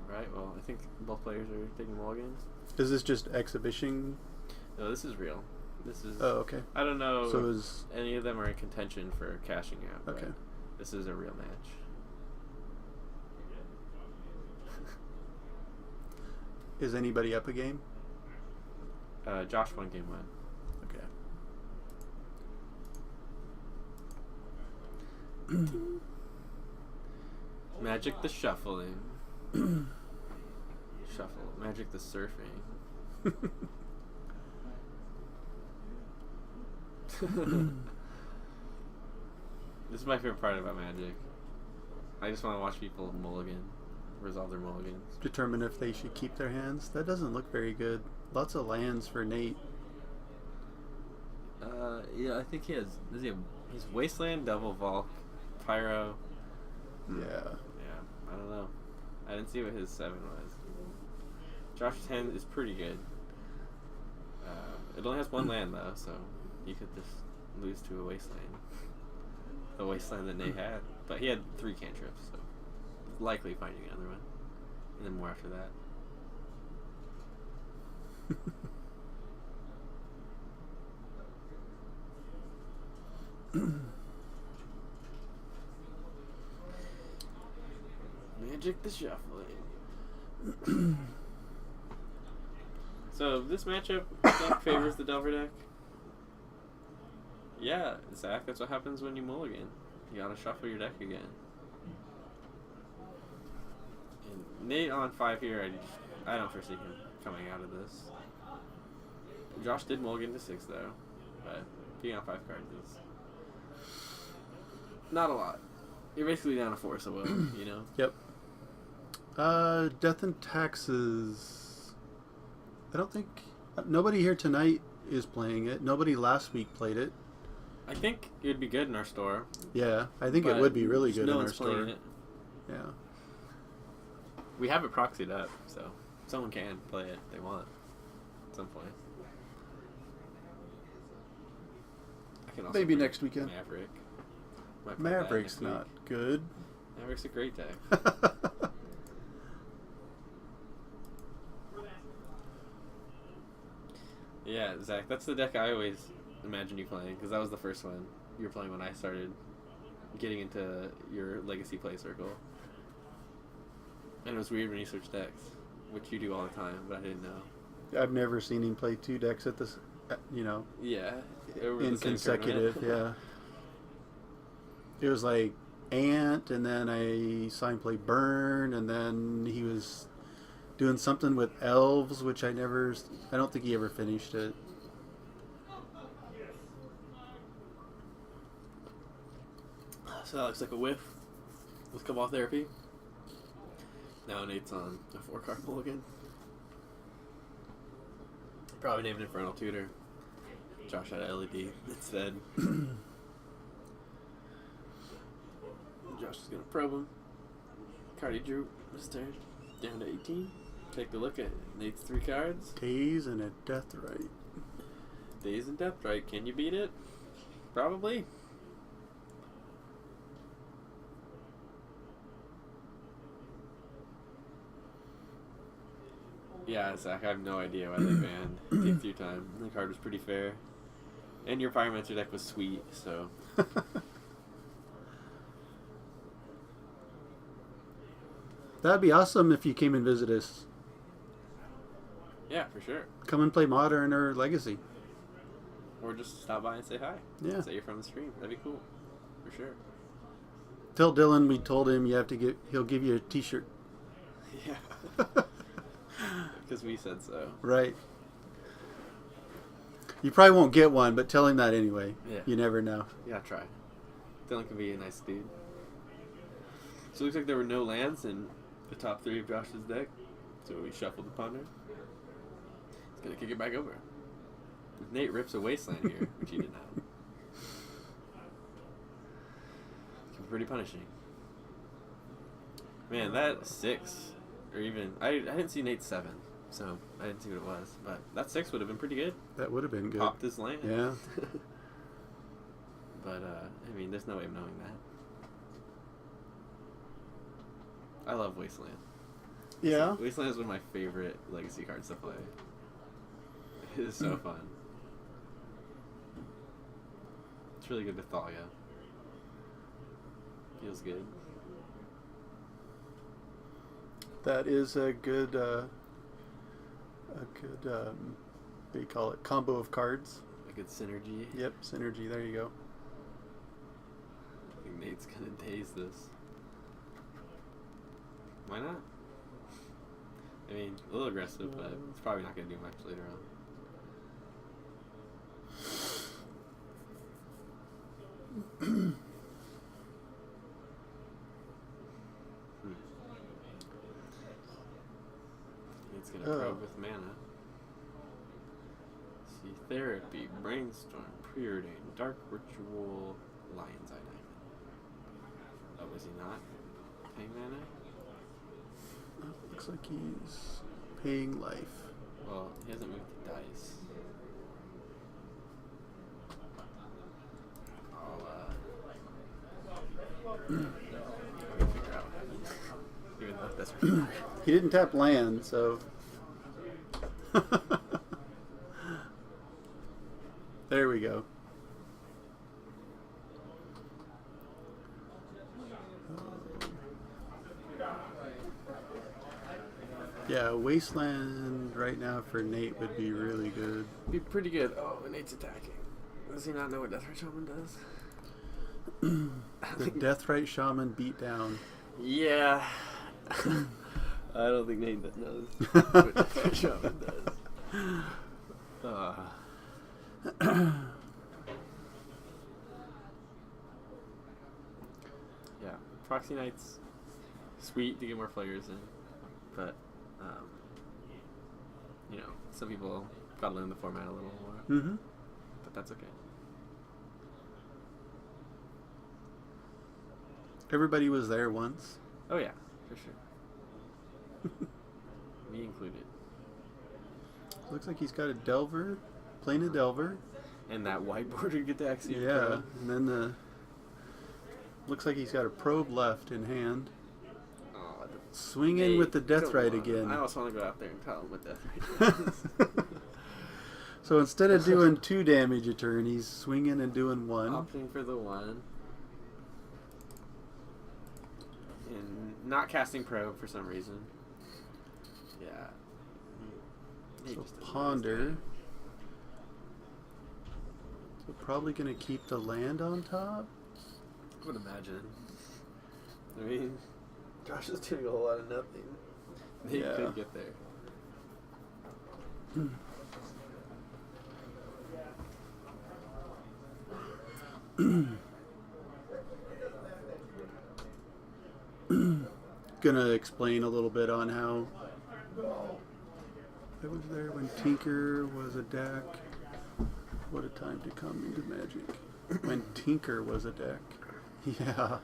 Right, well, I think both players are taking mulligans. Is this just exhibition? No, this is real. This is. Oh, okay. I don't know So is any of them are in contention for cashing out. but okay. This is a real match. Is anybody up a game? Josh won game 1. Okay. Magic the shuffling. Shuffle. Magic the surfing. This is my favorite part about Magic. I just want to watch people mulligan, resolve their mulligans. Determine if they should keep their hands. That doesn't look very good. Lots of lands for Nate. Yeah, I think he has. Does he have? He's Wasteland, Double Volk, Pyro. Yeah. Yeah, I don't know. I didn't see what his 7 was. Josh's hand is pretty good. It only has 1 land though, so he could just lose to a Wasteland. The Wasteland that Nate had. But he had 3 cantrips, so likely finding another one. And then more after that. Magic the shuffling. So this matchup I think favors the Delver deck. Yeah, Zach, that's what happens when you mulligan. You gotta shuffle your deck again. And Nate on 5 here, I don't foresee him coming out of this. Josh did mulligan to 6 though, but being on 5 cards is not a lot. You're basically down to 4, so you know? Yep. Death and Taxes. I don't think nobody here tonight is playing it. Nobody last week played it. I think it would be good in our store. Yeah, I think it would be really good no in our one's store. playing it. Yeah. We have it proxied up, so someone can play it if they want at some point. I can also Maybe bring next weekend. Maverick. Might play that Maverick's next not week. good. Maverick's a great deck. Yeah, Zach, that's the deck I always imagine you playing, because that was the first one you were playing when I started getting into your Legacy play circle. And it was weird when you switched decks, which you do all the time, but I didn't know. I've never seen him play 2 decks at this, Yeah. Over in the same consecutive, tournament. yeah. It was like Ant, and then I saw him play Burn, and then he was doing something with Elves, which I don't think he ever finished it. So that looks like a whiff with Cabal Therapy. Now Nate's on a 4-card mulligan. Probably named Infernal Tutor. Josh had a LED instead. Josh is going to probe him. Card he drew this turn. Down to 18. Take a look at Nate's 3 cards. Daze and a Deathrite. Daze and Deathrite. Can you beat it? Probably. Yeah, Zach, I have no idea why they banned Take Through Time. The card was pretty fair. And your Pyromancer deck was sweet, so... That'd be awesome if you came and visit us. Yeah, for sure. Come and play Modern or Legacy. Or just stop by and say hi. Yeah. Say you're from the stream. That'd be cool. For sure. Tell Dylan we told him he'll give you a t-shirt. Yeah. Because we said so. Right. You probably won't get one, but tell him that anyway. Yeah. You never know. Yeah, try. Dylan can be a nice dude. So it looks like there were no lands in the top 3 of Josh's deck. So we shuffled the Ponder. He's going to kick it back over. If Nate rips a Wasteland here, which he did not. It can be pretty punishing. Man, that 6, or even... I didn't see Nate's 7, so I didn't see what it was. But that 6 would have been pretty good. That would have been good. Popped his land. Yeah. But, I mean, there's no way of knowing that. I love Wasteland. Yeah. Wasteland is one of my favorite Legacy cards to play. It is so fun. It's really good to Thalia. Feels good. That is a good, what do you call it? Combo of cards. A good synergy. Yep, synergy. There you go. I think Nate's gonna daze this. Why not? I mean, a little aggressive, but it's probably not gonna do much later on. It's gonna probe with mana. See, Therapy, Brainstorm, Preordain, Dark Ritual, Lion's Eye Diamond. Oh, was he not paying mana? Looks like he's paying life. Well, he hasn't moved the dice. I'll figure out what happens. Even though that's pretty hard. He didn't tap land, so... There we go. Yeah, Wasteland right now for Nate would be really good. Be pretty good. Oh, Nate's attacking. Does he not know what Deathrite Shaman does? The Deathrite Shaman beat down. Yeah. I don't think Nate knows what Deathrite Shaman does. Yeah, Proxy Knight's sweet to get more players in, but you know, some people gotta learn the format a little more. Mm-hmm. But that's okay. Everybody was there once. Oh yeah, for sure. Me included. Looks like he's got a Delver, playing a Delver. And that white bordered Gataxian. Yeah, Probe. and then the... Looks like he's got a probe left in hand. Oh, Swinging Nate, with the come Deathrite on. again. I also want to go out there and tell him what Deathrite is. So instead of doing 2 damage a turn, he's swinging and doing 1. Opting for the 1. And not casting probe for some reason. Yeah. He So just doesn't ponder. understand. So probably going to keep the land on top. I would imagine. I mean, Josh is doing a whole lot of nothing. He Yeah. could get there. Gonna explain a little bit on how I was there when Tinker was a deck. What a time to come into Magic. When Tinker was a deck. Yeah.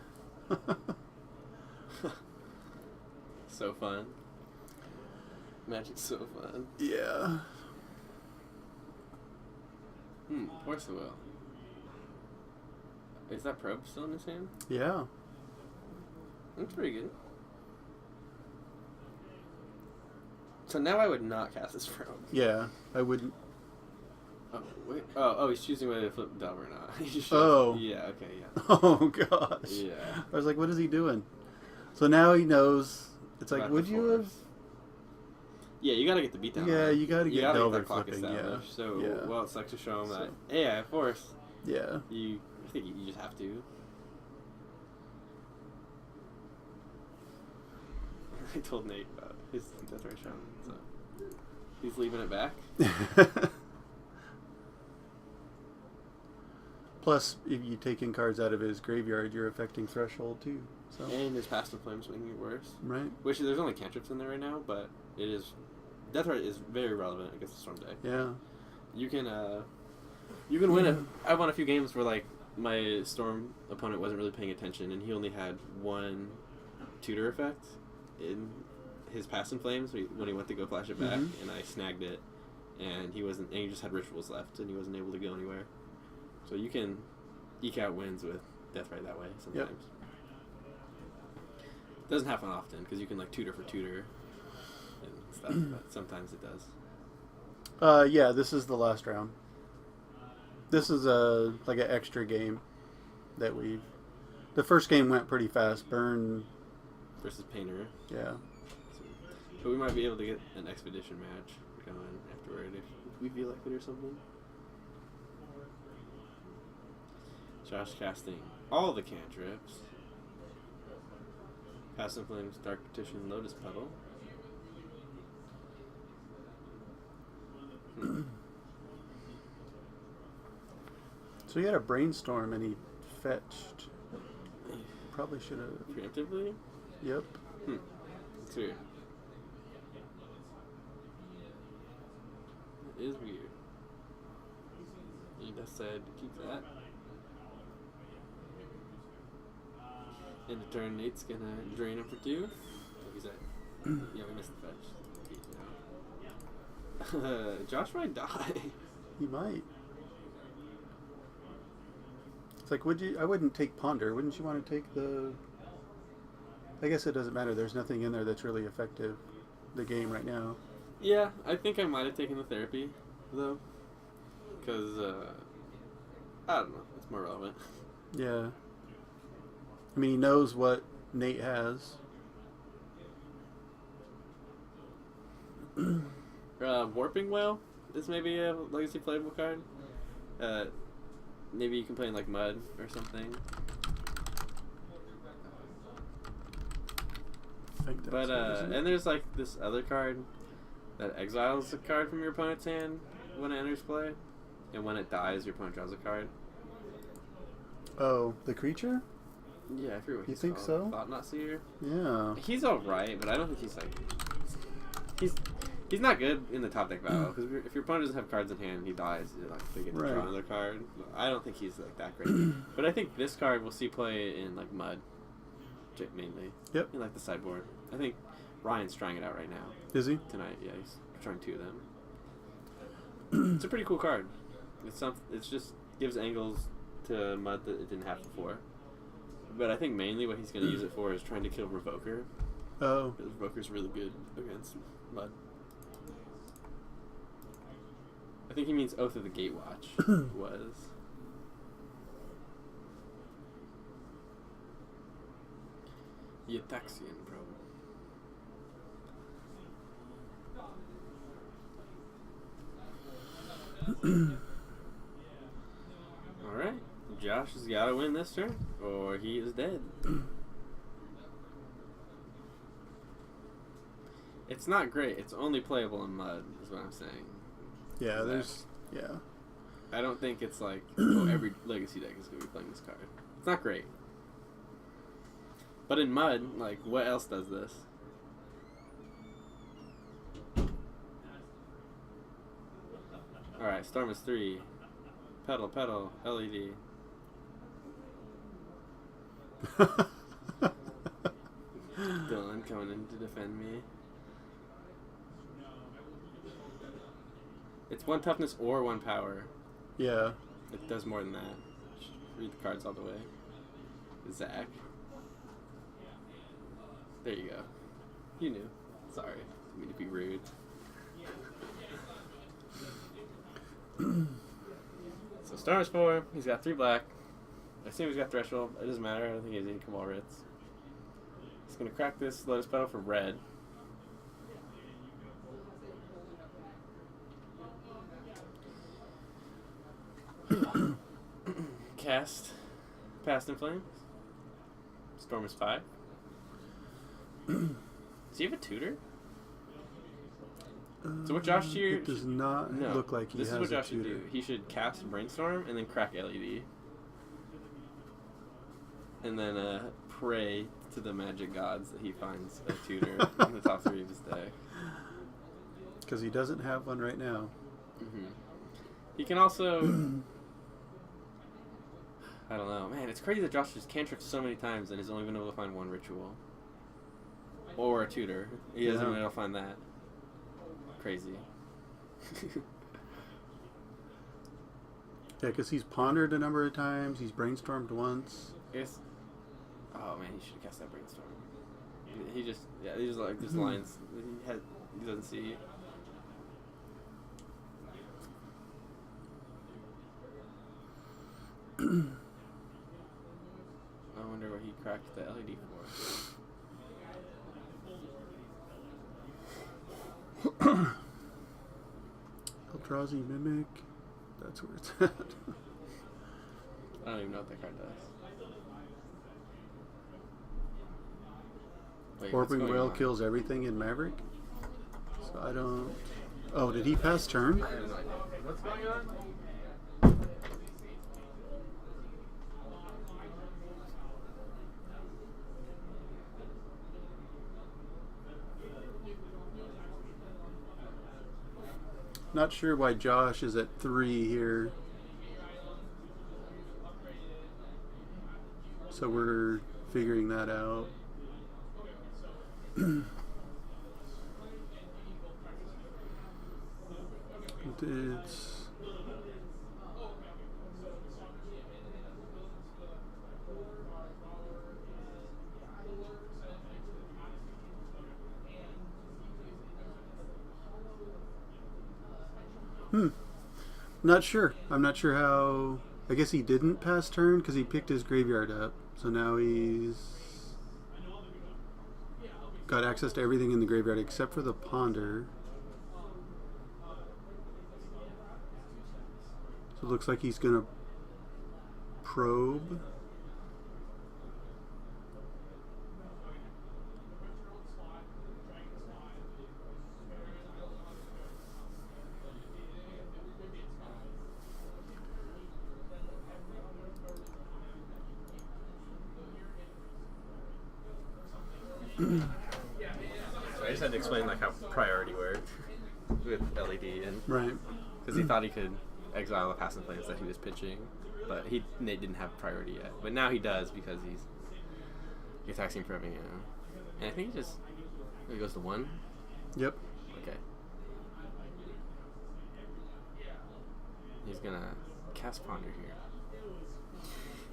So fun. Magic's so fun. Yeah. Horse will. Is that probe still in his hand? Yeah. That's pretty good. So now I would not cast this probe. Yeah. I wouldn't. Oh, wait. Oh, he's choosing whether to flip the dove or not. He just Oh. Yeah, okay, yeah. Oh, gosh. Yeah. I was like, what is he doing? So now he knows. It's like, About would the you have. force. Yeah, you gotta get the beatdown. Yeah, right? you gotta get gotta Delver that clock flipping, yeah. established. So, Yeah. well, it's like to show him So- that, hey, I have force. Yeah. I think you just have to. I told Nate about his Death Ray Shaman, so he's leaving it back. Plus, if you take in cards out of his graveyard, you're affecting Threshold too. So And his Past in Flames making it worse. right? Which, there's only cantrips in there right now, but it is... Death Ray is very relevant against the Storm deck. Yeah. You can win I won a few games where, like, my Storm opponent wasn't really paying attention, and he only had 1 tutor effect in his Past in Flames when he went to go flash it back, and I snagged it, and he just had rituals left, and he wasn't able to go anywhere. So you can eke out wins with Death Ray that way sometimes. Doesn't happen often because you can like tutor for tutor and stuff, but sometimes it does. Yeah. This is the last round. This is like an extra game that we. The first game went pretty fast. Burn. Versus Painter. Yeah. But we might be able to get an expedition match going afterward if we feel like it or something. Josh casting all the cantrips. Past in Flames, Dark Petition, Lotus Petal. So he had a brainstorm and he fetched. Probably should have. Preemptively? Yep. It's weird. It is weird. He decided to keep that. And the turn Nate's gonna drain him for 2. Oh, he's at. Yeah, we missed the fetch. Josh might die. He might. It's like, would you? I wouldn't take Ponder. Wouldn't you want to take the? I guess it doesn't matter. There's nothing in there that's really affected the game right now. Yeah, I think I might have taken the therapy, though. Because, I don't know. It's more relevant. Yeah. I mean, he knows what Nate has. Warping Whale is maybe a legacy playable card. Maybe you can play in like Mud or something. I think that's But it, isn't it? and there's like this other card that exiles a card from your opponent's hand when it enters play, and when it dies, your opponent draws a card. Oh, the creature? Yeah, I forget what You he's think called. so? Thought Not Seer. Yeah. He's alright, but I don't think he's like he's not good in the top deck battle because if your opponent doesn't have cards in hand, he dies. Like they get to Right. draw another card. I don't think he's like that great. But I think this card we'll see play in like Mud, mainly. Yep. In like the sideboard. I think Ryan's trying it out right now Is he? tonight. Yeah, he's trying 2 of them. It's a pretty cool card. It's just gives angles to Mud that it didn't have before. But I think mainly what he's going to use it for is trying to kill Revoker. Oh. Because Revoker's really good against Mud. I think he means Oath of the Gatewatch was. Yetaxian probe. Alright. Josh has got to win this turn, or he is dead. It's not great. It's only playable in mud, is what I'm saying. Yeah, there's... Yeah. I don't think it's like, oh, every Legacy deck is going to be playing this card. It's not great. But in mud, like, what else does this? Alright, Storm is 3. Pedal, pedal, LED. Dylan coming in to defend me. It's 1 toughness or 1 power. Yeah. It does more than that. Just read the cards all the way. Zach. There you go. You knew. Sorry. I mean to be rude. So Storm's 4. He's got 3 black. I assume he's got Threshold. It doesn't matter. I don't think he has any Cabal Writs. He's going to crack this Lotus Petal for red. Cast Past in Flames. Storm is 5. Does he have a tutor? So what Josh here... It does not look like he has a tutor. This is what Josh should do. He should cast Brainstorm and then crack LED. And then pray to the magic gods that he finds a tutor in the top 3 of his deck. Because he doesn't have one right now. Mm-hmm. He can also... I don't know. Man, it's crazy that Josh just cantripped so many times and has only been able to find 1 ritual. Or a tutor. He hasn't been able to find that. Crazy. Yeah, because he's pondered a number of times. He's brainstormed once. It's... Oh man, he should have cast that Brainstorm. He just... Yeah, these are like just lines he doesn't see. I wonder what he cracked the LED for. Eldrazi Mimic. That's where it's at. I don't even know what that card does. Wait, Warping Whale kills everything in Maverick. So I don't... Oh, did he pass turn? I have no idea. What's going on? Not sure why Josh is at 3 here. So we're figuring that out. It's... Not sure. I'm not sure how... I guess he didn't pass turn because he picked his graveyard up. So now he's got access to everything in the graveyard except for the Ponder. So it looks like he's going to probe. So I just had to explain like how priority worked with LED, and Right. because he thought he could exile the Past in Flames that he was pitching, but they didn't have priority yet. But now he does because he attacks him for having and I think he goes to 1. Yep. Okay. He's gonna cast Ponder here.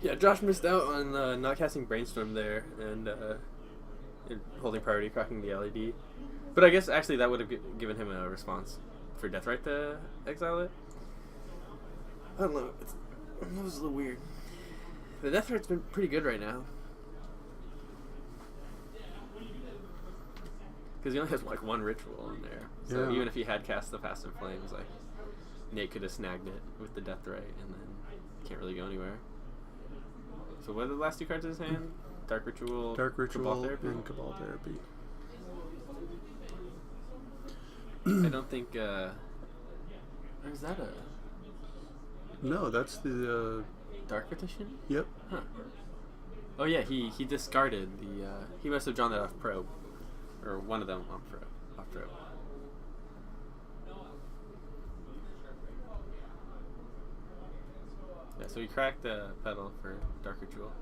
Yeah, Josh missed out on not casting Brainstorm there and holding priority, cracking the LED. But I guess actually that would have given him a response for Deathrite to exile it. I don't know. It was a little weird. The death rate's been pretty good right now. Because he only has like one ritual in there. So Yeah. even if he had cast the Past in Flames, like Nate could have snagged it with the death ray and then can't really go anywhere. So what are the last two cards in his hand? Dark Ritual, Dark Ritual, Cabal Therapy? and Cabal Therapy. I don't think or is that a No, that's the. Dark Petition? Yep. Huh. Oh yeah, he discarded the he must have drawn that off probe. Or one of them off probe. Yeah, so he cracked the pedal for Dark Ritual.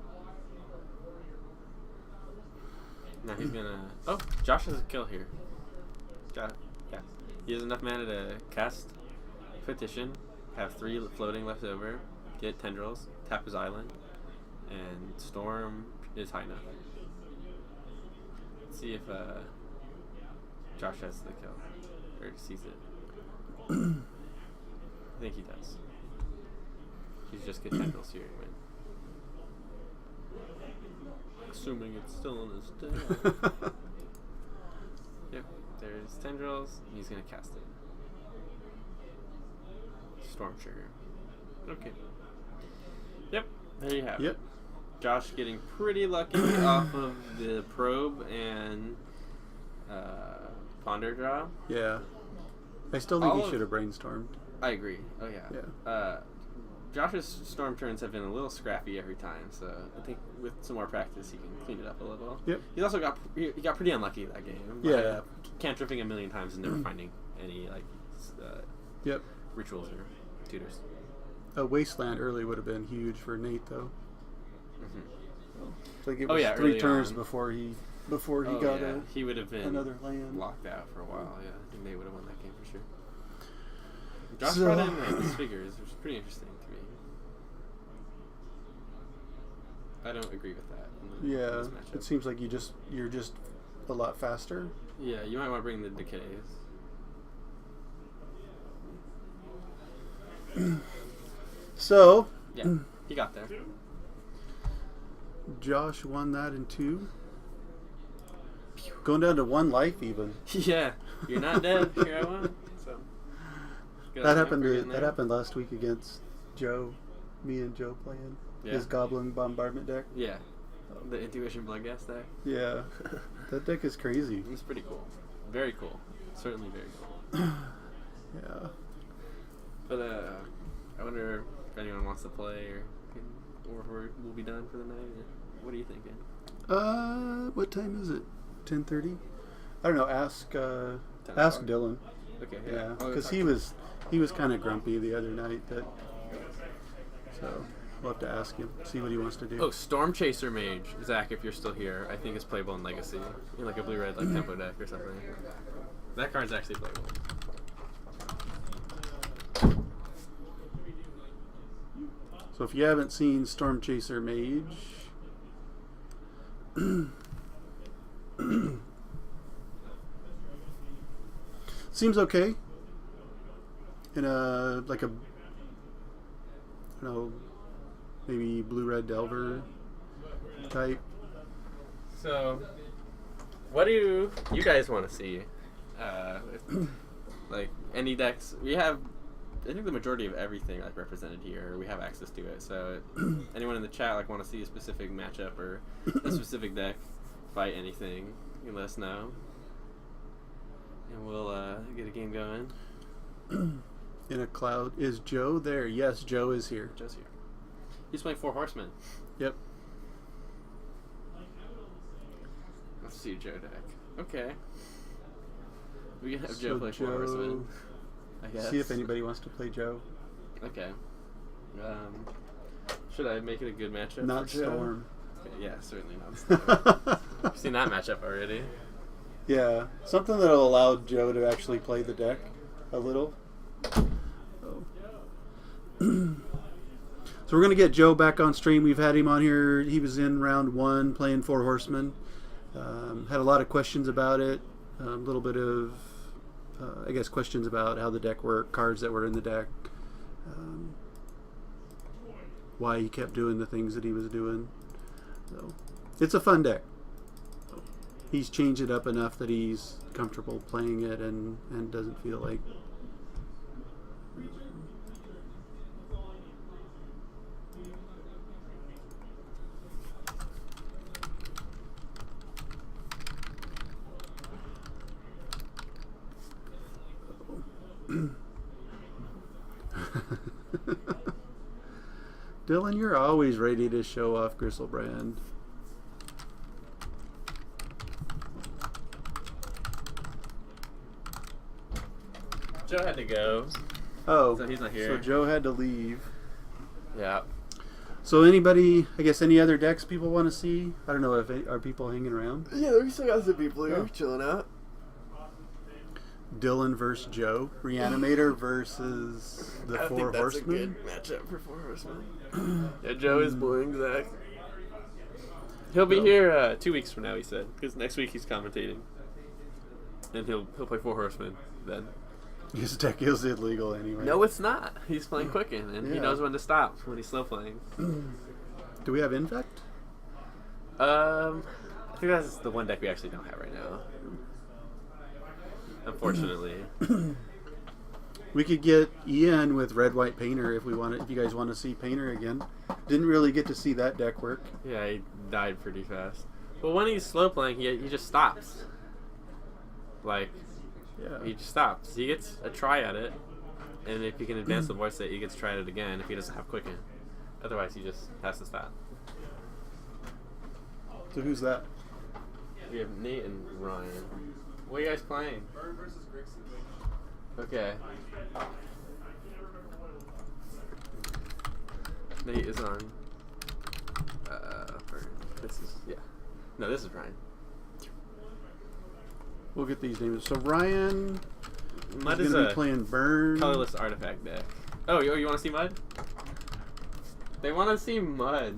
Now he's gonna... Oh, Josh has a kill here. Yeah. He has enough mana to cast Petition, have 3 floating left over, get Tendrils, tap his island, and Storm is high enough. Let's see if Josh has the kill, or sees it. I think he does. He's just get Tendrils here and win. Assuming it's still in his deck. Yep, there's Tendrils. He's gonna cast it. Storm Trigger. Okay. Yep, there you have it. Yep. Josh getting pretty lucky off of the probe and ponder draw. Yeah. I still think All he of- should have brainstormed. I agree. Oh yeah. Yeah. Josh's storm turns have been a little scrappy every time, so I think with some more practice he can clean it up a little. Yep. He's also got pretty unlucky that game. Yeah. Cantripping a million times and never finding any Yep. rituals or tutors. A Wasteland early would have been huge for Nate, though. Mm-hmm. Like it Oh, was yeah, 3 early turns on. before he got he would have been another land. locked out for a while. Yeah, I think they would have won that game for sure. Josh So- brought in his figures, which is pretty interesting to me. I don't agree with that. In Yeah, this matchup. it seems like you're just a lot faster. Yeah, you might want to bring the decays. So, Yeah, he got there. Josh won that in 2. Going down to 1 life even. Yeah, you're not dead. Here I won. So good That on him happened. for getting That there. happened last week against Joe. Me and Joe playing Yeah. his Goblin Bombardment deck. Yeah, the Intuition Bloodghast deck. Yeah, that deck is crazy. It's pretty cool. Very cool. Certainly very cool. Yeah. But I wonder if anyone wants to play or if we'll be done for the night. Or what are you thinking? What time is it? 10:30. I don't know. Ask 10 ask o'clock? Dylan. Okay. Yeah, I'll because talk he to was kind of grumpy the other night. So we'll have to ask him, see what he wants to do. Oh, Storm Chaser Mage, Zach, if you're still here, I think is playable in Legacy. In like a blue-red like tempo deck or something. That card's actually playable. So if you haven't seen Storm Chaser Mage, seems okay. In a like a, I don't know, maybe blue-red Delver type. So, what do you guys want to see? Like any decks, we have. I think the majority of everything like represented here, we have access to it. So, anyone in the chat like want to see a specific matchup or a specific deck fight anything, you can let us know, and we'll get a game going. In a cloud. Is Joe there? Yes, Joe is here. Joe's here. He's playing 4 Horsemen. Yep. Let's see Joe deck. Okay. We can have So Joe play 4 Horsemen. I guess. See if anybody wants to play Joe. Okay. Should I make it a good matchup? Not for Joe? Storm. Okay, yeah, certainly not Storm. I've seen that matchup already. Yeah, something that'll allow Joe to actually play the deck a little. So we're gonna get Joe back on stream. We've had him on here. He was in round 1 playing 4 Horsemen. Had a lot of questions about it. A little bit of, I guess, questions about how the deck worked, cards that were in the deck. why he kept doing the things that he was doing. So it's a fun deck. He's changed it up enough that he's comfortable playing it and doesn't feel like. Dylan, you're always ready to show off Gristlebrand. Joe had to go. Oh, So he's not here. So Joe had to leave. Yeah. So anybody, I guess, any other decks people want to see? I don't know if are people hanging around. Yeah, we still got some people here chilling out. Dylan versus Joe. Reanimator versus the Four Horsemen. I think that's a good matchup for Four Horsemen. Yeah, Joe is bullying Zach. He'll be here 2 weeks from now, he said. Because next week he's commentating. And he'll play Four Horsemen then. His deck is illegal anyway. No, it's not. He's playing Quicken, and he Yeah. knows when to stop when he's slow playing. Do we have Infect? I think that's the one deck we actually don't have right now. Unfortunately. We could get Ian with Red White Painter if we want. If you guys want to see Painter again, didn't really get to see that deck work. Yeah, he died pretty fast. But when he's slow playing, he just stops. Like, Yeah. he just stops. He gets a try at it, and if he can advance the voice state, he gets to try at it again if he doesn't have Quicken. Otherwise, he just has to stop. So who's that? We have Nate and Ryan. What are you guys playing? Burn versus Grixis. Okay. Nate is on. Burn. This is No, this is Ryan. We'll get these names. So Ryan Mud is is going to a be playing Burn. colorless artifact deck. Oh, you want to see Mud? They want to see Mud.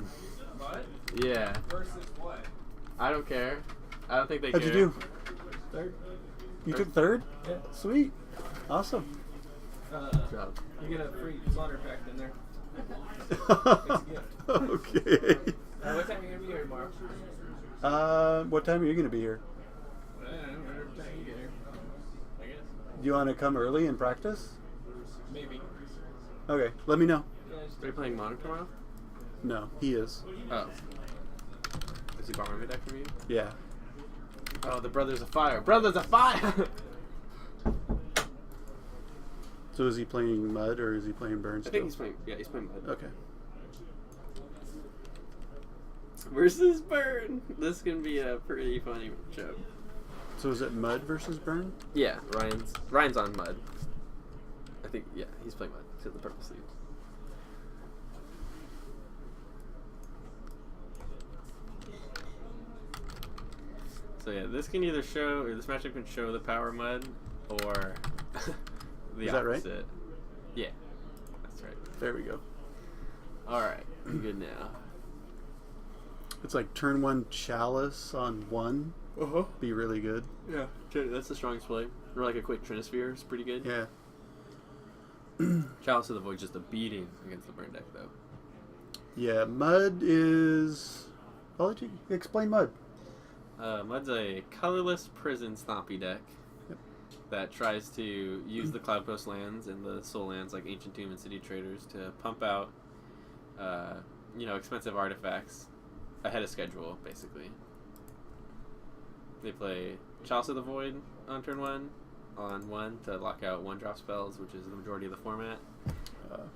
Mud Yeah. versus what? I don't care. I don't think they How'd care. you do? Third. You took third? Yeah. Sweet. Awesome. Good job. You get a free slaughter pack in there. Okay. What time are you gonna be here tomorrow? What time are you going to be here? I don't know. Whatever time you get here. I guess. Do you want to come early and practice? Maybe. Okay, let me know. Yeah, just Are you playing Modern tomorrow? No, he is. Oh. Is he borrowing a deck from you? Yeah. Oh, the Brothers of Fire. Brothers of Fire! So is he playing Mud or is he playing Burn I still? think he's playing. Yeah, he's playing Mud. Okay. Versus Burn. This can be a pretty funny show. So is it Mud versus Burn? Yeah, Ryan's on Mud. I think he's playing Mud. He's got the purple sleeve. So yeah, this can either show, or this matchup can show the power Mud, or the Is that right? opposite. Yeah, that's right. There we go. All right, I'm good now. It's like turn one Chalice on one. Uh-huh. Be really good. Yeah, that's the strongest play. Or like a quick Trinisphere is pretty good. Yeah. Chalice of the Void just a beating against the Burn deck though. Yeah, Mud is... I'll let you explain Mud. Mud's a colorless prison stompy deck that tries to use the Cloud Coast lands and the soul lands like Ancient Tomb and City Traders to pump out, expensive artifacts ahead of schedule, basically. They play Chalice of the Void on turn 1, on 1 to lock out 1-drop spells, which is the majority of the format.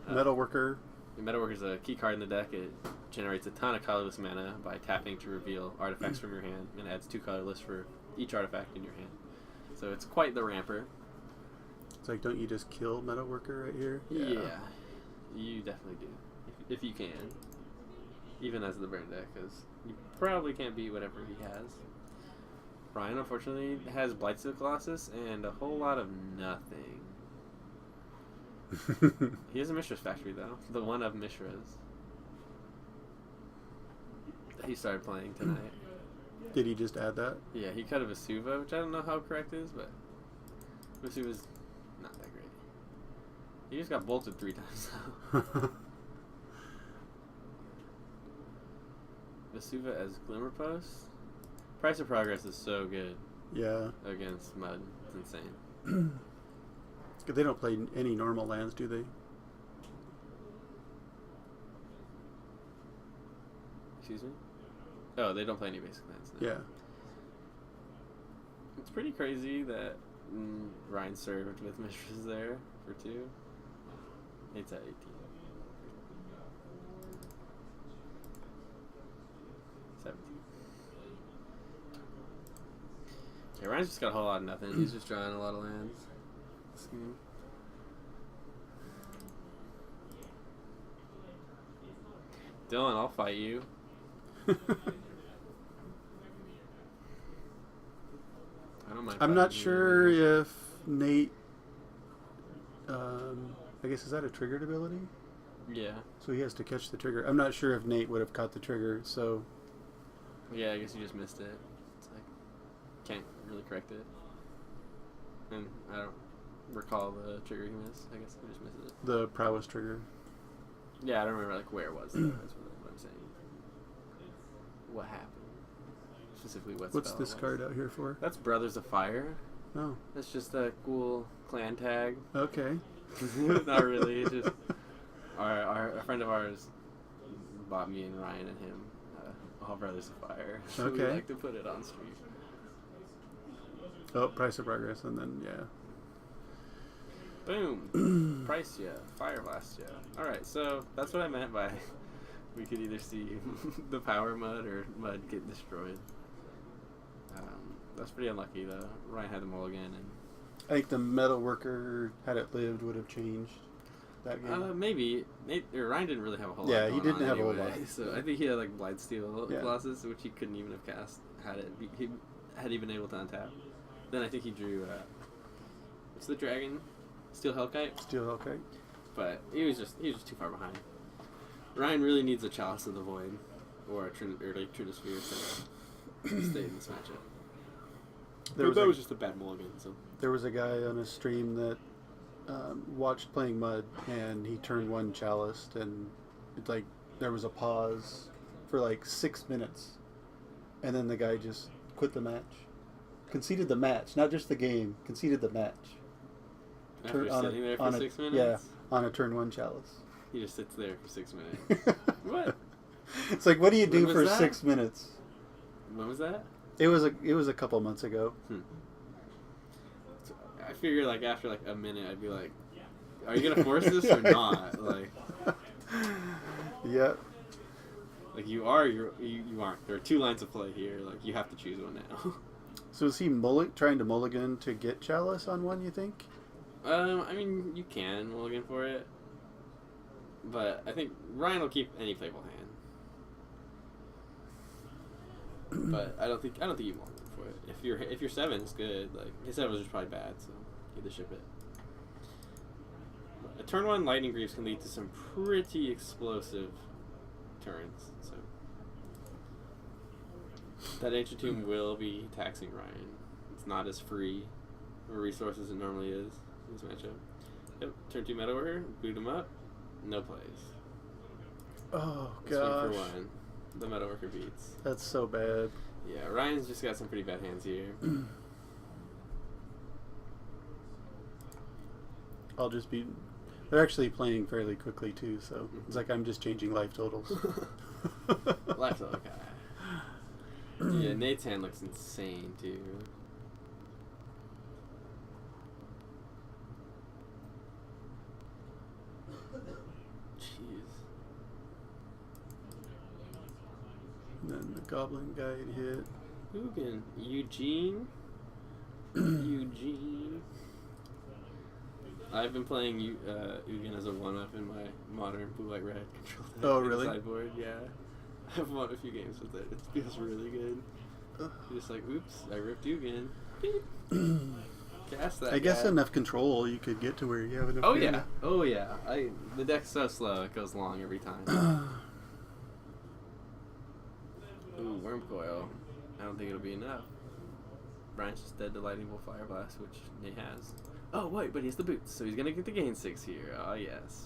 Metalworker. Metalworker is a key card in the deck. It generates a ton of colorless mana by tapping to reveal artifacts from your hand, and adds 2 colorless for each artifact in your hand. So it's quite the ramper. It's like, don't you just kill Metalworker right here? Yeah, you definitely do, if you can. Even as the Burn deck, because you probably can't beat whatever he has. Ryan, unfortunately, has Blightsteel Colossus and a whole lot of nothing. He has a Mishra's Factory, though. The one of Mishra's. He started playing tonight. Did he just add that? Yeah, he cut a Vesuva, which I don't know how correct is, but Vesuva's not that great. He just got bolted 3 times, though. Vesuva as Glimmer Post. Price of Progress is so good Yeah. against Mud. It's insane. They don't play any normal lands, do they? Excuse me? Oh, they don't play any basic lands. No. Yeah. It's pretty crazy that Ryan served with Mistress there for 2. It's at 18. Yeah, Ryan's just got a whole lot of nothing. He's just drawing a lot of lands. Dylan, I'll fight you. I don't mind. I'm not fighting you. sure if Nate. I guess is that a triggered ability? Yeah. So he has to catch the trigger. I'm not sure if Nate would have caught the trigger. So Yeah, I guess you just missed it. It's like can't really correct it. And I don't recall the trigger he missed. I guess he just missed it. the prowess trigger. Yeah, I don't remember like where it was. Though. That's what I'm saying. What happened? Specifically, what What's spell this it was. card out here for? That's Brothers of Fire. Oh, That's just a cool clan tag. okay. Not really. It's just a friend of ours bought me and Ryan and him all Brothers of Fire. So we Okay. like to put it on street. Oh, price of progress, and then yeah. Boom. Price ya. Fire blast ya. Alright, so that's what I meant by we could either see the power mud or mud get destroyed. That's pretty unlucky though. Ryan had the mulligan and I think the metal worker, had it lived, would have changed that game. maybe Ryan didn't really have a whole lot. Yeah, he going didn't on have a whole anyway, lot. So I think he had like Blight Steel Yeah. glosses, which he couldn't even have cast had he been able to untap. Then I think he drew what's the dragon? Steel Hellkite? Still okay. But he was just too far behind. Ryan really needs a Chalice of the Void or a Trinisphere to stay in this matchup. That was just a bad mulligan. So There was a guy on a stream that watched playing Mud, and he turned one Chalice, and it's like there was a pause for like 6 minutes, and then the guy just quit the match, conceded the match, not just the game, conceded the match. after on sitting there for 6 minutes, Yeah, on a turn one Chalice. he just sits there for 6 minutes. What? It's like, what do you When do was for that? 6 minutes? When was that? It was a couple months ago. So I figure like after like a minute, I'd be like, "Are you gonna force this or not?" Like Yep. you are, you aren't. There are 2 lines of play here. Like you have to choose one now. So is he trying to mulligan to get Chalice on one, you think? I mean, you can mulligan for it, but I think Ryan will keep any playable hand. But I don't think you mulligan for it. If your 7 is good, like his 7 was just probably bad, so either ship it. A turn 1 Lightning Greaves can lead to some pretty explosive turns. So that Ancient Tomb will be taxing Ryan. It's not as free of resources as it normally is in this matchup. Yep, turn 2 Metalworker, boot him up, no plays. Oh Let's wait for gosh, 1. The Metalworker beats. that's so bad. Yeah, Ryan's just got some pretty bad hands here. I'll just be. They're actually playing fairly quickly too, so it's like I'm just changing life totals. Left okay. Yeah, Nate's hand looks insane too. Jeez. And then the goblin guy hit. Ugin. Eugene. Eugene. I've been playing Ugin as a 1-up in my modern blue white red control deck. Oh, in the really? Sideboard, yeah. I've won a few games with it. It feels really good. You're just like, oops, I ripped Ugin. Beep. Cast that. I guess guy. enough control you could get to where you have enough. Oh mana. yeah. Oh yeah. The deck's so slow it goes long every time. Ooh, Worm Coil. I don't think it'll be enough. Brian's just dead to Lightning Bolt Fire Blast, which Nate has. Oh wait, but he has the boots, so he's gonna get the gain 6 here. Oh yes.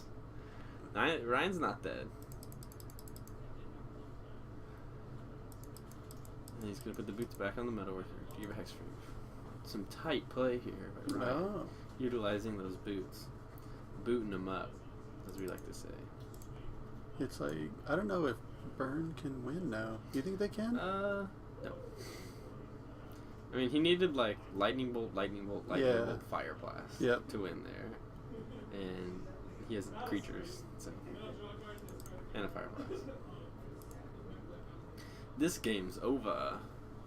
Ryan's not dead. And he's going to put the boots back on the metalworker to give a hexproof. Some tight play here by Ryan. Oh. Utilizing those boots. Booting them up, as we like to say. It's like, I don't know if Burn can win now. Do you think they can? No. I mean, he needed like lightning bolt, Yeah. bolt, fire blast Yep. to win there. And he has creatures, so. And a fire blast. This game's over.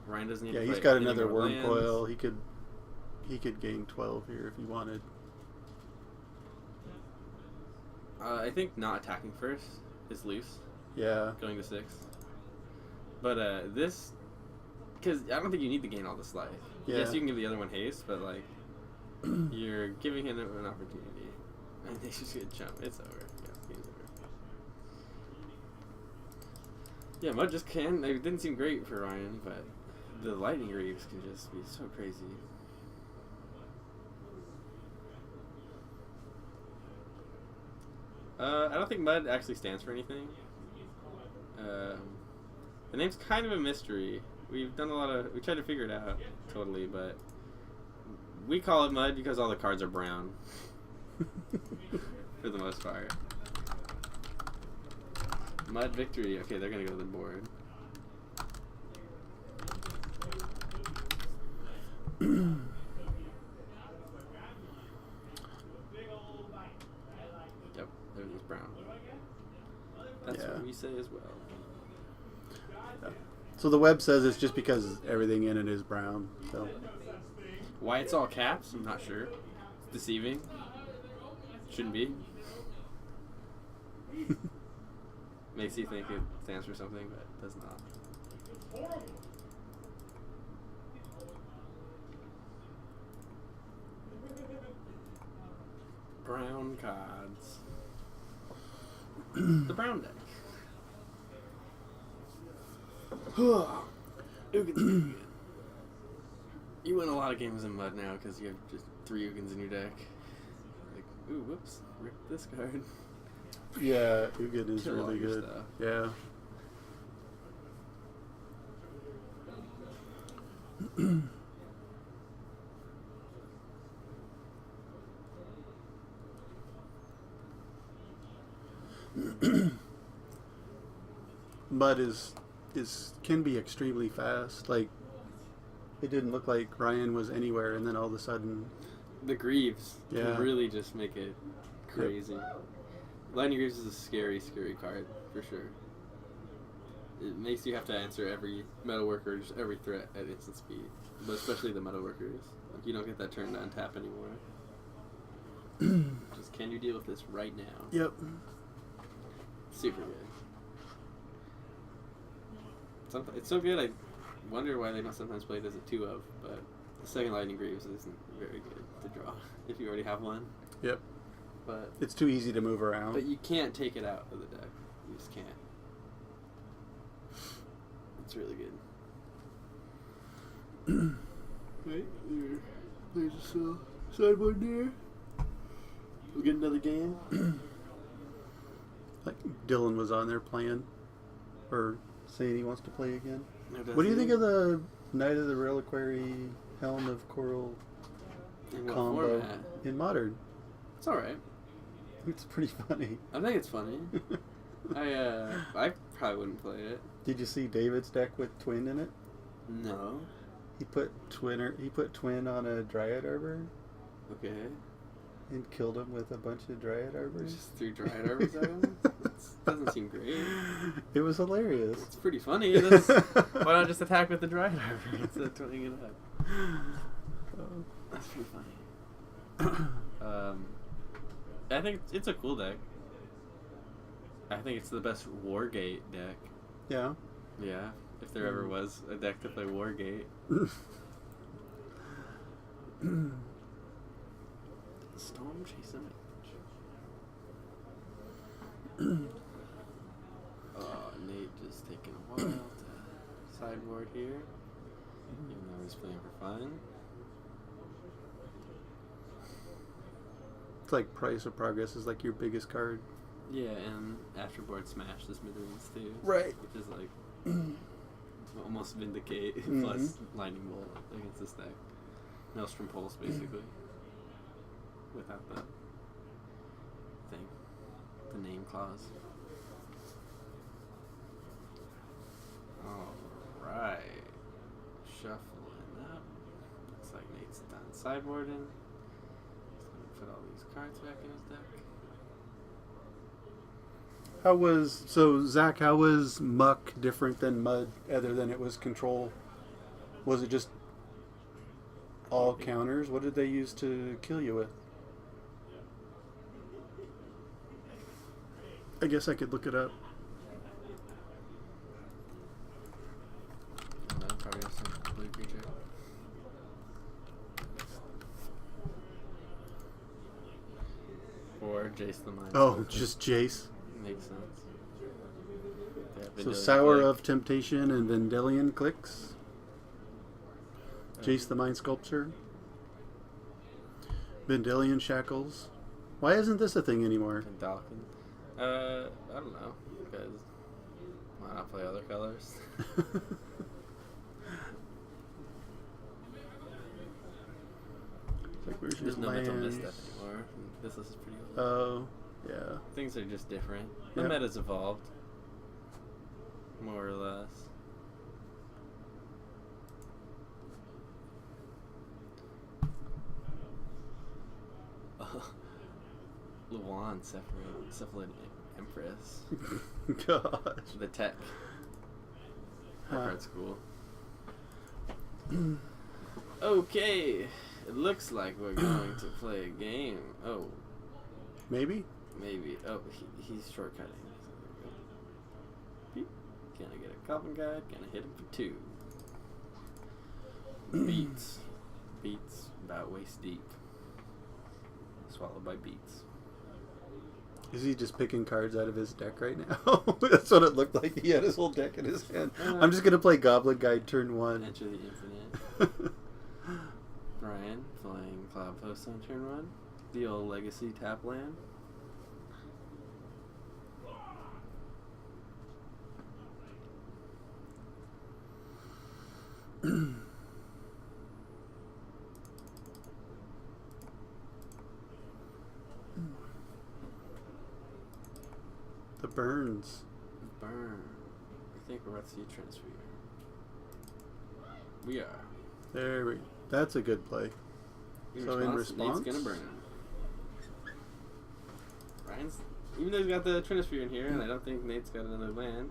Ryan doesn't need Yeah, to he's play got any another more worm lands. coil. He could gain 12 here if he wanted. I think not attacking first is loose. Yeah. Going to 6. But this, because I don't think you need to gain all this life. Yeah. Yes, you can give the other one haste, but like you're giving him an opportunity. And he's just gonna jump. It's over. Yeah, game's over. Yeah, Mud just can. It didn't seem great for Ryan, but the lightning greaves can just be so crazy. I don't think Mud actually stands for anything. The name's kind of a mystery. We've done we tried to figure it out totally, but we call it Mud because all the cards are brown. For the most part. Mud victory. Okay, they're gonna go to the board. Yep, everything's brown. That's Yeah. what we say as well. So the web says it's just because everything in it is brown. So Why it's all caps, I'm not sure. It's deceiving. Shouldn't be. Makes you think it stands for something, but it does not. Brown cards. The brown deck. Ugins. You win a lot of games in Mud now because you have just 3 Ugins in your deck. Like, ooh, whoops, rip this card. yeah, Ugin is Kill all really your good. stuff. Yeah. Mud can be extremely fast. Like, it didn't look like Ryan was anywhere, and then all of a sudden, The Greaves Yeah. can really just make it crazy. Lightning Greaves is a scary, scary card, for sure. It makes you have to answer every metalworker, just every threat at instant speed. But especially the metalworkers. Like, you don't get that turn to untap anymore. Just, can you deal with this right now? yep. Super good. It's so good, I wonder why they don't sometimes play it as a 2 of, but the second Lightning Greaves isn't very good to draw if you already have one. Yep. But It's too easy to move around. But you can't take it out of the deck. You just can't. It's really good. Right, there's a sideboard there. We'll get another game. Like Dylan was on there playing, or saying he wants to play again. No, What do you think of the Knight of the Reliquary Helm of Coral in what combo format? in Modern? It's alright. It's pretty funny. I think it's funny. I probably wouldn't play it. Did you see David's deck with Twin in it? No. He put Twin on a Dryad Arbor Okay. and killed him with a bunch of Dryad Arbors. Just threw Dryad Arbors at him? Doesn't seem great. It was hilarious. It's pretty funny. Why not just attack with the Dryad Arbor instead of twinning it up? That's pretty funny. I think it's a cool deck. I think it's the best Wargate deck. Yeah. Yeah, if there ever was a deck to play Wargate. Storm Chase Image. Nate just taking a while to sideboard here, even though he's playing for fun. It's like Price of Progress is like your biggest card. Yeah, and afterboard Smash the Smithereens too. Right. Which is like Almost Vindicate plus Lightning Bolt against this deck. Maelstrom Pulse, basically. Without the thing. The name clause. Alright. Shuffling up. Looks like Nate's done sideboarding. He's gonna put all these cards back in his deck. Zach, how was Muck different than Mud other than it was control? Was it just all counters? What did they use to kill you with? I guess I could look it up. No, probably have some blue creature. Or Jace the Mind. Oh, just Jace. Makes sense. So Sour of Temptation and Vendilion clicks. Jace the Mind Sculptor. Vendilion Shackles. Why isn't this a thing anymore? And Dalkin. I don't know. Because why not play other colors? Like, where's There's your no mental lands? misstep anymore. This list is pretty old. Oh, yeah. Things are just different. The Yep. meta's evolved. More or less. Luan, Cephalid Empress. Gosh. The tech. That part's cool. Okay. It looks like we're going to play a game. Oh, Maybe? maybe. Oh, he's shortcutting. Beep. Can I get a Goblin Guide? Can I hit him for 2? Beats. Beats about waist deep. Swallowed by beats. Is he just picking cards out of his deck right now? That's what it looked like. He had his whole deck in his hand. I'm just going to play Goblin Guide turn 1. Enter the Infinite. Brian playing Cloud Post on turn 1. The old Legacy tap land. The Burns. Burn. I think we're about to see a transfer. We are. There we That's a good play. So in response? Nate's gonna burn him. Ryan's, even though he's got the Trinisphere in here, and I don't think Nate's got another land,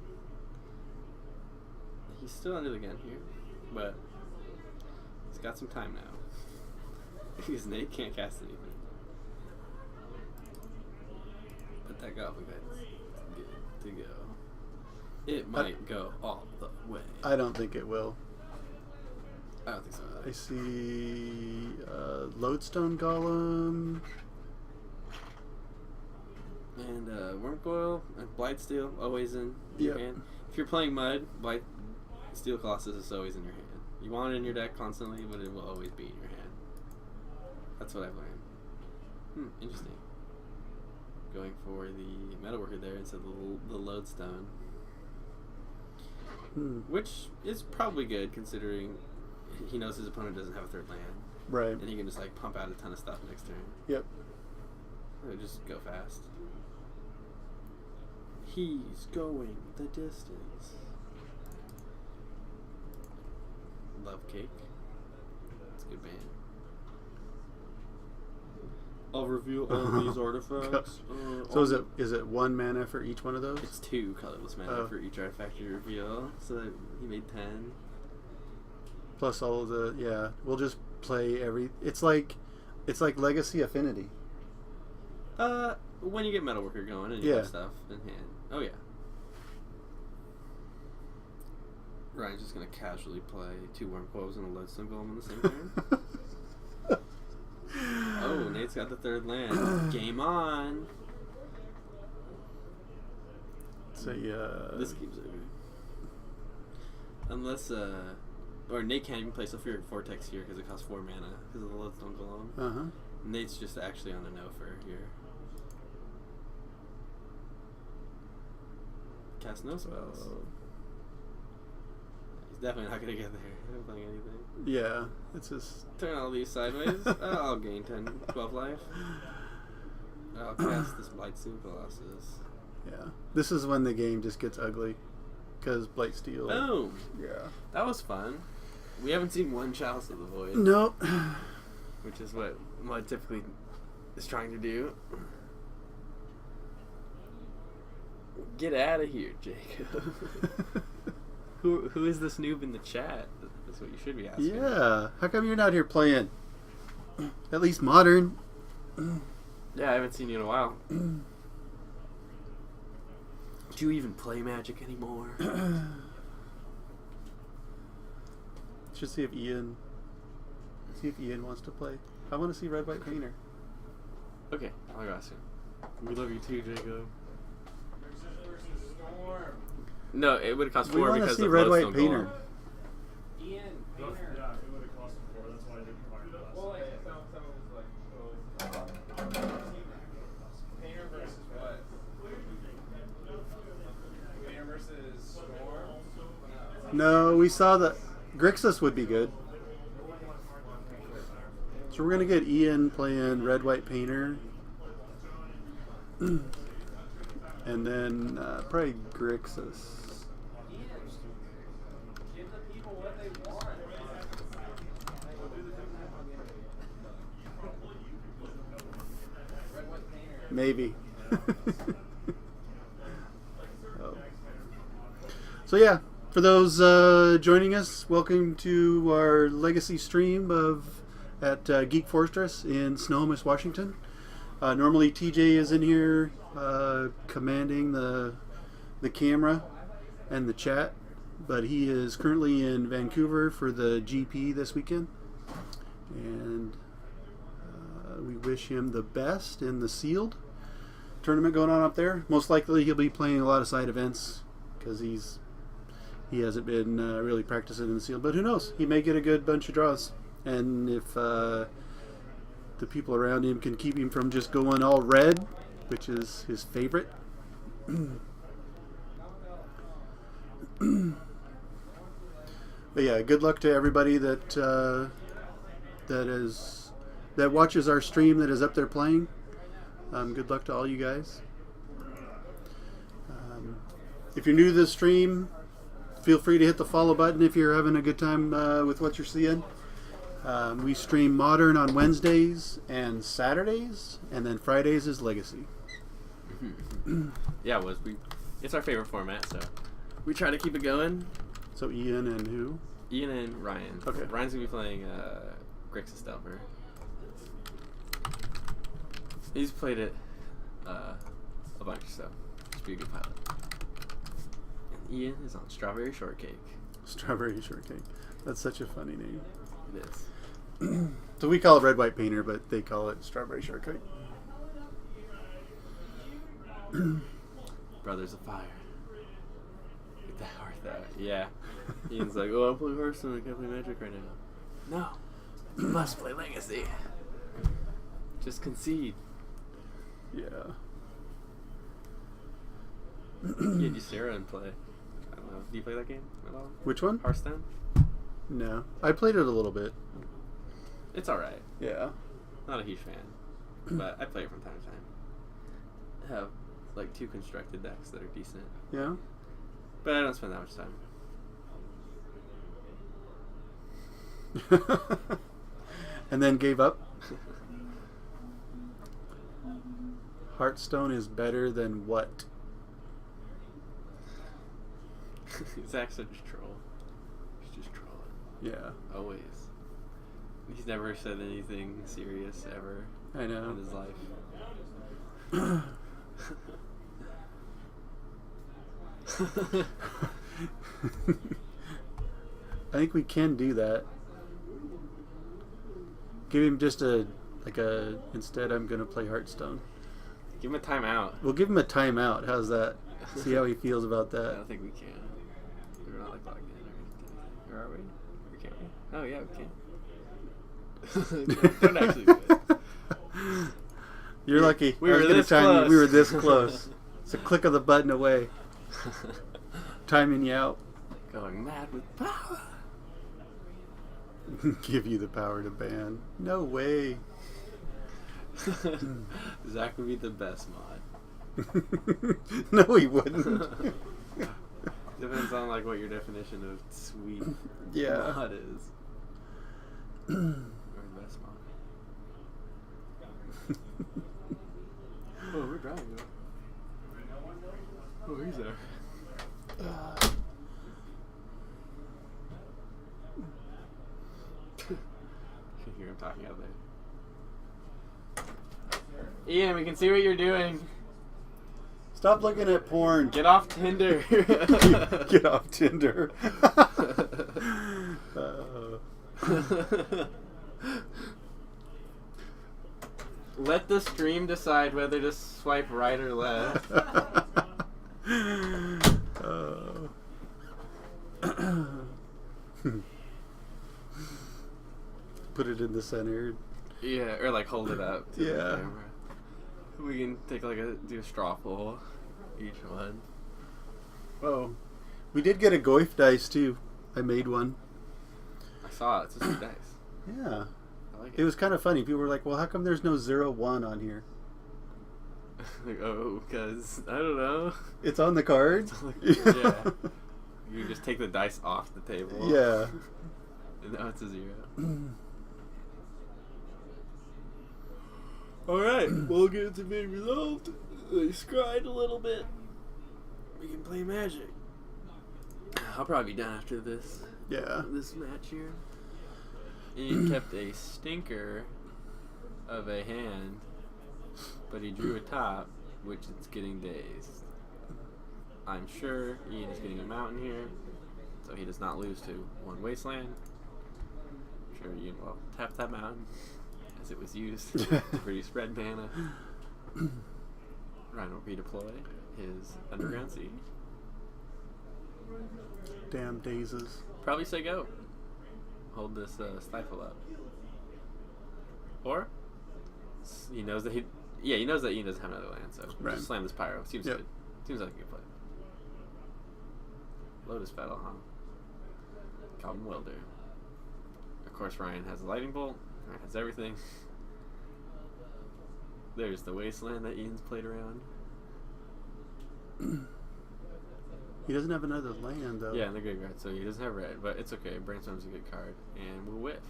he's still under the gun here, but he's got some time now. Because Nate can't cast anything. But that Goblin Guide's good to go. It might go all the way. I don't think it will. I don't think so either. I see Lodestone Golem. And Wormcoil and Blightsteel always in your hand. If you're playing Mud, Steel Colossus is always in your hand. You want it in your deck constantly, but it will always be in your hand. That's what I've learned. Interesting. Going for the Metalworker there instead of the Lodestone. Which is probably good considering he knows his opponent doesn't have a third land. Right. And he can just like pump out a ton of stuff next turn. Yep. Or just go fast. He's going the distance. Love Cake. It's a good band. I'll reveal all these artifacts. So is it 1 mana for each one of those? It's 2 colorless mana for each artifact you reveal. So that he made 10. Plus all of the we'll just play it's like Legacy Affinity. When you get Metalworker going and you have stuff in hand. Oh yeah. Ryan's just gonna casually play 2 Wormcoils and a Lodestone Golem on the same turn. Oh, Nate's got the third land. Game on. So This keeps it. Unless or Nate can't even play Sulfuric Vortex here because it costs 4 mana because of the Lodestone Golem. Nate's just actually on a no-for here. Cast no spells. definitely not gonna get there. I'm not playing anything. Yeah, it's just... Turn all these sideways. I'll gain 10, 12 life. I'll cast this Blight Seal Colossus. Yeah. This is when the game just gets ugly. Because Blightsteel... Boom! Yeah. That was fun. We haven't seen one Chalice of the Void. Nope. Which is what Mud typically is trying to do. Get out of here, Jacob. Who is this noob in the chat? That's what you should be asking. Yeah. How come you're not here playing? At least modern. Yeah, I haven't seen you in a while. Do you even play Magic anymore? Should see if Ian wants to play. I want to see Red White Painter. Okay, I'll go ask him. We love you too, Jacob. No, it would have cost We 4 want to because see of Red White Glowstone Painter. Golem. Ian, Yeah, it would have cost him 4. That's why I didn't buy it last. well, like, someone was like, Painter versus what? Painter versus Storm? No, we saw that Grixis would be good. So we're going to get Ian playing Red White Painter. And then probably Grixis. Give the people what they want. Red White Painter. Maybe. Oh. So yeah, for those joining us, welcome to our legacy stream at Geek Fortress in Snohomish, Washington. Normally TJ is in here commanding the camera and the chat, but he is currently in Vancouver for the GP this weekend, and we wish him the best in the sealed tournament going on up there. Most likely he'll be playing a lot of side events because he hasn't been really practicing in the sealed, but who knows, he may get a good bunch of draws, and if the people around him can keep him from just going all red, which is his favorite. But yeah, good luck to everybody that watches our stream that is up there playing. Good luck to all you guys. If you're new to this stream, feel free to hit the follow button if you're having a good time with what you're seeing. We stream Modern on Wednesdays and Saturdays, and then Fridays is Legacy. Yeah, it's our favorite format, so we try to keep it going. So Ian and who? Ian and Ryan. Okay. Ryan's gonna be playing Grixis Delver. He's played it a bunch, so should be a good pilot. And Ian is on Strawberry Shortcake. Strawberry Shortcake. That's such a funny name. It is. So we call it Red White Painter, but they call it Strawberry Shortcake. Brothers of Fire. Get that hearth out. Yeah. Ian's like, oh, I'm playing Horsemen. I can't play Magic right now. No. You must play Legacy. Just concede. Yeah. Yeah, you Sarah and play. I don't know. Do you play that game at all? Which one? Hearthstone? No. I played it a little bit. It's alright. Yeah. Not a huge fan. But I play it from time to time. I have like 2 constructed decks that are decent. Yeah? But I don't spend that much time. And then gave up? Hearthstone is better than what? Zach's such a troll. He's just trolling. Yeah. Always. He's never said anything serious ever I know. in his life. I think we can do that. Give him just instead I'm going to play Hearthstone. Give him a timeout. We'll give him a timeout. How's that? See how he feels about I that. don't think we can. We're not like logged in or anything. Or are we? Or can we? Oh yeah, we can. Don't actually do it. You're lucky. We I was were gonna this time you. close. We were this close. It's a click of the button away. Timing you out. Going mad with power. Give you the power to ban. No way. Zach would be the best mod. No, he wouldn't. Depends on like what your definition of sweet Yeah. mod is. Or the best mod. Oh, we're driving. Oh, he's there. You can hear him talking out there. Ian, we can see what you're doing. Stop looking at porn. Get off Tinder. Get off Tinder. Let the stream decide whether to swipe right or left. Put it in the center. Yeah, or like hold it up to the Yeah. camera. We can take like do a straw poll, each one. Oh, we did get a Goif dice too. I made one. I saw it. It's just nice. Yeah, I like it it. was kind of funny. People were like, "Well, how come there's no 0-1 on here?" Like, oh, because I don't know. It's on the cards. Yeah. You just take the dice off the table. Yeah. And now it's a 0. Alright, we'll get it to be resolved. They scried a little bit. We can play Magic. I'll probably be done after this. Yeah. This match here. Ian kept a stinker of a hand, but he drew a top, which it's getting dazed. I'm sure Ian is getting a mountain here, so he does not lose to one wasteland. I'm sure Ian will tap that mountain, as it was used to produce red mana. Ryan will redeploy his Underground Sea. Damn dazes. Probably say go. Hold this stifle up. Or he knows that he knows that Ian doesn't have another land, so Right. just slam this pyro. Seems Yep. good. Seems like a good play. Lotus Petal, huh? Calvin Welder. Of course, Ryan has a lightning bolt. Ryan has everything. There's the wasteland that Ian's played around. He doesn't have another land though. Yeah, in the graveyard, so he doesn't have red, but it's okay. Brainstorm's a good card, and we'll whiff.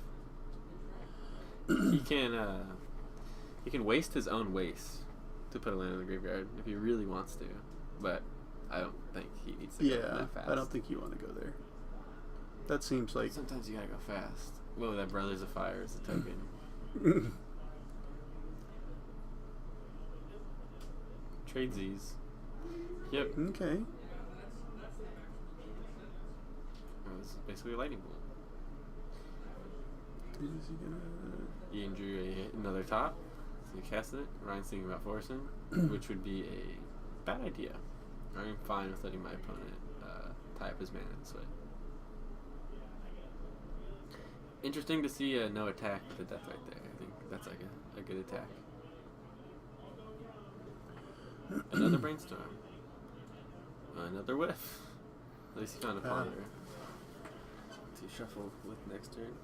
He can waste his own waste to put a land in the graveyard if he really wants to, but I don't think he needs to go Yeah, that fast. I don't think you want to go there. That seems like Sometimes you gotta go fast. Whoa, that Brothers of Fire is a token. Tradesies. Yep. okay. It was basically a lightning bolt. Is he gonna... Ian drew another top, so he casted it. Ryan's thinking about forcing, which would be a bad idea. I'm fine with letting my opponent tie up his mana this way. Interesting to see no attack with the death right there. I think that's like a good attack. Another brainstorm. Another whiff. At least he found a ponder. To shuffle with next turn.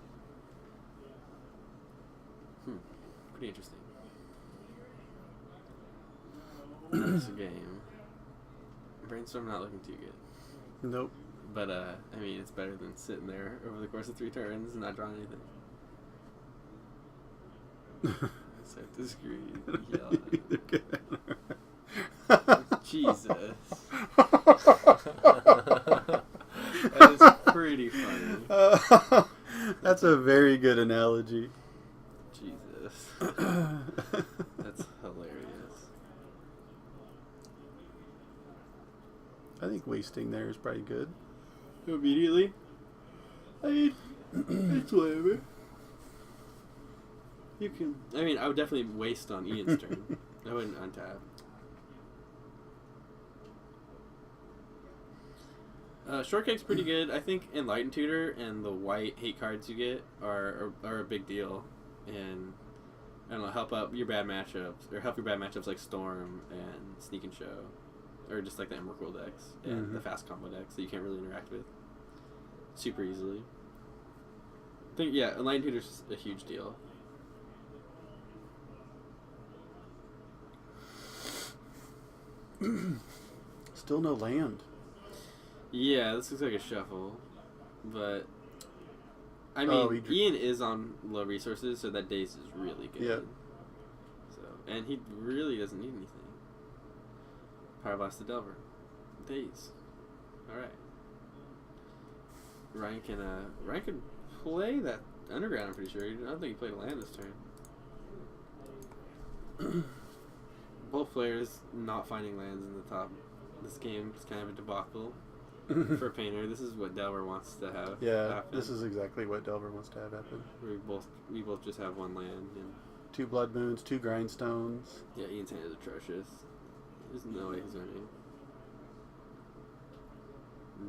Pretty interesting. That's a game. Brainstorm not looking too good. Nope. But, I mean, it's better than sitting there over the course of 3 turns and not drawing anything. So I disagree. Yeah. Jesus. That is pretty funny. That's a very good analogy. Jesus. That's hilarious. I think wasting there is probably good. Immediately? I mean, it's whatever. You can. I mean, I would definitely waste on Ian's turn. I wouldn't untap. Shortcake's pretty good. I think Enlightened Tutor and the white hate cards you get are a big deal. And, I don't know, help out your bad matchups. Or help your bad matchups like Storm and Sneak and Show. Or just like the Emrakul decks. And the fast combo decks that you can't really interact with. super easily. I think, yeah, Enlightened Tutor's a huge deal. Still no land. Yeah, this looks like a shuffle, but I mean, Oh, Ian is on low resources, so that Daze is really good. Yeah. So, and he really doesn't need anything. Pyroblast the Delver. Daze. All right. Ryan can play that Underground. I'm pretty sure. I don't think he played a land this turn. Both players not finding lands in the top. This game is kind of a debacle for Painter. This is what Delver wants to have. Yeah, happen. this is exactly what Delver wants to have happen. We both just have one land. And 2 Blood Moons, 2 Grindstones. yeah, Ian's hand is atrocious. There's no way he's winning.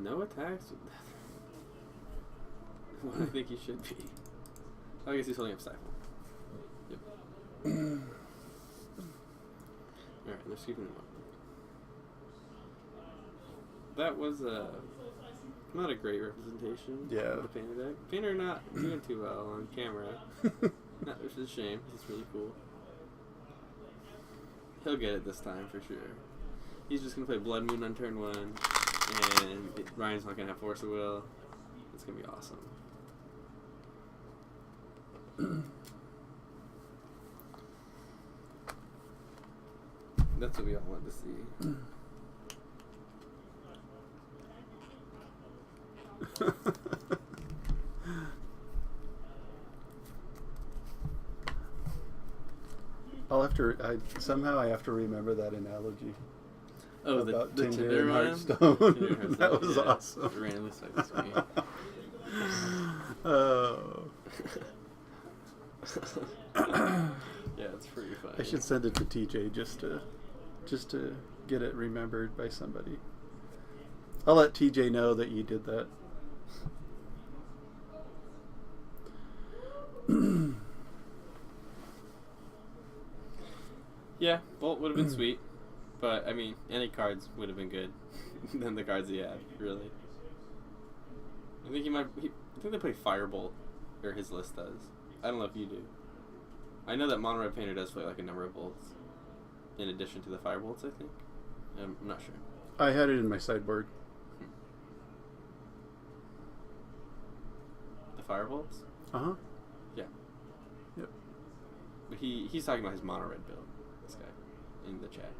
No attacks. Well, I think he should be. I guess he's holding up Stifle. Yep. Alright, let's keep him up. That was not a great representation Yeah. of the Painter deck. Painter not doing too well on camera. Which is a shame, 'cause it's really cool. He'll get it this time for sure. He's just going to play Blood Moon on turn 1, and Ryan's not going to have Force of Will. It's going to be awesome. That's what we all want to see. I'll have to. Somehow I have to remember that analogy. Oh, about the Tinder Tinder and one? Hearthstone. Tinder and Hearthstone, That was yeah. awesome. It randomly selects me. Oh. Yeah, it's pretty funny. I should send it to TJ just to get it remembered by somebody. I'll let TJ know that you did that. Yeah, Bolt would have been sweet, but I mean, any cards would have been good than the cards he had. Really, I think I think they play Firebolt, or his list does. I don't know if you do. I know that Mono Red Painter does play like a number of bolts, in addition to the Firebolts. I think. I'm not sure. I had it in my sideboard. The Firebolts. Uh-huh. Yeah. Yep. But he's talking about his Mono Red build. This guy in the chat.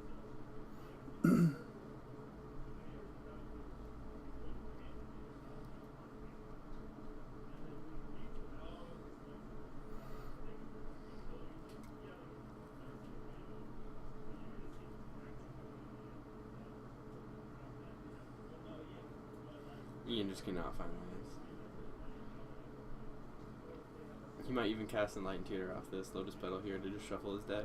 Ian just cannot find lands. He might even cast Enlightened Tutor off this Lotus Petal here to just shuffle his deck.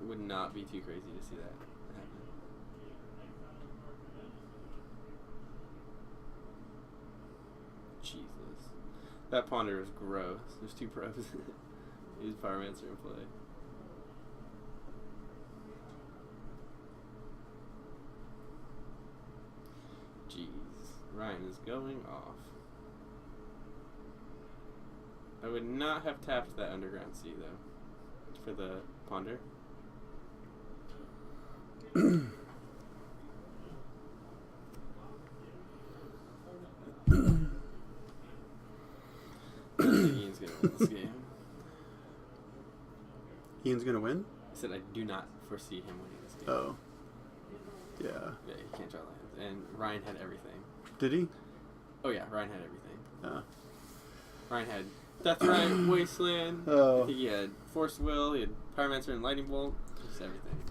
It would not be too crazy to see that happen. Jesus. That Ponder is gross. There's 2 pros. Use Pyromancer in play. Jeez. Ryan is going off. I would not have tapped that Underground Sea, though, for the Ponder. Ian's going to win this game. Ian's gonna win? I said I do not foresee him winning this game. Oh. Yeah. Yeah, he can't draw lands. And Ryan had everything. Did he? Oh, yeah, Ryan had everything. Oh. Ryan had Death Right, Wasteland. Oh. I think he had Force Will. He had Pyromancer and Lightning Bolt. Just everything.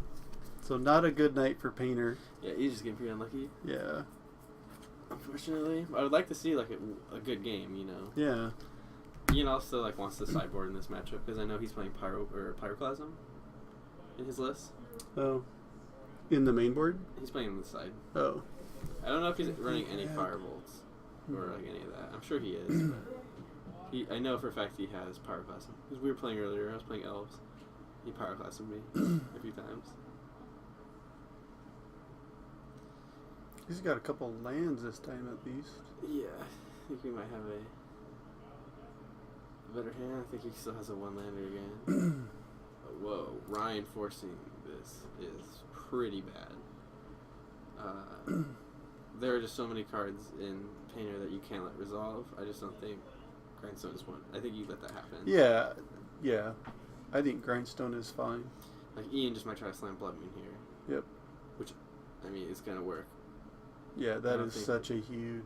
So not a good night for Painter. Yeah, he's just getting pretty unlucky. Yeah. Unfortunately, I would like to see like a good game. You know. Yeah. Ian also like wants to sideboard in this matchup because I know he's playing Pyroclasm in his list. Oh. In the main board? He's playing on the side. Oh. I don't know if he's running any Yeah. Firebolts or like any of that. I'm sure he is. But I know for a fact he has Pyroclasm because we were playing earlier. I was playing Elves. He Pyroclasmed me a few times. He's got a couple lands this time at least. Yeah, I think we might have a better hand. I think he still has a one-lander again. Whoa, Ryan forcing this is pretty bad. There are just so many cards in Painter that you can't let resolve. I just don't think Grindstone is one. I think you let that happen. Yeah. I think Grindstone is fine. Like, Ian just might try to slam Blood Moon here. Yep. Which, I mean, it's going to work. Yeah, that is such a huge...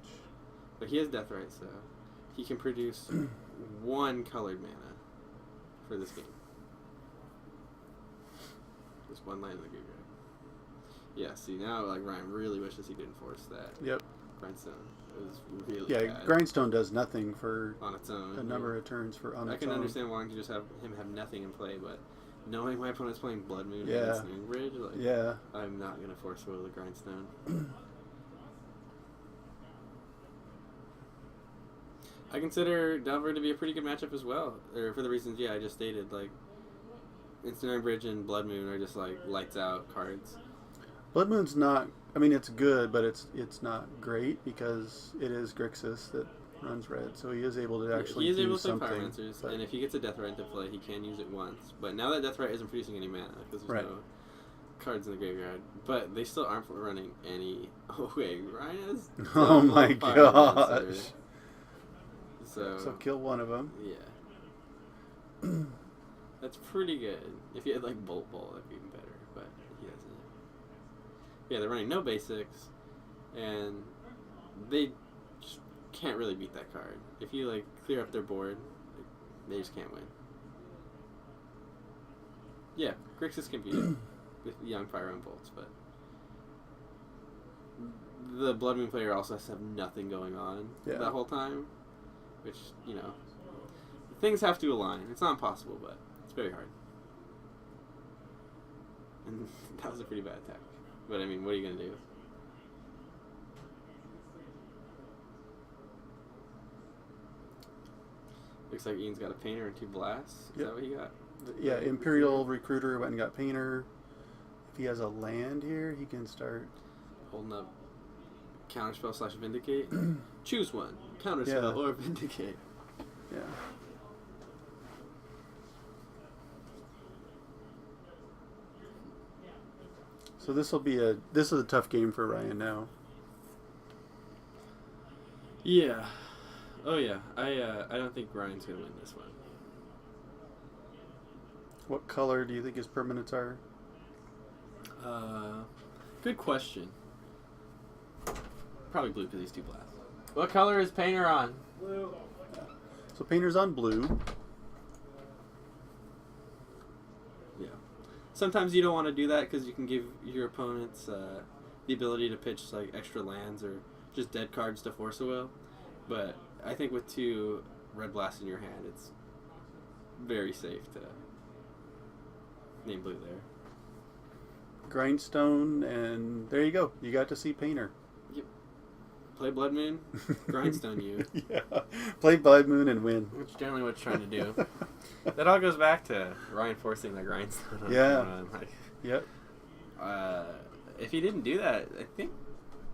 But he has Deathrite, so he can produce one colored mana for this game. Just one line in the graveyard. Yeah, see, now, like, Ryan really wishes he didn't force that. Yep. Grindstone. It was really bad. Grindstone does nothing for on its own. a number of turns for on I its can own. understand wanting to just have him have nothing in play, but knowing my opponent's playing Blood Moon Yeah. against Moonbridge, like, Yeah. I'm not going to force Will the Grindstone. I consider Delver to be a pretty good matchup as well, or for the reasons I just stated. Like, Instant Bridge and Blood Moon are just like lights out cards. Blood Moon's not... I mean, it's good, but it's not great because it is Grixis that runs red, so he is able to actually he is do able to play something. Pyromancers, and if he gets a Deathrite into play, he can use it once. But now that Deathrite isn't producing any mana, because there's no cards in the graveyard, but they still aren't running any... Oh wait, Ryan has... Oh my Pyromancers. gosh. So kill one of them. Yeah. That's pretty good. If he had like Bolt Bolt, that'd be even better, but he doesn't. Yeah, they're running no basics, and they just can't really beat that card. If you like clear up their board, they just can't win. Yeah, Grixis can beat it with young Pyro and Bolts, but the Blood Moon player also has to have nothing going on that whole time, which, you know, things have to align. It's not impossible, but it's very hard. And that was a pretty bad attack. But, I mean, what are you going to do? Looks like Ian's got a Painter and 2 Blasts. Is that what he got? Yeah, Imperial Recruiter went and got Painter. If he has a land here, he can start... Holding up Counterspell / Vindicate. Choose one. Counterspell or Vindicate. Yeah. So this is a tough game for Ryan now. Yeah. Oh yeah. I don't think Ryan's gonna win this one. What color do you think his permanents are? Good question. Probably blue because he's 2 blasts. What color is Painter on? Blue. So Painter's on blue. Yeah. Sometimes you don't want to do that because you can give your opponents the ability to pitch like extra lands or just dead cards to force a will. But I think with 2 red blasts in your hand, it's very safe to name blue there. Grindstone, and there you go. You got to see Painter. Yep. Play Blood Moon, Grindstone you. Yeah. Play Blood Moon and win. Which is generally what you're trying to do. That all goes back to Ryan forcing the Grindstone. Yep. If he didn't do that, I think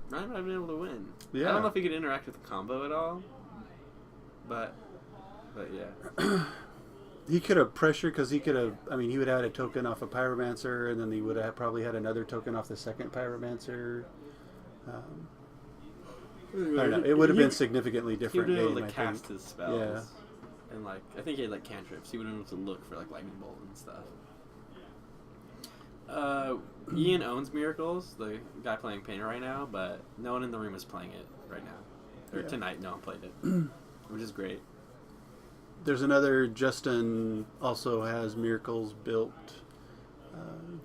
Ryan might have been able to win. Yeah. I don't know if he could interact with the combo at all, but yeah. He could have pressured because he could have. I mean, he would have had a token off a Pyromancer, and then he would have probably had another token off the second Pyromancer. I don't know. It would have been significantly He would different have been game. able to cast his spells. Yeah. And like, I think he had like cantrips. He would have been able to look for like lightning bolt and stuff. Ian owns Miracles, the guy playing Painter right now, but no one in the room is playing it right now. Or tonight, no one played it, which is great. There's another, Justin also has Miracles built.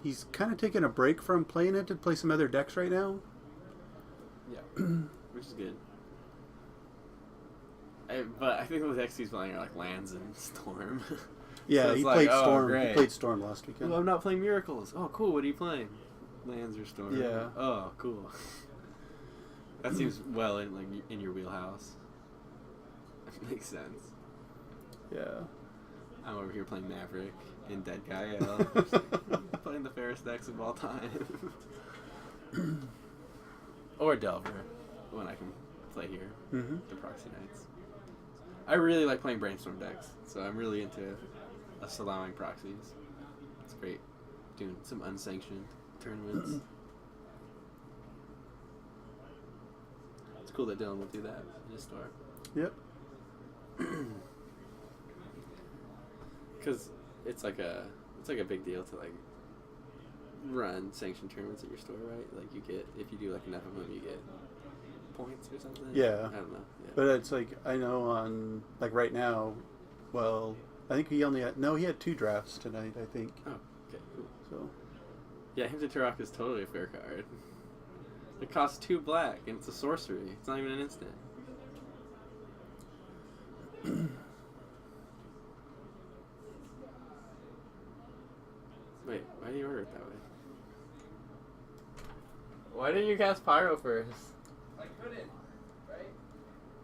He's kind of taking a break from playing it to play some other decks right now. Yeah, which is good. But I think the decks he's playing are like Lands and Storm. Yeah, So he it's played like, oh, Storm. great. He played Storm last weekend. Well, I'm not playing Miracles. Oh, cool. What are you playing? Lands or Storm? Yeah. Oh, cool. That seems well in your wheelhouse. That makes sense. Yeah. I'm over here playing Maverick and Dead Guy. Playing the fairest decks of all time. Or Delver, when I can play here. Mm-hmm. The Proxy Knights. I really like playing Brainstorm decks, so I'm really into us allowing proxies. It's great. Doing some unsanctioned tournaments. It's cool that Dylan will do that in his store. Yep. Because it's like a big deal to like run sanctioned tournaments at your store, right? Like you get, if you do like enough of them, you get points or something. Yeah. I don't know. Yeah. But it's like, I know on, like right now, well, I think he only had, no, he had 2 drafts tonight, I think. Oh, okay, cool. So, Yeah, Hymn to Turok is totally a fair card. It costs 2 black, and it's a sorcery. It's not even an instant. Wait, why do you order it that way? Why didn't you cast Pyro first? I couldn't, right?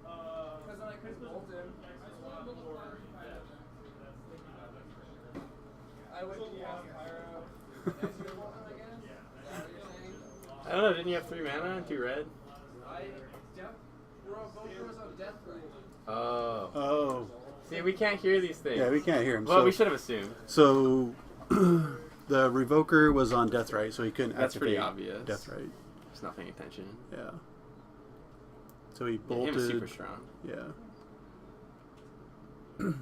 Because then I couldn't bolt him. I went to cast Pyro. Next year bolt him again? Is that what you're saying? I don't know, didn't you have 3 mana and 2 red? We're on both rows on death right. Oh. oh, See, we can't hear these things. yeah, we can't hear him. Well, so, we should have assumed. So, the Revoker was on Deathright, so he couldn't That's pretty activate obvious. Deathright. Just not paying attention. Yeah. So he Yeah, bolted. him is super strong. Yeah.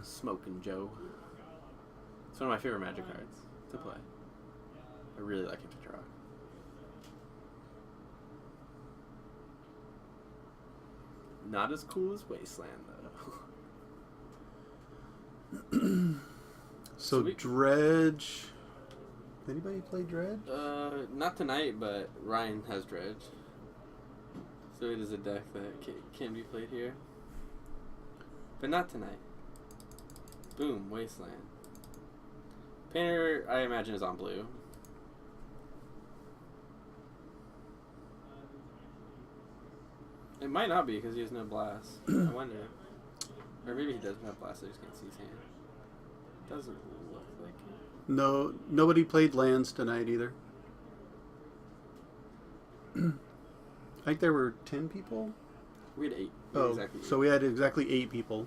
Smoking Joe. It's one of my favorite Magic cards to play. I really like him to draw. Not as cool as Wasteland, though. So we- Dredge. Anybody play Dredge? Not tonight, but Ryan has Dredge. So it is a deck that can be played here. But not tonight. Boom, Wasteland. Painter, I imagine, is on blue. It might not be because he has no blast. I wonder. Or maybe he doesn't have blast, I just can't see his hand. Doesn't look like it. No, nobody played lands tonight either. I think there were 10 people. We had 8. Oh, Exactly so we had exactly 8 people.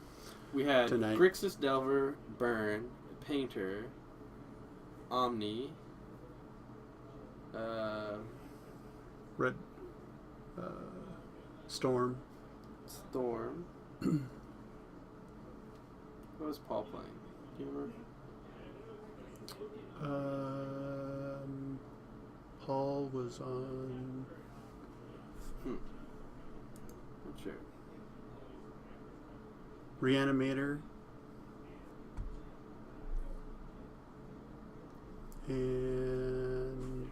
we had tonight. Grixis, Delver, Burn, Painter, Omni, Red, Storm. Storm. What was Paul playing? Do you remember? Paul was on. Not sure. Reanimator. And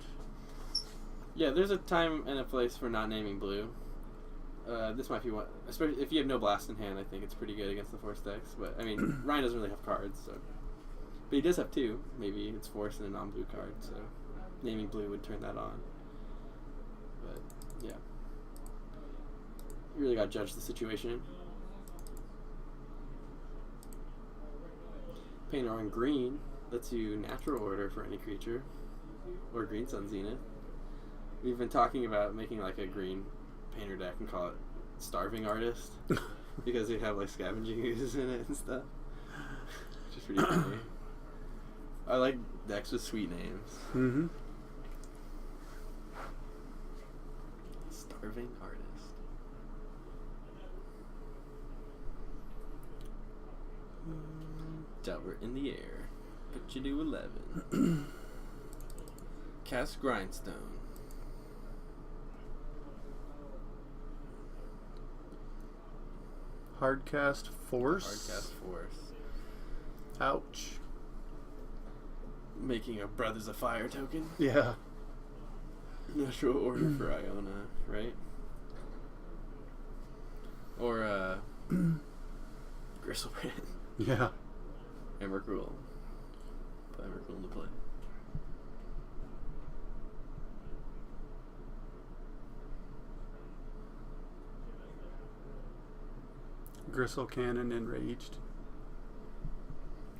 Yeah, there's a time and a place for not naming blue. This might be one, especially if you have no blast in hand. I think it's pretty good against the force decks. But I mean, Ryan doesn't really have cards, so. But he does have 2. Maybe it's force and a non-blue card, so naming blue would turn that on. But yeah, you really got to judge the situation. Painter on green lets you natural order for any creature, or green sun zenith. We've been talking about making like a green painter deck and call it Starving Artist because we have like scavenging oozes in it and stuff. Which is pretty funny. I like decks with sweet names. mm-hmm. Starving Artist. Delver in the air. Put you to 11. Cast Grindstone. Hardcast Force. Hardcast Force. Ouch. Making a Brothers of Fire token. Yeah. Natural order for Iona, right? Or, Gristlebrand. Yeah. Emrakul. Put Emrakul into play. Gristle Cannon Enraged.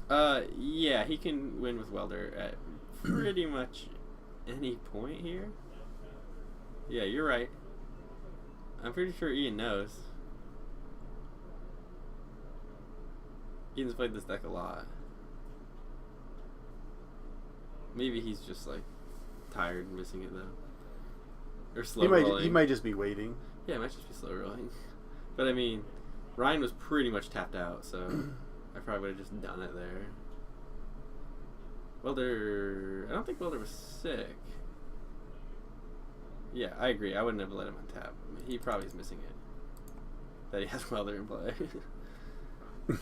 Yeah, he can win with Welder at pretty much any point here. Yeah, you're right. I'm pretty sure Ian knows. Ian's played this deck a lot. Maybe he's just like tired and missing it though. Or slow rolling. He might just be waiting. Yeah, it might just be slow rolling. But I mean, Ryan was pretty much tapped out, so I probably would have just done it there. Welder... I don't think Welder was sick. Yeah, I agree. I wouldn't have let him untap. He probably is missing it. That he has Welder in play.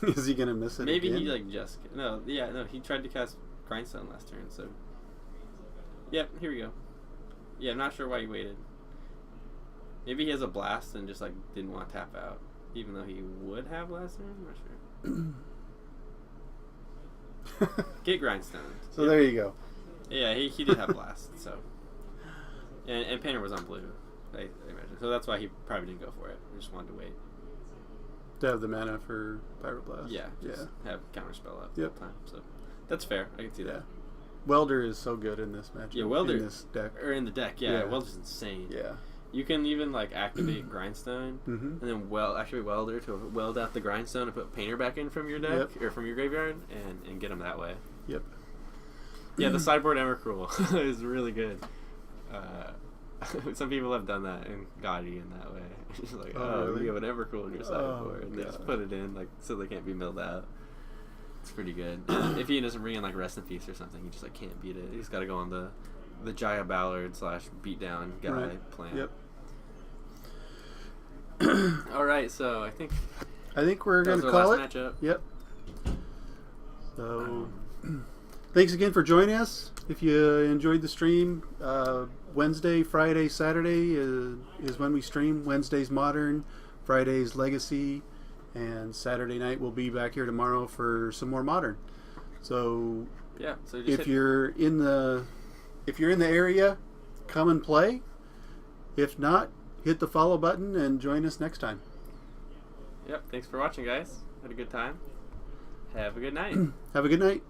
Is he going to miss it Maybe again? he like just... No, he tried to cast Grindstone last turn, so... Yep, here we go. Yeah, I'm not sure why he waited. Maybe he has a blast and just like didn't want to tap out, even though he would have last turn. I'm not sure. Get Grindstone. So there you go. Yeah, he did have blast. So, and Painter was on blue, I imagine. So that's why he probably didn't go for it. He just wanted to wait. To have the mana for Pyroblast. Yeah, just have Counterspell up Yep. the whole time. So that's fair. I can see that. Welder is so good in this match. Yeah, Welder in this deck. Or in the deck. Yeah, Welder's insane. Yeah. You can even like activate Grindstone and then Welder to weld out the Grindstone and put Painter back in from your deck or from your graveyard and get them that way. Yep. Yeah, the sideboard Emrakul is really good. Some people have done that and got in that way. It's like, really? you have an Emrakul in your sideboard, and they just God. put it in like so they can't be milled out. It's pretty good. If he doesn't bring in like Rest in Peace or something, he just like can't beat it. He's got to go on the Jaya Ballard / beatdown guy plan. Yep. All right, so I think we're that going was to our call it. last matchup. Yep. So, thanks again for joining us. If you enjoyed the stream, Wednesday, Friday, Saturday is when we stream. Wednesday's Modern, Friday's Legacy, and Saturday night we'll be back here tomorrow for some more Modern. So, Yeah. So just if you're in the area, come and play. If not, hit the follow button and join us next time. Yep. Thanks for watching, guys. Had a good time. Have a good night. Have a good night.